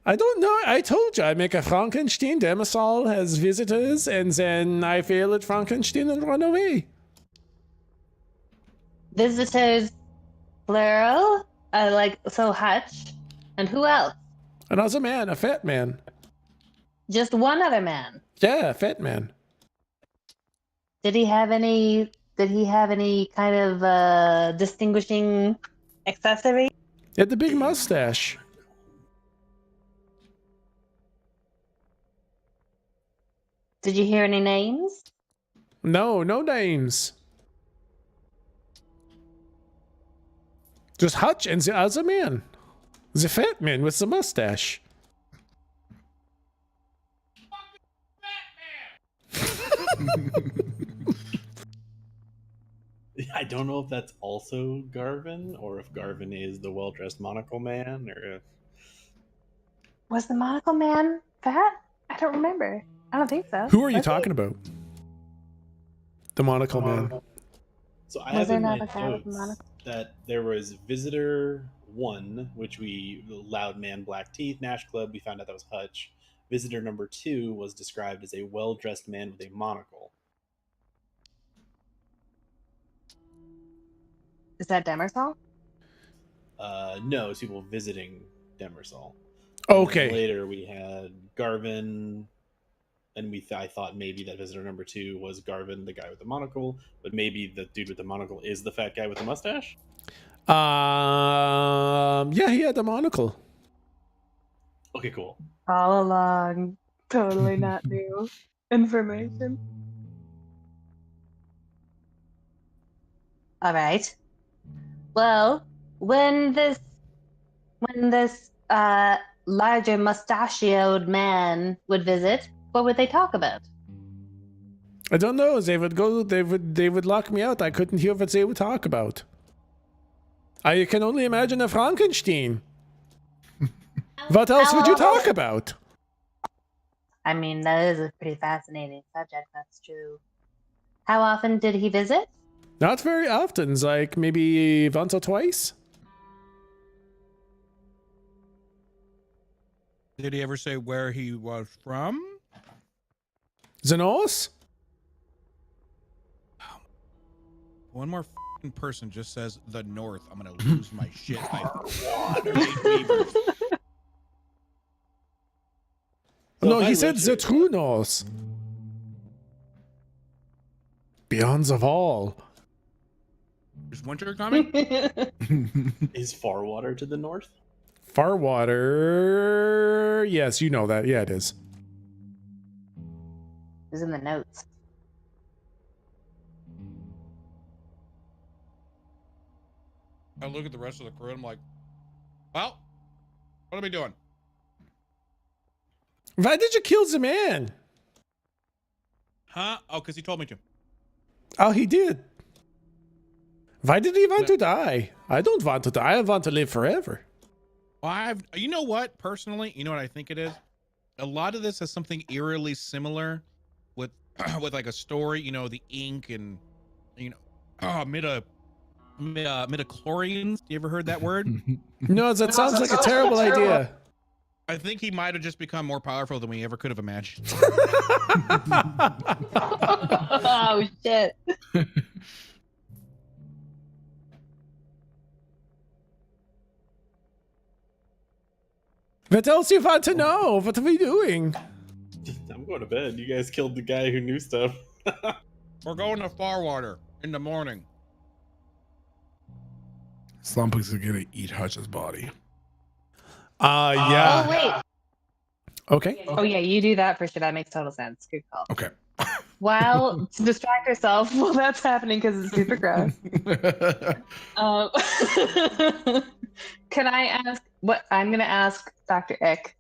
I don't know. I told you I make a Frankenstein. Demisol has visitors, and then I fail at Frankenstein and run away. Visitors, plural. So Hutch, and who else? Another man, a fat man. Just one other man. Yeah, a fat man. Did he have any kind of distinguishing accessory? He had the big mustache. Did you hear any names? No names. Just Hutch and the other man. The fat man with the mustache. I don't know if that's also Garvin, or if Garvin is the well-dressed monocle man, or if... Was the monocle man fat? I don't remember. I don't think so. Who are you Was he? talking about? The monocle man. So I Was have there in not my a guy with a notes monocle? that there was Visitor 1, which the loud man, black teeth, Nash Club, we found out that was Hutch. Visitor number 2 was described as a well-dressed man with a monocle. Is that Demersal? No, it's people visiting Demersal. Okay. Later we had Garvin, and I thought maybe that Visitor number 2 was Garvin, the guy with the monocle, but maybe the dude with the monocle is the fat guy with the mustache? Yeah, he had the monocle. Okay, cool. All along. Totally not new information. All right. Well, when this larger mustachioed man would visit, what would they talk about? I don't know. They would lock me out. I couldn't hear what they would talk about. I can only imagine a Frankenstein. What else would you talk about? I mean, that is a pretty fascinating subject, that's true. How often did he visit? Not very often. Like maybe once or twice. Did he ever say where he was from? The North? One more f***ing person just says the North. I'm gonna lose my shit. I hate beavers. No, if I he said lived the here- true North. Beyond the wall. Is winter coming? Is far water to the north? Far water. Yes, you know that. Yeah, it is. It's in the notes. I look at the rest of the crew and I'm like, well, what are we doing? Why did you kill the man? Huh? Oh, because he told me to. Oh, he did. Why did he want to die? I don't want to die. I want to live forever. Well, you know what? Personally, you know what I think it is? A lot of this has something eerily similar with with like a story, you know, the ink and, you know, midichlorians. You ever heard that word? No, that sounds like a terrible idea. I think he might have just become more powerful than we ever could have imagined. Oh, shit. What else you want to know? What are we doing? I'm going to bed. You guys killed the guy who knew stuff. We're going to Farwater in the morning. Slump is gonna eat Hutch's body. Yeah. Oh, wait. Okay. Oh, yeah, you do that for sure. That makes total sense. Good call. Okay. While to distract yourself while that's happening because it's super gross. Um, can I ask what I'm going to ask Dr. Ick?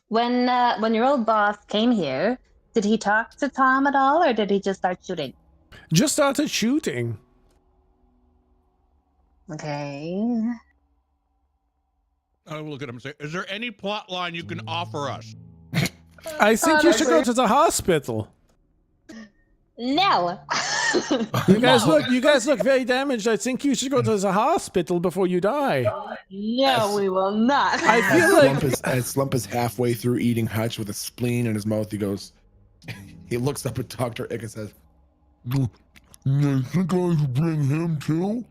When your old boss came here, did he talk to Tom at all, or did he just start shooting? Just started shooting. Okay. I will look at him and say, is there any plot line you can offer us? I think you should go to the hospital. No. You guys look very damaged. I think you should go to the hospital before you die. No, we will not. I feel like As Slump is halfway through eating Hutch with a spleen in his mouth, he looks up at Dr. Ick and says, You think I should bring him too?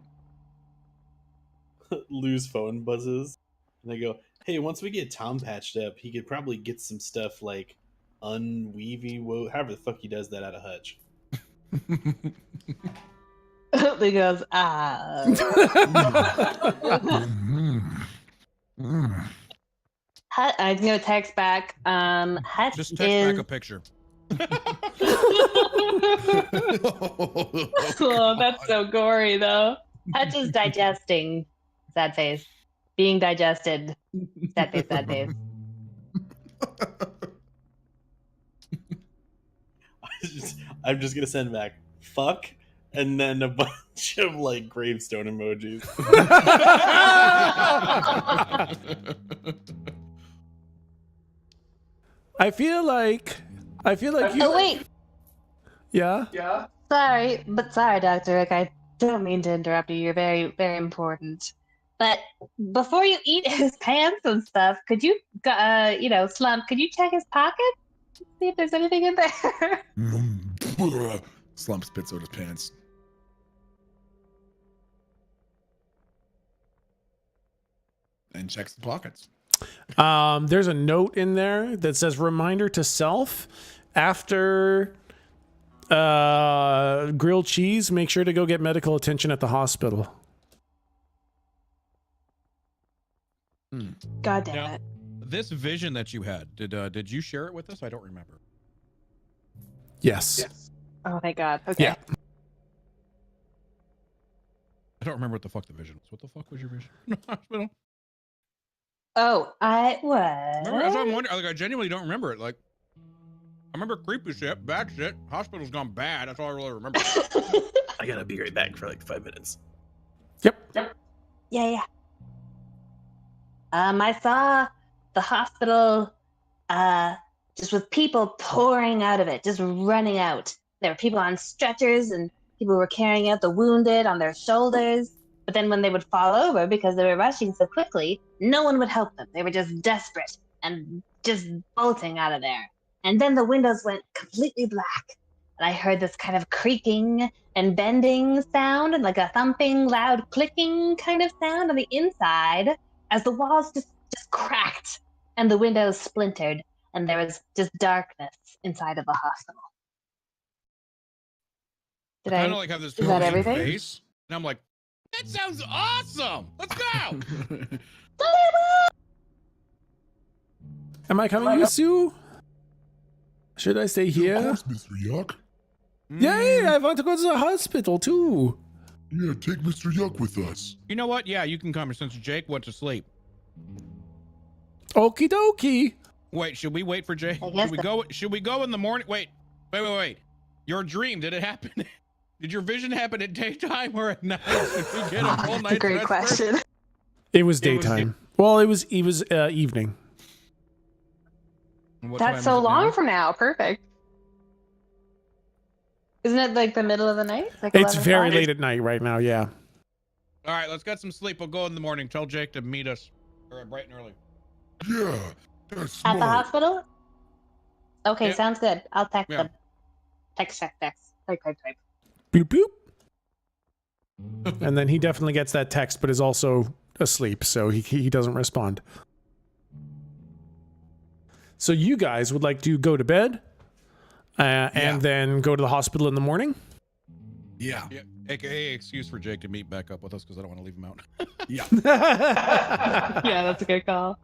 Lou's phone buzzes. And they go, hey, once we get Tom patched up, he could probably get some stuff like however the fuck he does that out of Hutch. He goes, ah. I'm gonna text back. Hutch Just text is. back a picture. Oh, that's so gory, though. Hutch is digesting. Sad face. Being digested. Sad face. Sad face. I'm just gonna send back fuck and then a bunch of like gravestone emojis. I feel like you. Oh wait. Yeah. Sorry, Dr. Rick. I don't mean to interrupt you. You're very, very important. But before you eat his pants and stuff, could you, Slump, could you check his pocket? See if there's anything in there. Slump spits out his pants. And checks the pockets. There's a note in there that says reminder to self after grilled cheese, make sure to go get medical attention at the hospital. God damn Now, it. this vision that you had, did you share it with us? I don't remember. Yes. Oh, thank God. Okay. Yeah. I don't remember what the fuck the vision was. What the fuck was your vision? In the hospital? Oh, I Remember, that's what I'm was. wondering. Like, I genuinely don't remember it. Like, I remember creepy shit, bad shit. Hospital's gone bad. That's all I really remember. I gotta be right back for like 5 minutes. Yep. Yeah. I saw the hospital just with people pouring out of it, just running out. There were people on stretchers and people were carrying out the wounded on their shoulders. But then when they would fall over because they were rushing so quickly, no one would help them. They were just desperate and just bolting out of there. And then the windows went completely black. And I heard this kind of creaking and bending sound and like a thumping, loud clicking kind of sound on the inside as the walls just cracked and the windows splintered and there was just darkness inside of the hospital. Did I I? kind of like have this Is that big everything? face, and I'm like, that sounds awesome. Let's go. Am I coming, you Sue? Should I stay Of here? course, Mr. Yuck. Yay! I want to go to the hospital too. Yeah, take Mr. Yuck with us. You know what? Yeah, you can come since Jake went to sleep. Okie dokie. Wait, should we wait for Jake? I guess Should we go? Should we go in the morning? Wait. Your dream, did it happen? Did your vision happen at daytime or at night? Did we get a full That's a night's great rest question. first? It was daytime. Well, it was evening. And what time That's is so it long now? from now. Perfect. Isn't it like the middle of the night? Like It's 11 very o'clock? late at night right now. Yeah. All right, let's get some sleep. We'll go in the morning. Tell Jake to meet us bright and early. Yeah, that's At the smart. hospital? Okay, Yeah. sounds good. I'll text Yeah. them. Text. Type. Boop boop. And then he definitely gets that text, but is also asleep, so he doesn't respond. So you guys would like to go to bed, and then go to the hospital in the morning? Yeah. Yeah, AKA excuse for Jake to meet back up with us because I don't want to leave him out. Yeah. Yeah, that's a good call.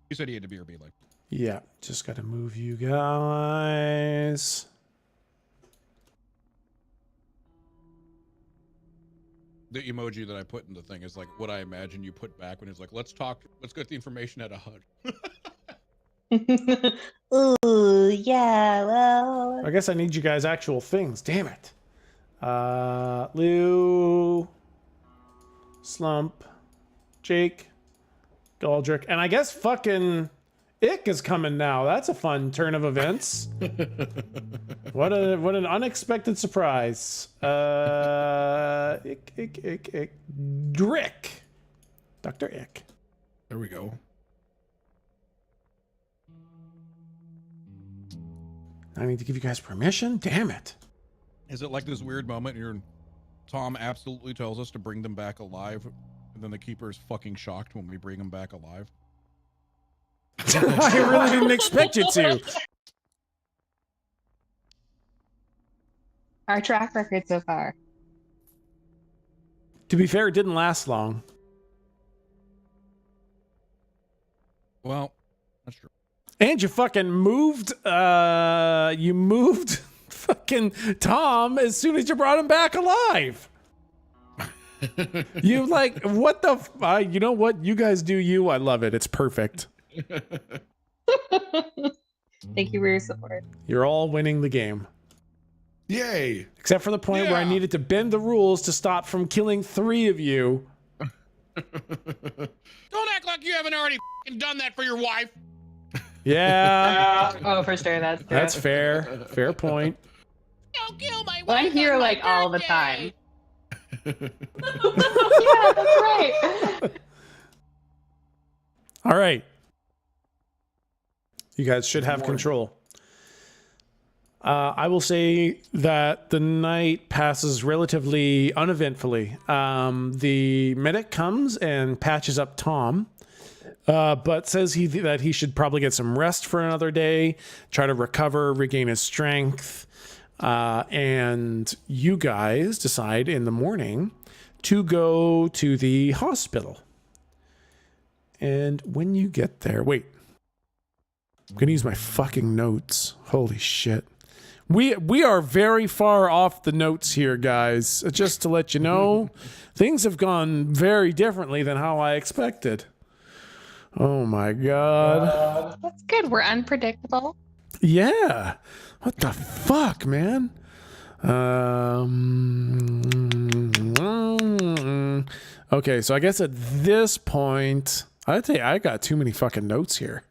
You said he had to be or be like. Yeah, just got to move you guys. The emoji that I put in the thing is like what I imagine you put back when it's like, let's get the information at a hug. Ooh, yeah, well. I guess I need you guys' actual things. Damn it. Lou, Slump, Jake, Galdrick, and I guess fucking Ick is coming now. That's a fun turn of events. What an unexpected surprise. Ick. Drick. Dr. Ick. There we go. I need to give you guys permission? Damn it. Is it like this weird moment where Tom absolutely tells us to bring them back alive, and then the keeper is fucking shocked when we bring them back alive? I really didn't expect you to. Our track record so far. To be fair, it didn't last long. Well, that's true. And you fucking moved, you moved fucking Tom as soon as you brought him back alive. You like, what the, you know what? You guys do you. I love it. It's perfect. Thank you for your support. You're all winning the game. Yay. Except for the point where I Yeah. needed to bend the rules to stop from killing 3 of you. Don't act like you haven't already fucking done that for your wife. Yeah, Oh, for sure. that's fair. Fair point. Don't kill my wife. Well, I'm here on my like all the birthday. time. Yeah, that's right. All right. You guys should have control. I will say that the night passes relatively uneventfully. The medic comes and patches up Tom, but says that he should probably get some rest for another day, try to recover, regain his strength. And you guys decide in the morning to go to the hospital. And when you get there, wait. I'm going to use my fucking notes. Holy shit. We are very far off the notes here, guys. Just to let you know, things have gone very differently than how I expected. Oh my god. That's good. We're unpredictable. Yeah. What the fuck, man? Okay, so I guess at this point, I'd say I got too many fucking notes here.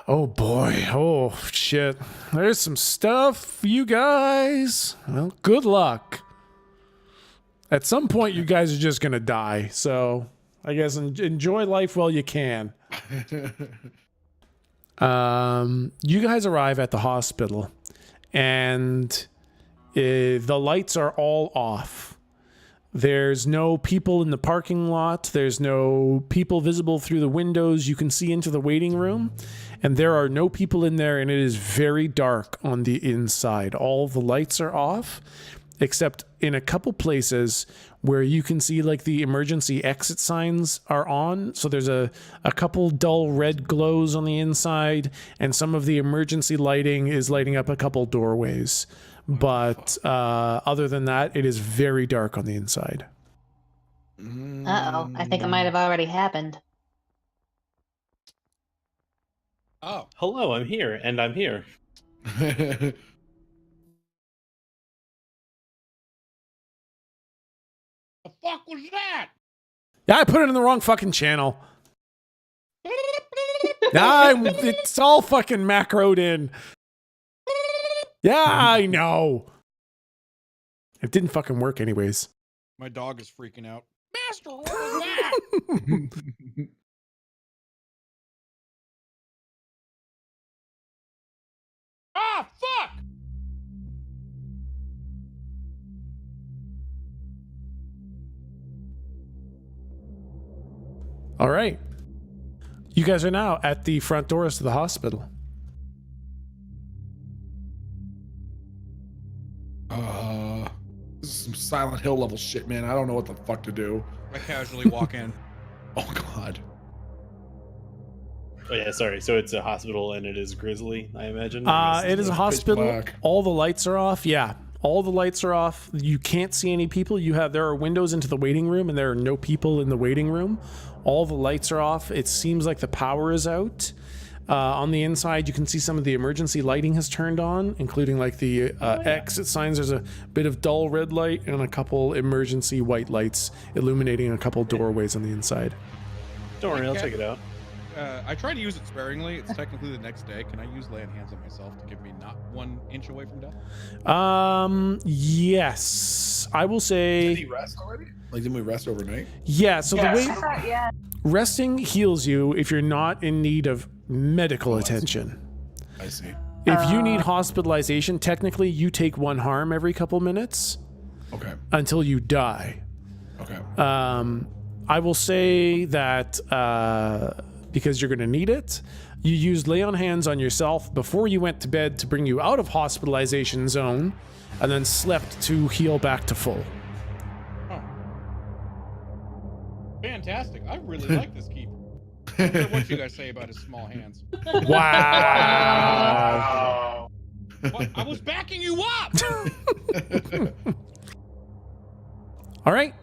Oh boy. Oh shit. There's some stuff for you guys. Well, good luck. At some point, you guys are just gonna die. So I guess enjoy life while you can. You guys arrive at the hospital, and the lights are all off. There's no people in the parking lot. There's no people visible through the windows. You can see into the waiting room. and there are no people in there, and it is very dark on the inside. All the lights are off, except in a couple places where you can see like the emergency exit signs are on. So there's a couple dull red glows on the inside, and some of the emergency lighting is lighting up a couple doorways. But other than that, it is very dark on the inside. Uh-oh. I think it might have already happened. Oh. Hello, I'm here, and I'm here. The fuck was that? Yeah, I put it in the wrong fucking channel. It's all fucking macroed in. Yeah, I know. It didn't fucking work anyways. My dog is freaking out. Master, what was that? Ah, fuck! All right. You guys are now at the front doors to the hospital. This is some Silent Hill level shit, man. I don't know what the fuck to do. I casually walk in. Oh god. Oh yeah, sorry. So it's a hospital and it is Grizzly, I imagine. It is a hospital. black. All the lights are off. Yeah, all the lights are off. You can't see any people. There are windows into the waiting room, and there are no people in the waiting room. All the lights are off. It seems like the power is out. On the inside, you can see some of the emergency lighting has turned on, including like the exit signs. There's a bit of dull red light and a couple emergency white lights illuminating a couple doorways on the inside. Don't worry, I'll check it out. I try to use it sparingly. It's technically the next day. Can I use lay on hands on myself to give me not 1 inch away from death? Yes. I will Did say, he rest already? Like, didn't we rest overnight? yeah, so the way I thought, yeah. resting heals you if you're not in need of medical attention. I see. If you need hospitalization, technically you take 1 harm every couple minutes Okay. until you die. Okay. I will say that because you're going to need it, you used lay on hands on yourself before you went to bed to bring you out of hospitalization zone, and then slept to heal back to full. Oh. Fantastic. I really like this keeper. I wonder what you guys say about his small hands. Wow. What? I was backing you up! All right.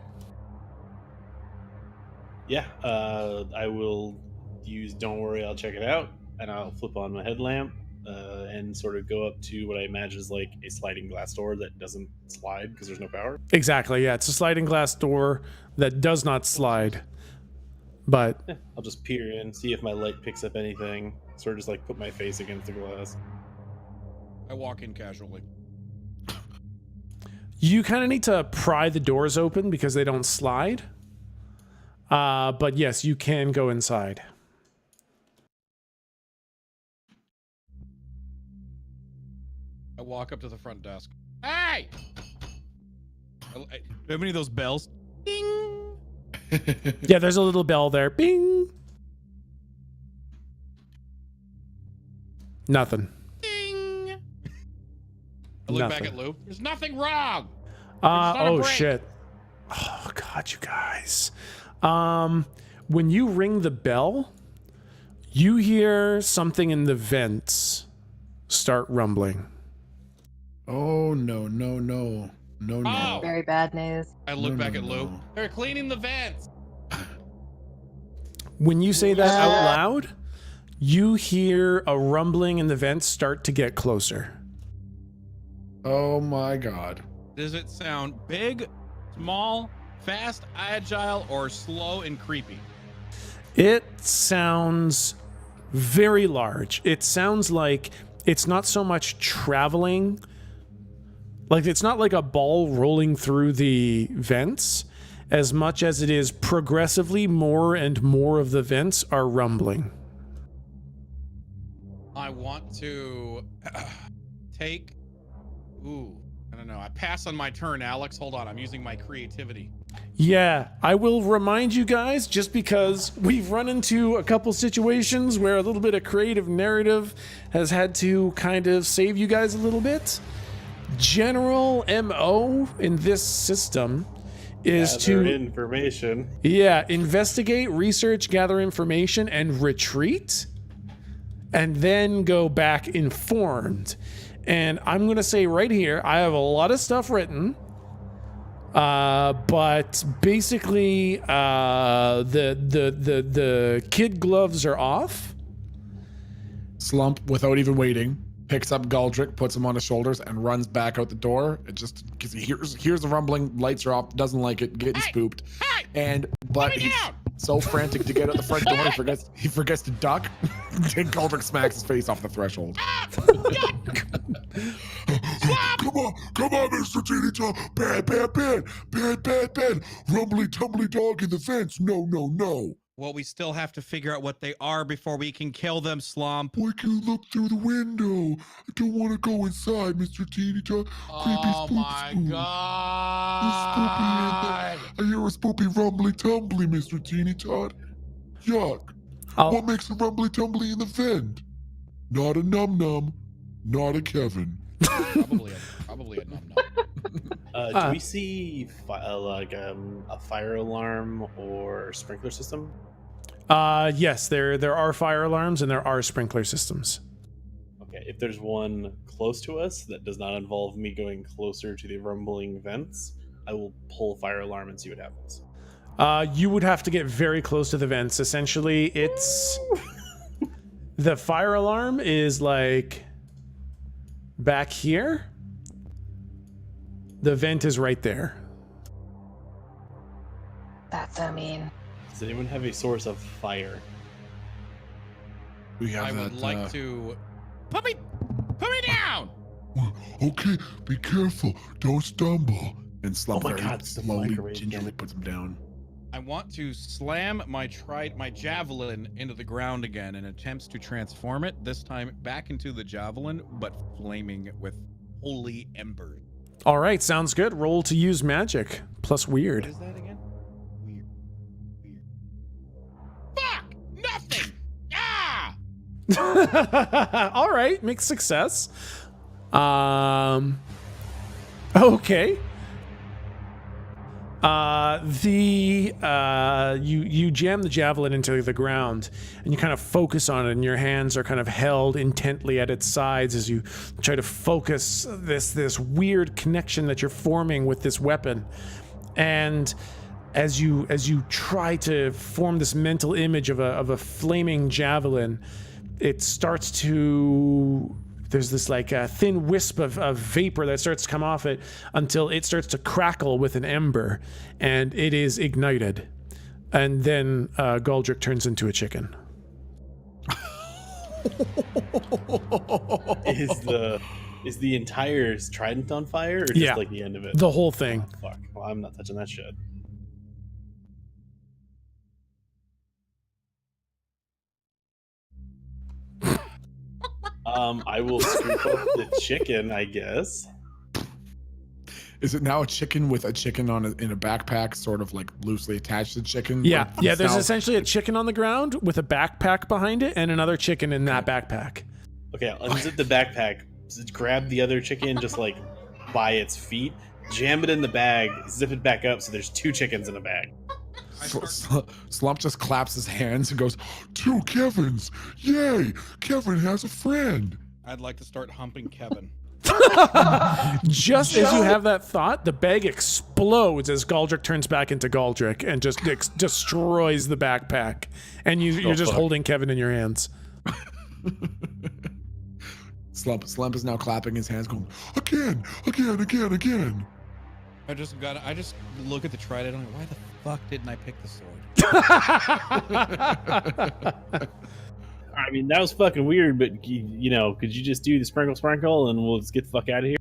Yeah, I will use Don't Worry, I'll check it out, and I'll flip on my headlamp and sort of go up to what I imagine is like a sliding glass door that doesn't slide because there's no power. Exactly. Yeah, it's a sliding glass door that does not slide. But Yeah, I'll just peer in, see if my light picks up anything, sort of just like put my face against the glass. I walk in casually. you kind of need to pry the doors open because they don't slide. But yes, you can go inside. I walk up to the front desk. Hey! Do you have any of those bells? Ding! Yeah, there's a little bell there. Bing! Nothing. Ding! I look back at Lou. There's nothing wrong! Oh break. shit. Oh god, you guys. When you ring the bell, you hear something in the vents start rumbling. Oh no. Oh. Very bad news. I look No, back no, at Lou. no. They're cleaning the vents! When you say that out loud, you hear a rumbling in the vents start to get closer. Oh my god. Does it sound big, small, fast, agile, or slow and creepy? It sounds very large. It sounds like it's not so much traveling. Like it's not like a ball rolling through the vents as much as it is progressively more and more of the vents are rumbling. I want to take... Ooh. I don't know. I pass on my turn, Alex. Hold on. I'm using my creativity. Yeah, I will remind you guys, just because we've run into a couple situations where a little bit of creative narrative has had to kind of save you guys a little bit. General MO in this system is Gather to information. investigate, research, gather information, and retreat, and then go back informed. And I'm gonna say right here, I have a lot of stuff written, but basically, the kid gloves are off. Slump, without even waiting, picks up Galdrick, puts him on his shoulders, and runs back out the door. It just because he hears the rumbling, lights are off, doesn't like it, getting spooked, but he's so frantic to get out the front door, he forgets to duck. And Galdrick smacks his face off the threshold. Come on, Mr. Teeny Top. Bad. Rumbly tumbly dog in the fence. No. Well, we still have to figure out what they are before we can kill them, Slump. Why can you look through the window? I don't want to go inside, Mr. Teeny Top. Oh my god! I hear a spoopy rumbly tumbly, Mr. Teeny Tot. Yuck. What makes a rumbly tumbly in the vent? Not a num-num, not a Kevin. Probably a num-num. Do we see a fire alarm or sprinkler system? Yes, there are fire alarms and there are sprinkler systems. Okay, if there's one close to us that does not involve me going closer to the rumbling vents, I will pull fire alarm and see what happens. You would have to get very close to the vents. Essentially, it's the fire alarm is like back here. The vent is right there. That's so mean. Does anyone have a source of fire? We have I would that, like to put me down. Okay, be careful. Don't stumble. And Slump Oh my very God, it's the slowly, microwave gingerly again. puts him down. I want to slam my javelin into the ground again in attempts to transform it, this time back into the javelin, but flaming with holy embers. All right, sounds good. Roll to use magic plus What weird. is that again? Weird. Fuck! Nothing! Ah! All right, mixed success. Okay. You jam the javelin into the ground and you kind of focus on it, and your hands are kind of held intently at its sides as you try to focus this weird connection that you're forming with this weapon. And as you try to form this mental image of a flaming javelin, it starts to, there's this like a thin wisp of vapor that starts to come off it until it starts to crackle with an ember, and it is ignited. And then Galdrick turns into a chicken. Is the entire trident on fire, or just Yeah. like the end of it? The whole thing. Fuck. Well, I'm not touching that shit. I will scoop up the chicken, I guess. Is it now a chicken with a chicken in a backpack, sort of like loosely attached to the chicken? Yeah, Like, yeah. There's now- essentially a chicken on the ground with a backpack behind it, and another chicken in that backpack. Okay, I'll unzip the backpack, grab the other chicken just like by its feet, jam it in the bag, zip it back up so there's two chickens in a bag. Slump just claps his hands and goes, Two Kevins. Yay, Kevin has a friend. I'd like to start humping Kevin. Just as you have that thought, the bag explodes as Galdrick turns back into Galdrick and just destroys the backpack. And you're just holding Kevin in your hands. Slump is now clapping his hands, going, Again. I just look at the trident and I'm like, why the fuck didn't I pick the sword? I mean, that was fucking weird, but you know, could you just do the sprinkle and we'll just get the fuck out of here?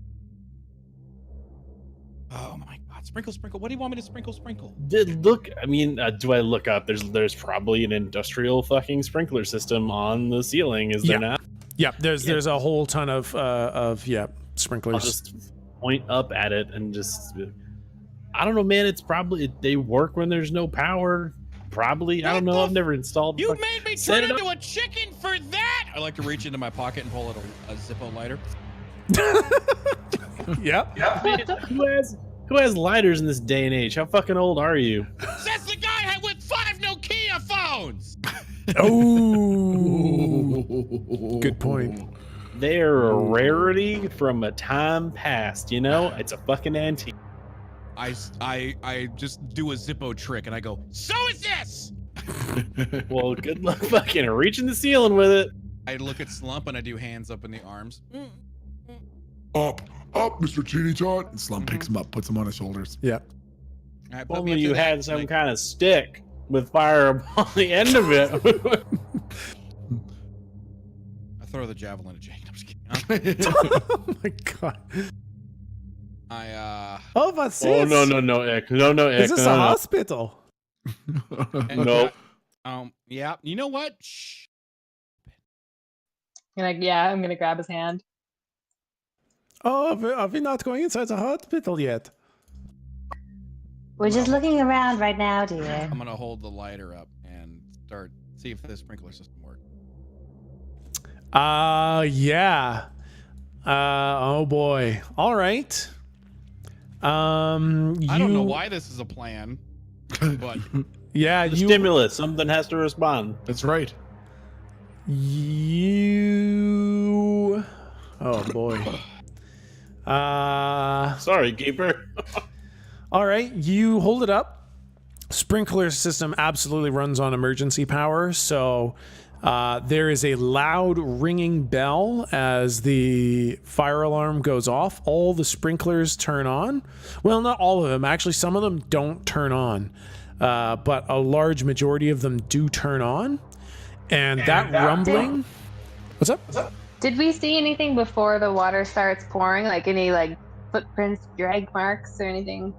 Oh my god, sprinkle. What do you want me to sprinkle? Look, I mean, do I look up? There's probably an industrial fucking sprinkler system on the ceiling, is there not? Yeah, there's a whole ton of sprinklers. point up at it and just, I don't know, man. It's probably, they work when there's no power. Probably. I don't know. I've never installed. You made me turn into a chicken for that. I like to reach into my pocket and pull out a Zippo lighter. Yep. Man, who has lighters in this day and age? How fucking old are you? That's the guy with 5 Nokia phones. Oh, good point. They're a rarity from a time past, you know? It's a fucking antique. I just do a Zippo trick and I go, so is this. Well, good luck fucking reaching the ceiling with it. I look at Slump and I do hands up in the arms. Up, Mr. Teeny Tot. And Slump picks him up, puts him on his shoulders. Yep. All right, If put me only into you that, had some like- kind of stick with fire on the end of it. I throw the javelin at Jake. I'm just kidding. Oh my god. Oh, what's this? Oh, no, Ick. No, Ick. Is this no, a no. hospital? Nope. Yeah. You know what? Shh. I'm gonna grab his hand. Oh, are we not going inside the hospital yet? We're just looking around right now, dear. I'm gonna hold the lighter up and see if the sprinkler system works. Yeah. Oh boy. All right. I don't know why this is a plan, but Yeah, The stimulus. Something has to respond. That's right. You. Oh boy. Sorry, Keeper. All right, you hold it up. Sprinkler system absolutely runs on emergency power, so there is a loud ringing bell as the fire alarm goes off. All the sprinklers turn on. Well, not all of them. Actually, some of them don't turn on, but a large majority of them do turn on. And that rumbling... What's up? Did we see anything before the water starts pouring? Like any footprints, drag marks, or anything?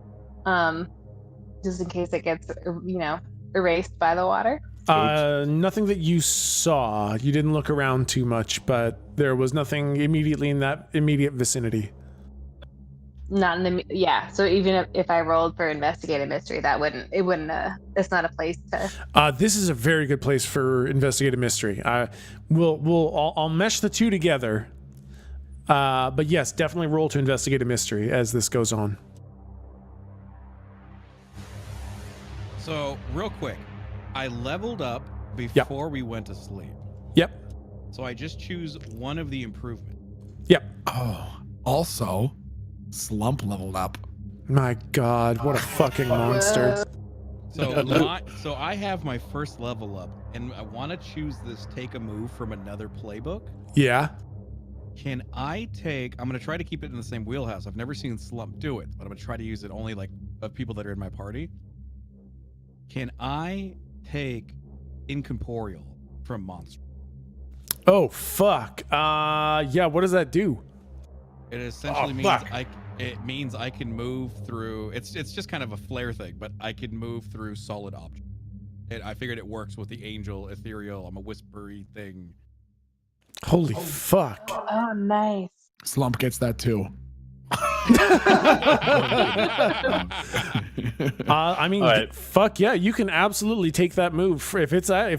Just in case it gets, erased by the water. Nothing that you saw. You didn't look around too much, but there was nothing immediately in that immediate vicinity. Not in the So even if I rolled for investigative mystery, it's not a place to. This is a very good place for investigative mystery. I'll mesh the two together. But yes, definitely roll to investigative mystery as this goes on. so real quick, I leveled up before we went to sleep. Yep. So I just choose one of the improvements. Yep. Oh, also, Slump leveled up. My God, what a fucking monster. So I have my first level up, and I want to choose this take a move from another playbook. Yeah. Can I take? I'm gonna try to keep it in the same wheelhouse. I've never seen Slump do it, but I'm gonna try to use it only of people that are in my party. Can I take Incorporeal from Monster? Oh, fuck. Yeah, what does that do? It essentially means I can move through. It's just kind of a flare thing, but I can move through solid objects. I figured it works with the angel ethereal. I'm a whispery thing. Holy fuck. Oh, nice. Slump gets that too. I mean, right. fuck yeah, you can absolutely take that move. If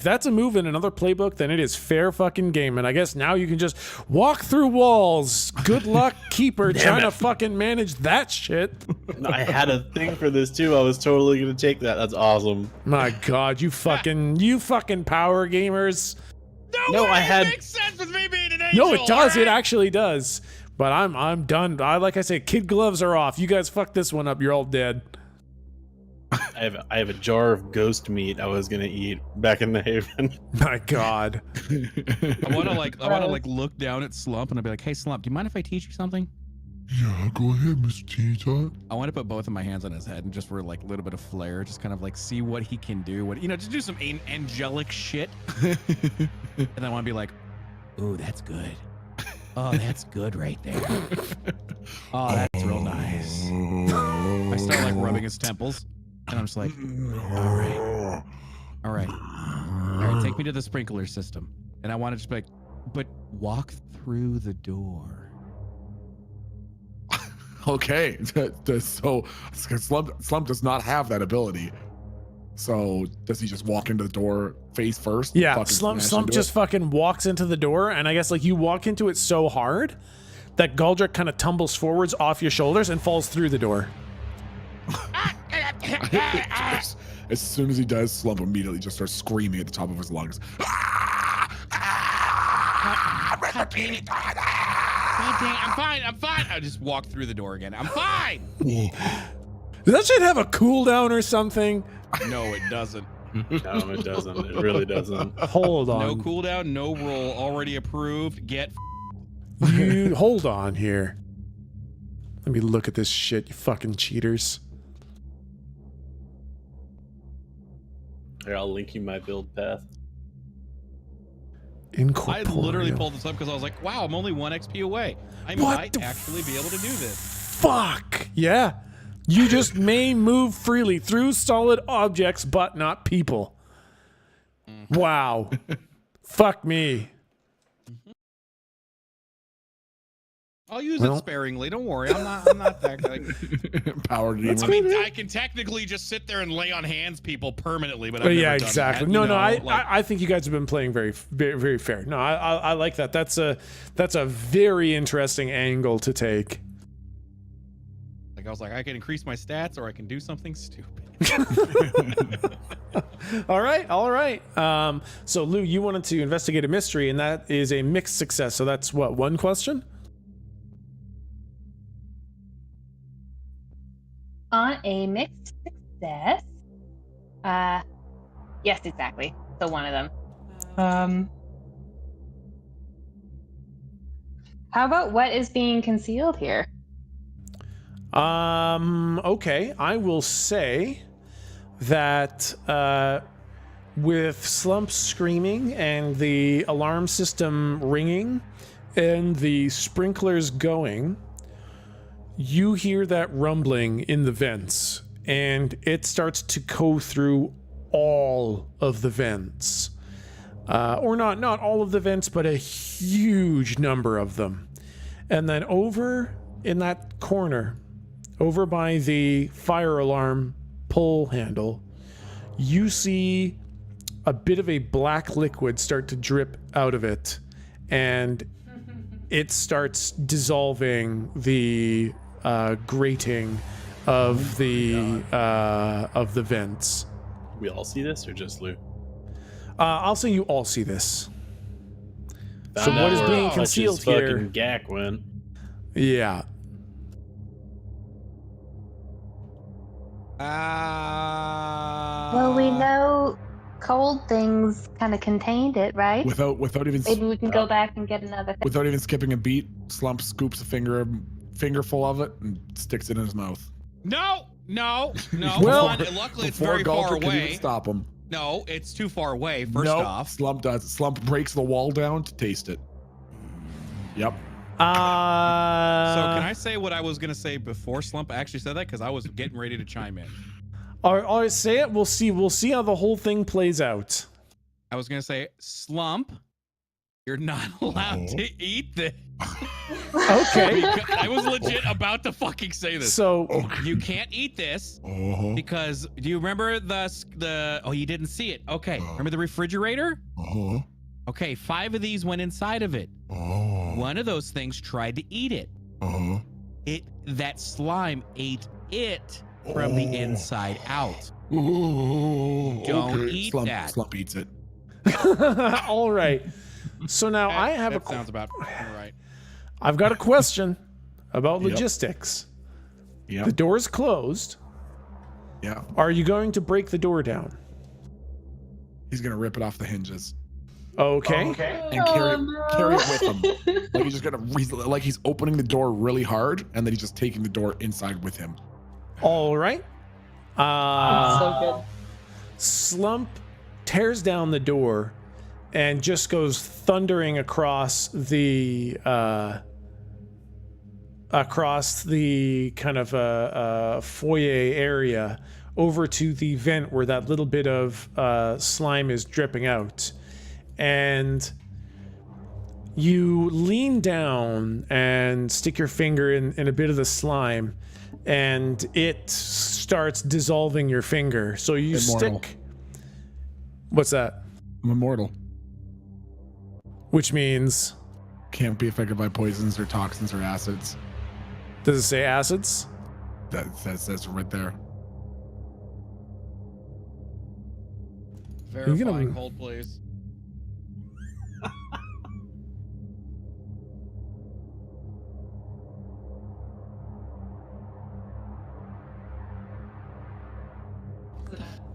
that's a move in another playbook, then it is fair fucking game. And I guess now you can just walk through walls. Good luck, Keeper, trying to fucking manage that shit. I had a thing for this too. I was totally gonna take that. That's awesome. My God, you fucking power gamers. No, I had. It makes sense with me being an angel. No, it does. Right? It actually does. But I'm done. Like I said, kid gloves are off. You guys fuck this one up. You're all dead. I have a jar of ghost meat I was gonna eat back in the Haven. My God. I want to look down at Slump and I'll be like, "Hey, Slump, do you mind if I teach you something?" Yeah, go ahead, Mr. Teeny Tot. I want to put both of my hands on his head and just for a little bit of flair, just kind of see what he can do. Just do some angelic shit. And then I want to be like, "Ooh, that's good. Oh, that's good right there. Oh, that's real nice." I start rubbing his temples, and I'm just like, all right, take me to the sprinkler system. And I want to just be like, but walk through the door. Okay, so Slump does not have that ability. So does he just walk into the door face first? Yeah, fucking Slump smash into just it? fucking walks into the door, and I guess like you walk into it so hard that Galdrick kind of tumbles forwards off your shoulders and falls through the door. As soon as he does, Slump immediately just starts screaming at the top of his lungs. God dang it. I'm fine. I just walk through the door again. I'm fine. Does that shit have a cooldown or something? No, it doesn't. No, it doesn't. It really doesn't. Hold on. No cooldown, no roll. Already approved. Get You hold on here. Let me look at this shit, you fucking cheaters. Here, I'll link you my build path. I Incorporeal. literally pulled this up because I was like, wow, I'm only 1 XP away. I What might the actually be able to do this. Fuck! Yeah. You just may move freely through solid objects, but not people. Wow. Fuck me. I'll use Well- it sparingly. Don't worry. I'm not that guy. Power gamer. I mean, I can technically just sit there and lay on hands people permanently, but I've never Yeah, done exactly. that, No, you no, know, I think you guys have been playing very, very, very fair. No, I like that. That's a very interesting angle to take. like I was like, I can increase my stats or I can do something stupid. All right. So Lou, you wanted to investigate a mystery, and that is a mixed success. So that's what, one question? On a mixed success. Yes, exactly. So one of them. How about what is being concealed here? Okay. I will say that with Slump screaming and the alarm system ringing and the sprinklers going, you hear that rumbling in the vents, and it starts to go through all of the vents. Or not all of the vents, but a huge number of them. And then over in that corner, over by the fire alarm pull handle, you see a bit of a black liquid start to drip out of it, and it starts dissolving the grating of the vents. We all see this, or just Lou? I'll say you all see this. So Found what out is where being Hutch's concealed here? fucking Gak went. Yeah. Well, we know cold things kind of contained it, right? Without even Maybe we can go back and get another thing. without even skipping a beat, Slump scoops a fingerful of it and sticks it in his mouth. No. Well, One, luckily it's Before very far Galdrick can even away. stop him. No, it's too far away. First Nope, off. Slump does. Slump breaks the wall down to taste it. Yep. So can I say what I was gonna say before Slump actually said that? Because I was getting ready to chime in. All right, say it. We'll see how the whole thing plays out. I was gonna say, Slump, you're not allowed to eat this. Okay. I was legit about to fucking say this. So You can't eat this Uh-huh. because do you remember the oh, you didn't see it. Okay. Remember the refrigerator? Uh-huh. Okay, 5 of these went inside of it. Oh. One of those things tried to eat it. Uh-huh. That slime ate it from the inside out. Oh, Don't okay. eat Slump, that. Slump eats it. all right. So now I have that sounds about right. I've got a question about Yep. logistics. Yep. The door's closed. Yeah. Are you going to break the door down? He's gonna rip it off the hinges Okay. and carry it with him. Like he's opening the door really hard, and then he's just taking the door inside with him. All right. So good. Slump tears down the door and just goes thundering across the kind of foyer area over to the vent where that little bit of slime is dripping out. And You lean down and stick your finger in a bit of the slime, and it starts dissolving your finger. So you Immortal. stick. What's that? I'm immortal. Which means, Can't be affected by poisons or toxins or acids. does it say acids? That's right there. Verifying hold, please.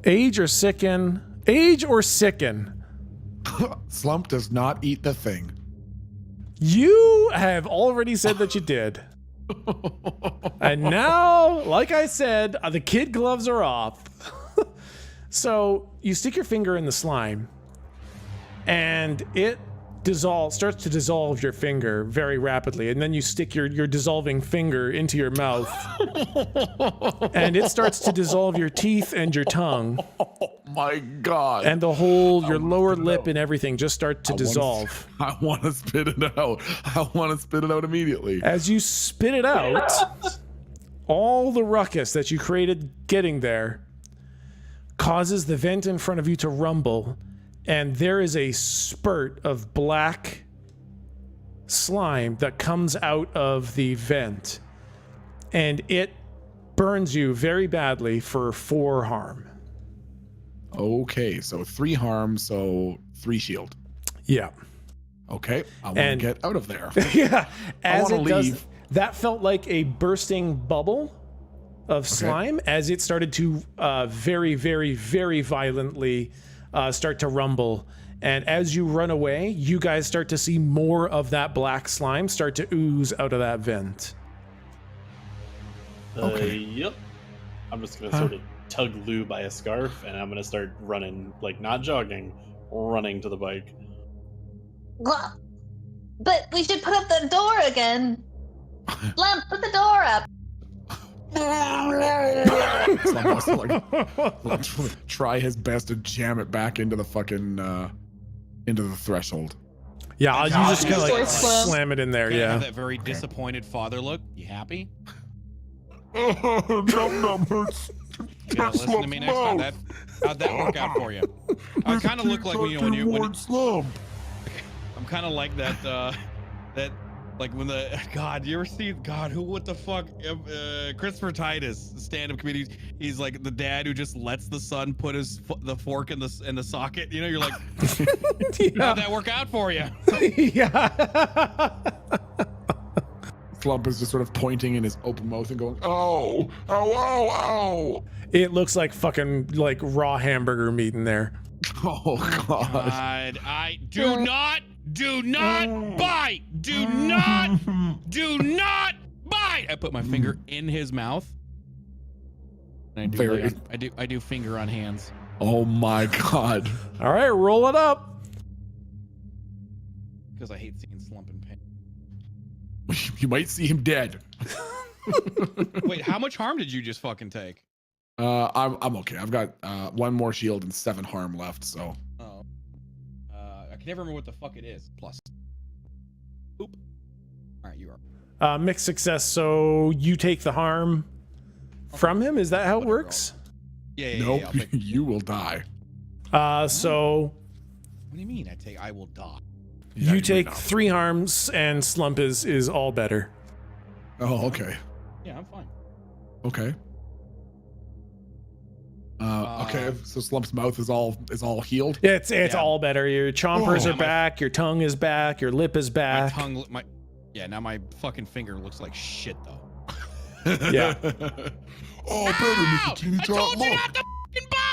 Age or sicken? Age or sicken? Slump does not eat the thing. You have already said that you did. And now, like I said, the kid gloves are off. So you stick your finger in the slime, and it starts to dissolve your finger very rapidly, and then you stick your dissolving finger into your mouth, and it starts to dissolve your teeth and your tongue, Oh my god. and the whole your lower lip and everything just start to dissolve. I want to spit it out. I want to spit it out immediately. As you spit it out, all the ruckus that you created getting there causes the vent in front of you to rumble, and there is a spurt of black slime that comes out of the vent, and it burns you very badly for 4 harm. Okay, so 3 harm, so 3 shield. Yeah. Okay, I want to And- get out of there. Yeah. As wanna it does, leave. that felt like a bursting bubble of slime as it started to very, very, very violently start to rumble. And as you run away, you guys start to see more of that black slime start to ooze out of that vent. Okay. Yep. I'm just gonna sort of tug Lou by a scarf, and I'm gonna start running, like not jogging, running to the bike. Well, but we should put up the door again. Lump, put the door up. Slump wants to like try his best to jam it back into the fucking into the threshold. Yeah, you just kind of like Slam. slam it in there. Kinda have Yeah. that very disappointed father look. You happy? Num num hurts. You gotta listen to me next time. How'd that work out for you? I kind of look like when you slump. I'm kind of like that like when the God, you ever see what the fuck Christopher Titus, stand-up comedian, he's like the dad who just lets the son put the fork in the socket, you know, you're like, how'd that work out for you? Yeah. Slump is just sort of pointing in his open mouth and going, "Oh, ow, ow, ow!" It looks like fucking like raw hamburger meat in there. Oh god! God, I do not bite. Do not bite. I put my finger in his mouth. And I do finger on hands. Oh my god! All right, roll it up. Because I hate seeing Slump in pain. You might see him dead. Wait, how much harm did you just fucking take? I'm okay. I've got 1 more shield and 7 harm left. So Oh. I can never remember what the fuck it is. Plus. Oop. All right, you are. Mixed success. So you take the harm from him. Is that how it Whatever, works? Yeah, nope, I'll take, you will die. So what do you mean? I will die. Yeah, you take would not. 3 harms, and Slump is all better. Oh, okay, Yeah, I'm fine. okay. Okay, so Slump's mouth is all healed. It's Yeah. all better. Your chompers Oh. are back. Your tongue is back. Your lip is My back. tongue, now my fucking finger looks like shit though. Yeah. Oh, better, Mr. Teeny I Top. told you Look. not to fucking bite.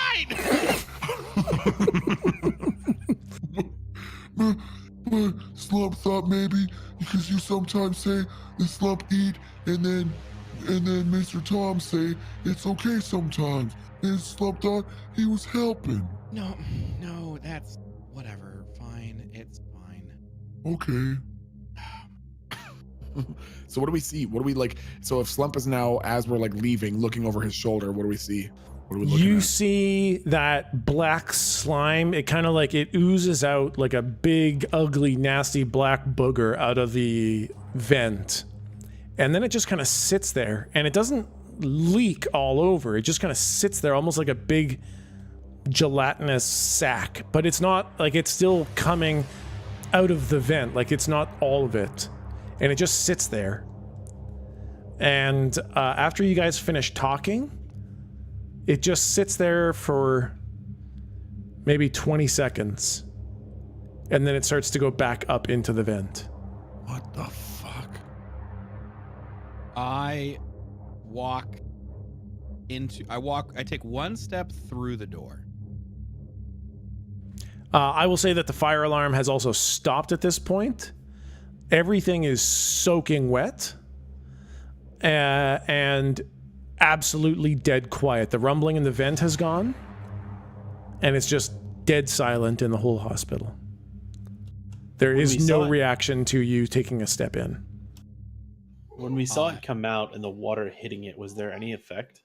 Slump thought maybe because you sometimes say the slump eat, and then Mr. Tom say it's okay sometimes. And Slump thought he was helping. No, that's whatever. Fine, it's fine. Okay. So what do we see? What do we like? So if Slump is now, as we're like leaving, looking over his shoulder, what do we see? What are we looking You at? see that black slime. It kind of like it oozes out like a big, ugly, nasty black booger out of the vent. And then it just kind of sits there, and it doesn't leak all over. It just kind of sits there almost like a big gelatinous sack. But it's not like it's still coming out of the vent. Like it's not all of it. And it just sits there. And after you guys finish talking, it just sits there for maybe 20 seconds. And then it starts to go back up into the vent. What the fuck? I take one step through the door. I will say that the fire alarm has also stopped at this point. Everything is soaking wet. And absolutely dead quiet. The rumbling in the vent has gone. And it's just dead silent in the whole hospital. There is no reaction to you taking a step in. When we saw it come out and the water hitting it, was there any effect?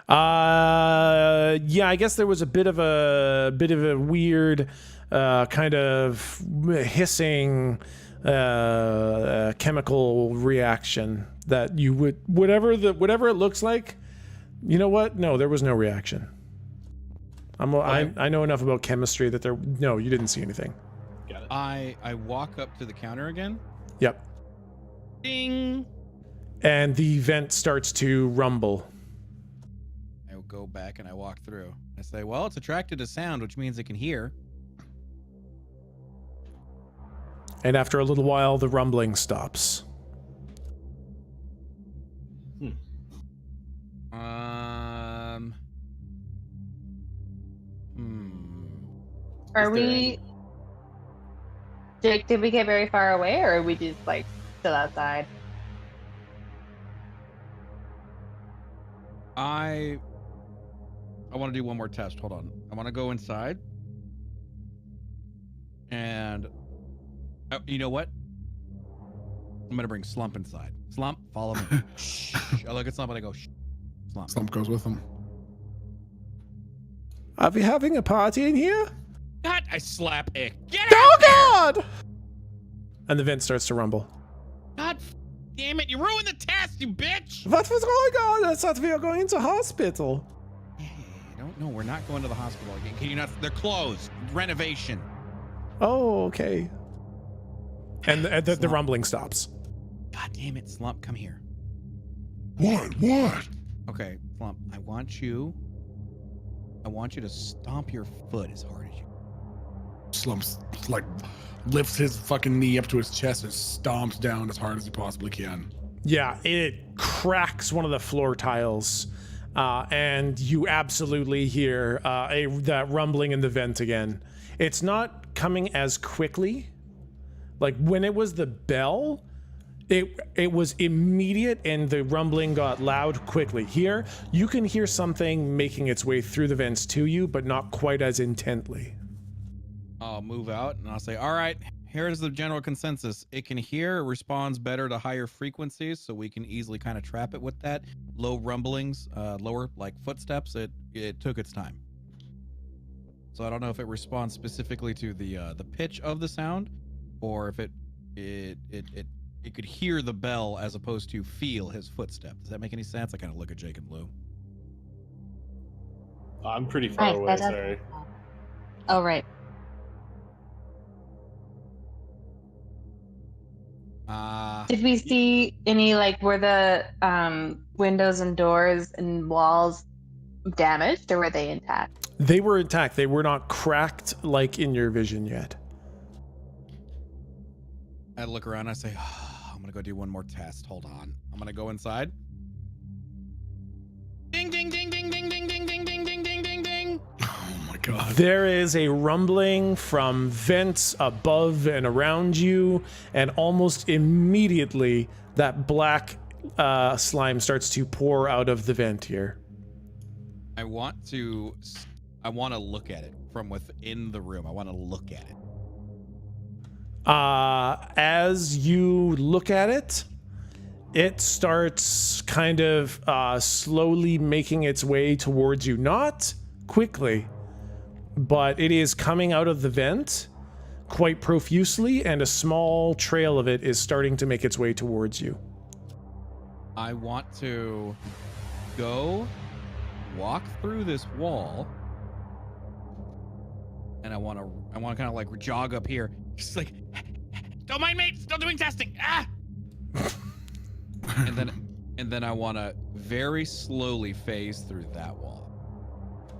Yeah, I guess there was a bit of a weird kind of hissing chemical reaction that you would whatever it looks like. You know what? No, there was no reaction. I know enough about chemistry that no, you didn't see anything. Got it. I walk up to the counter again. Yep. Ding. And the vent starts to rumble. I go back and I walk through. I say, well, it's attracted to sound, which means it can hear. And after a little while, the rumbling stops. Are we... Jake, did we get very far away, or are we just, like, still outside? I want to do one more test. Hold on. I want to go inside. And... you know what? I'm going to bring Slump inside. Slump, follow me. Shh. I look at Slump and I go, shh. Slump. Slump goes with him. Are we having a party in here? God, I slap Ick. Get out Oh, there! God! And the vent starts to rumble. God damn it, you ruined the test, you bitch! What was going on? I thought we were going into hospital. Hey, I don't know, we're not going to the hospital again. Can you not? They're closed. Renovation. Oh, okay. And the rumbling stops. God damn it, Slump, come here. What? Okay, Slump, I want you to stomp your foot as hard as you can. Slumps like lifts his fucking knee up to his chest and stomps down as hard as he possibly can. Yeah, it cracks one of the floor tiles, and you absolutely hear that rumbling in the vent again. It's not coming as quickly. Like when it was the bell, it was immediate, and the rumbling got loud quickly. Here, you can hear something making its way through the vents to you, but not quite as intently. I'll move out and I'll say, all right, here's the general consensus. It can hear, it responds better to higher frequencies, so we can easily kind of trap it with that. Low rumblings, lower like footsteps, it took its time. So I don't know if it responds specifically to the pitch of the sound, or if it could hear the bell as opposed to feel his footstep. Does that make any sense? I kind of look at Jake and Blue. I'm pretty far away, sorry. Oh, right. Did we see any, like, were the windows and doors and walls damaged, or were they intact? They were intact. They were not cracked like in your vision yet. I look around, I say, oh, I'm gonna go do one more test. Hold on. I'm gonna go inside. Ding, ding, ding, ding, ding, ding, ding, ding, ding, ding, ding, ding, ding. Oh my god. There is a rumbling from vents above and around you, and almost immediately that black slime starts to pour out of the vent here. I want to look at it from within the room. I want to look at it. As you look at it, it starts kind of slowly making its way towards you. Not quickly, but it is coming out of the vent quite profusely, and a small trail of it is starting to make its way towards you. I want to go walk through this wall, and I want to kind of like jog up here, just like, don't mind me, still doing testing. Ah. and then I want to very slowly phase through that wall.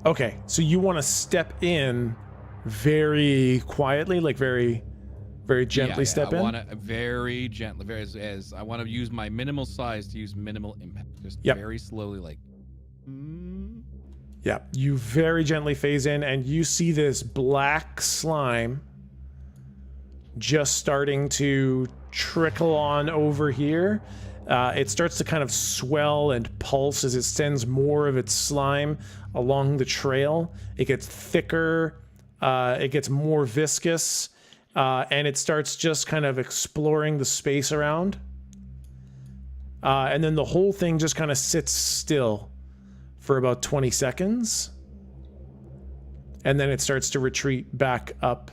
Okay, so you want to step in very quietly, like very gently step in? I want to very gently, as I want to use my minimal size to use minimal impact. Just very slowly, like. Yeah, you very gently phase in, and you see this black slime just starting to trickle on over here. It starts to kind of swell and pulse as it sends more of its slime along the trail. It gets thicker, it gets more viscous, and it starts just kind of exploring the space around. And then the whole thing just kind of sits still for about 20 seconds. And then it starts to retreat back up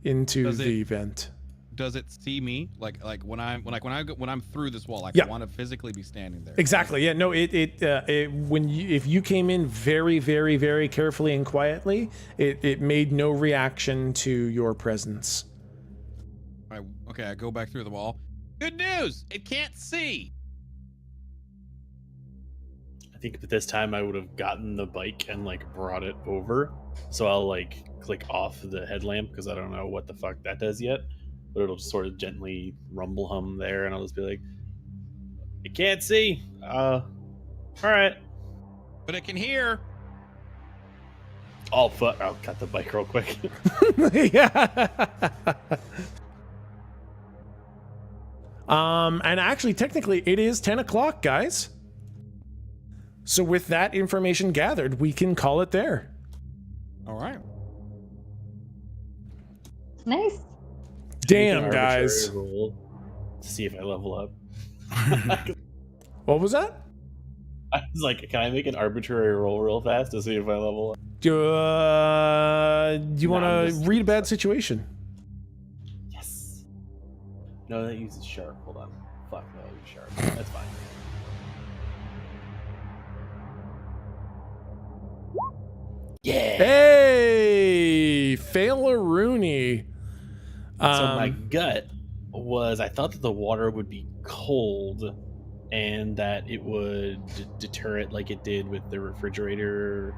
into the vent. Does it see me? Like when I'm through this wall, like Yeah. I want to physically be standing there. Exactly. Yeah. No. If you came in very, very, very carefully and quietly, it made no reaction to your presence. Okay, I go back through the wall. Good news! It can't see. I think this time I would have gotten the bike and like brought it over. So I'll like click off the headlamp because I don't know what the fuck that does yet. But it'll just sort of gently rumble hum there, and I'll just be like, "It can't see. All right." But it can hear. Oh fuck! I'll cut the bike real quick. Yeah. And actually, technically, it is 10 o'clock, guys. So with that information gathered, we can call it there. All right. Nice. Damn, Make an guys. arbitrary roll to see if I level up. What was that? I was like, can I make an arbitrary roll real fast to see if I level up? Do you want I'm to just- read a bad situation? Yes. No, that uses sharp. Hold on. Fuck, no, use sharp. That's fine. Yeah. Hey, Fail-a-Rooney. So my gut was I thought that the water would be cold and that it would deter it like it did with the refrigerator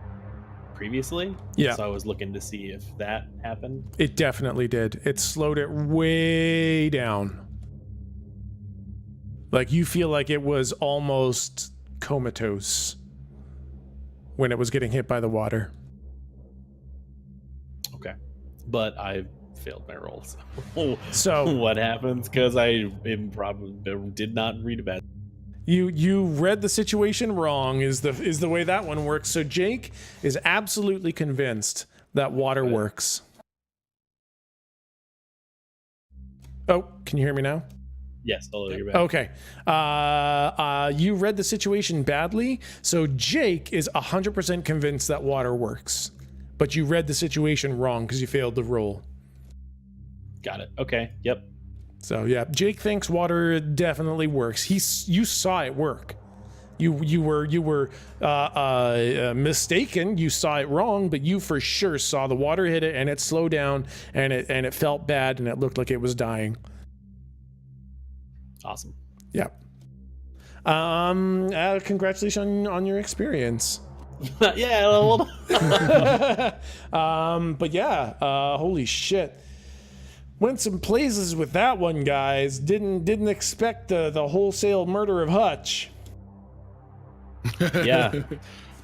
previously. Yeah. So I was looking to see if that happened. It definitely did. It slowed it way down. Like you feel like it was almost comatose when it was getting hit by the water. Okay. But I failed my roll. So what happens? Because I probably did not read about it. you read the situation wrong is the way that one works. So Jake is absolutely convinced that water works. Oh, can you hear me now? Yes, totally. You're back. Okay. You read the situation badly, so Jake is 100% convinced that water works. But you read the situation wrong because you failed the roll. Got it. Okay. Yep. So yeah, Jake thinks water definitely works. You saw it work. You were mistaken. You saw it wrong, but you for sure saw the water hit it and it slowed down and it felt bad and it looked like it was dying. Awesome. Yeah. Congratulations on your experience. Yeah. Well, But yeah, holy shit. Went some places with that one, guys. Didn't expect the wholesale murder of Hutch. yeah.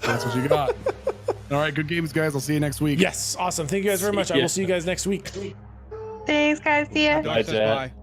That's what you got. All right, good games, guys. I'll see you next week. Yes, awesome. Thank you guys very much. I will see you guys next week. Thanks, guys. See ya. Dog says Jack. bye.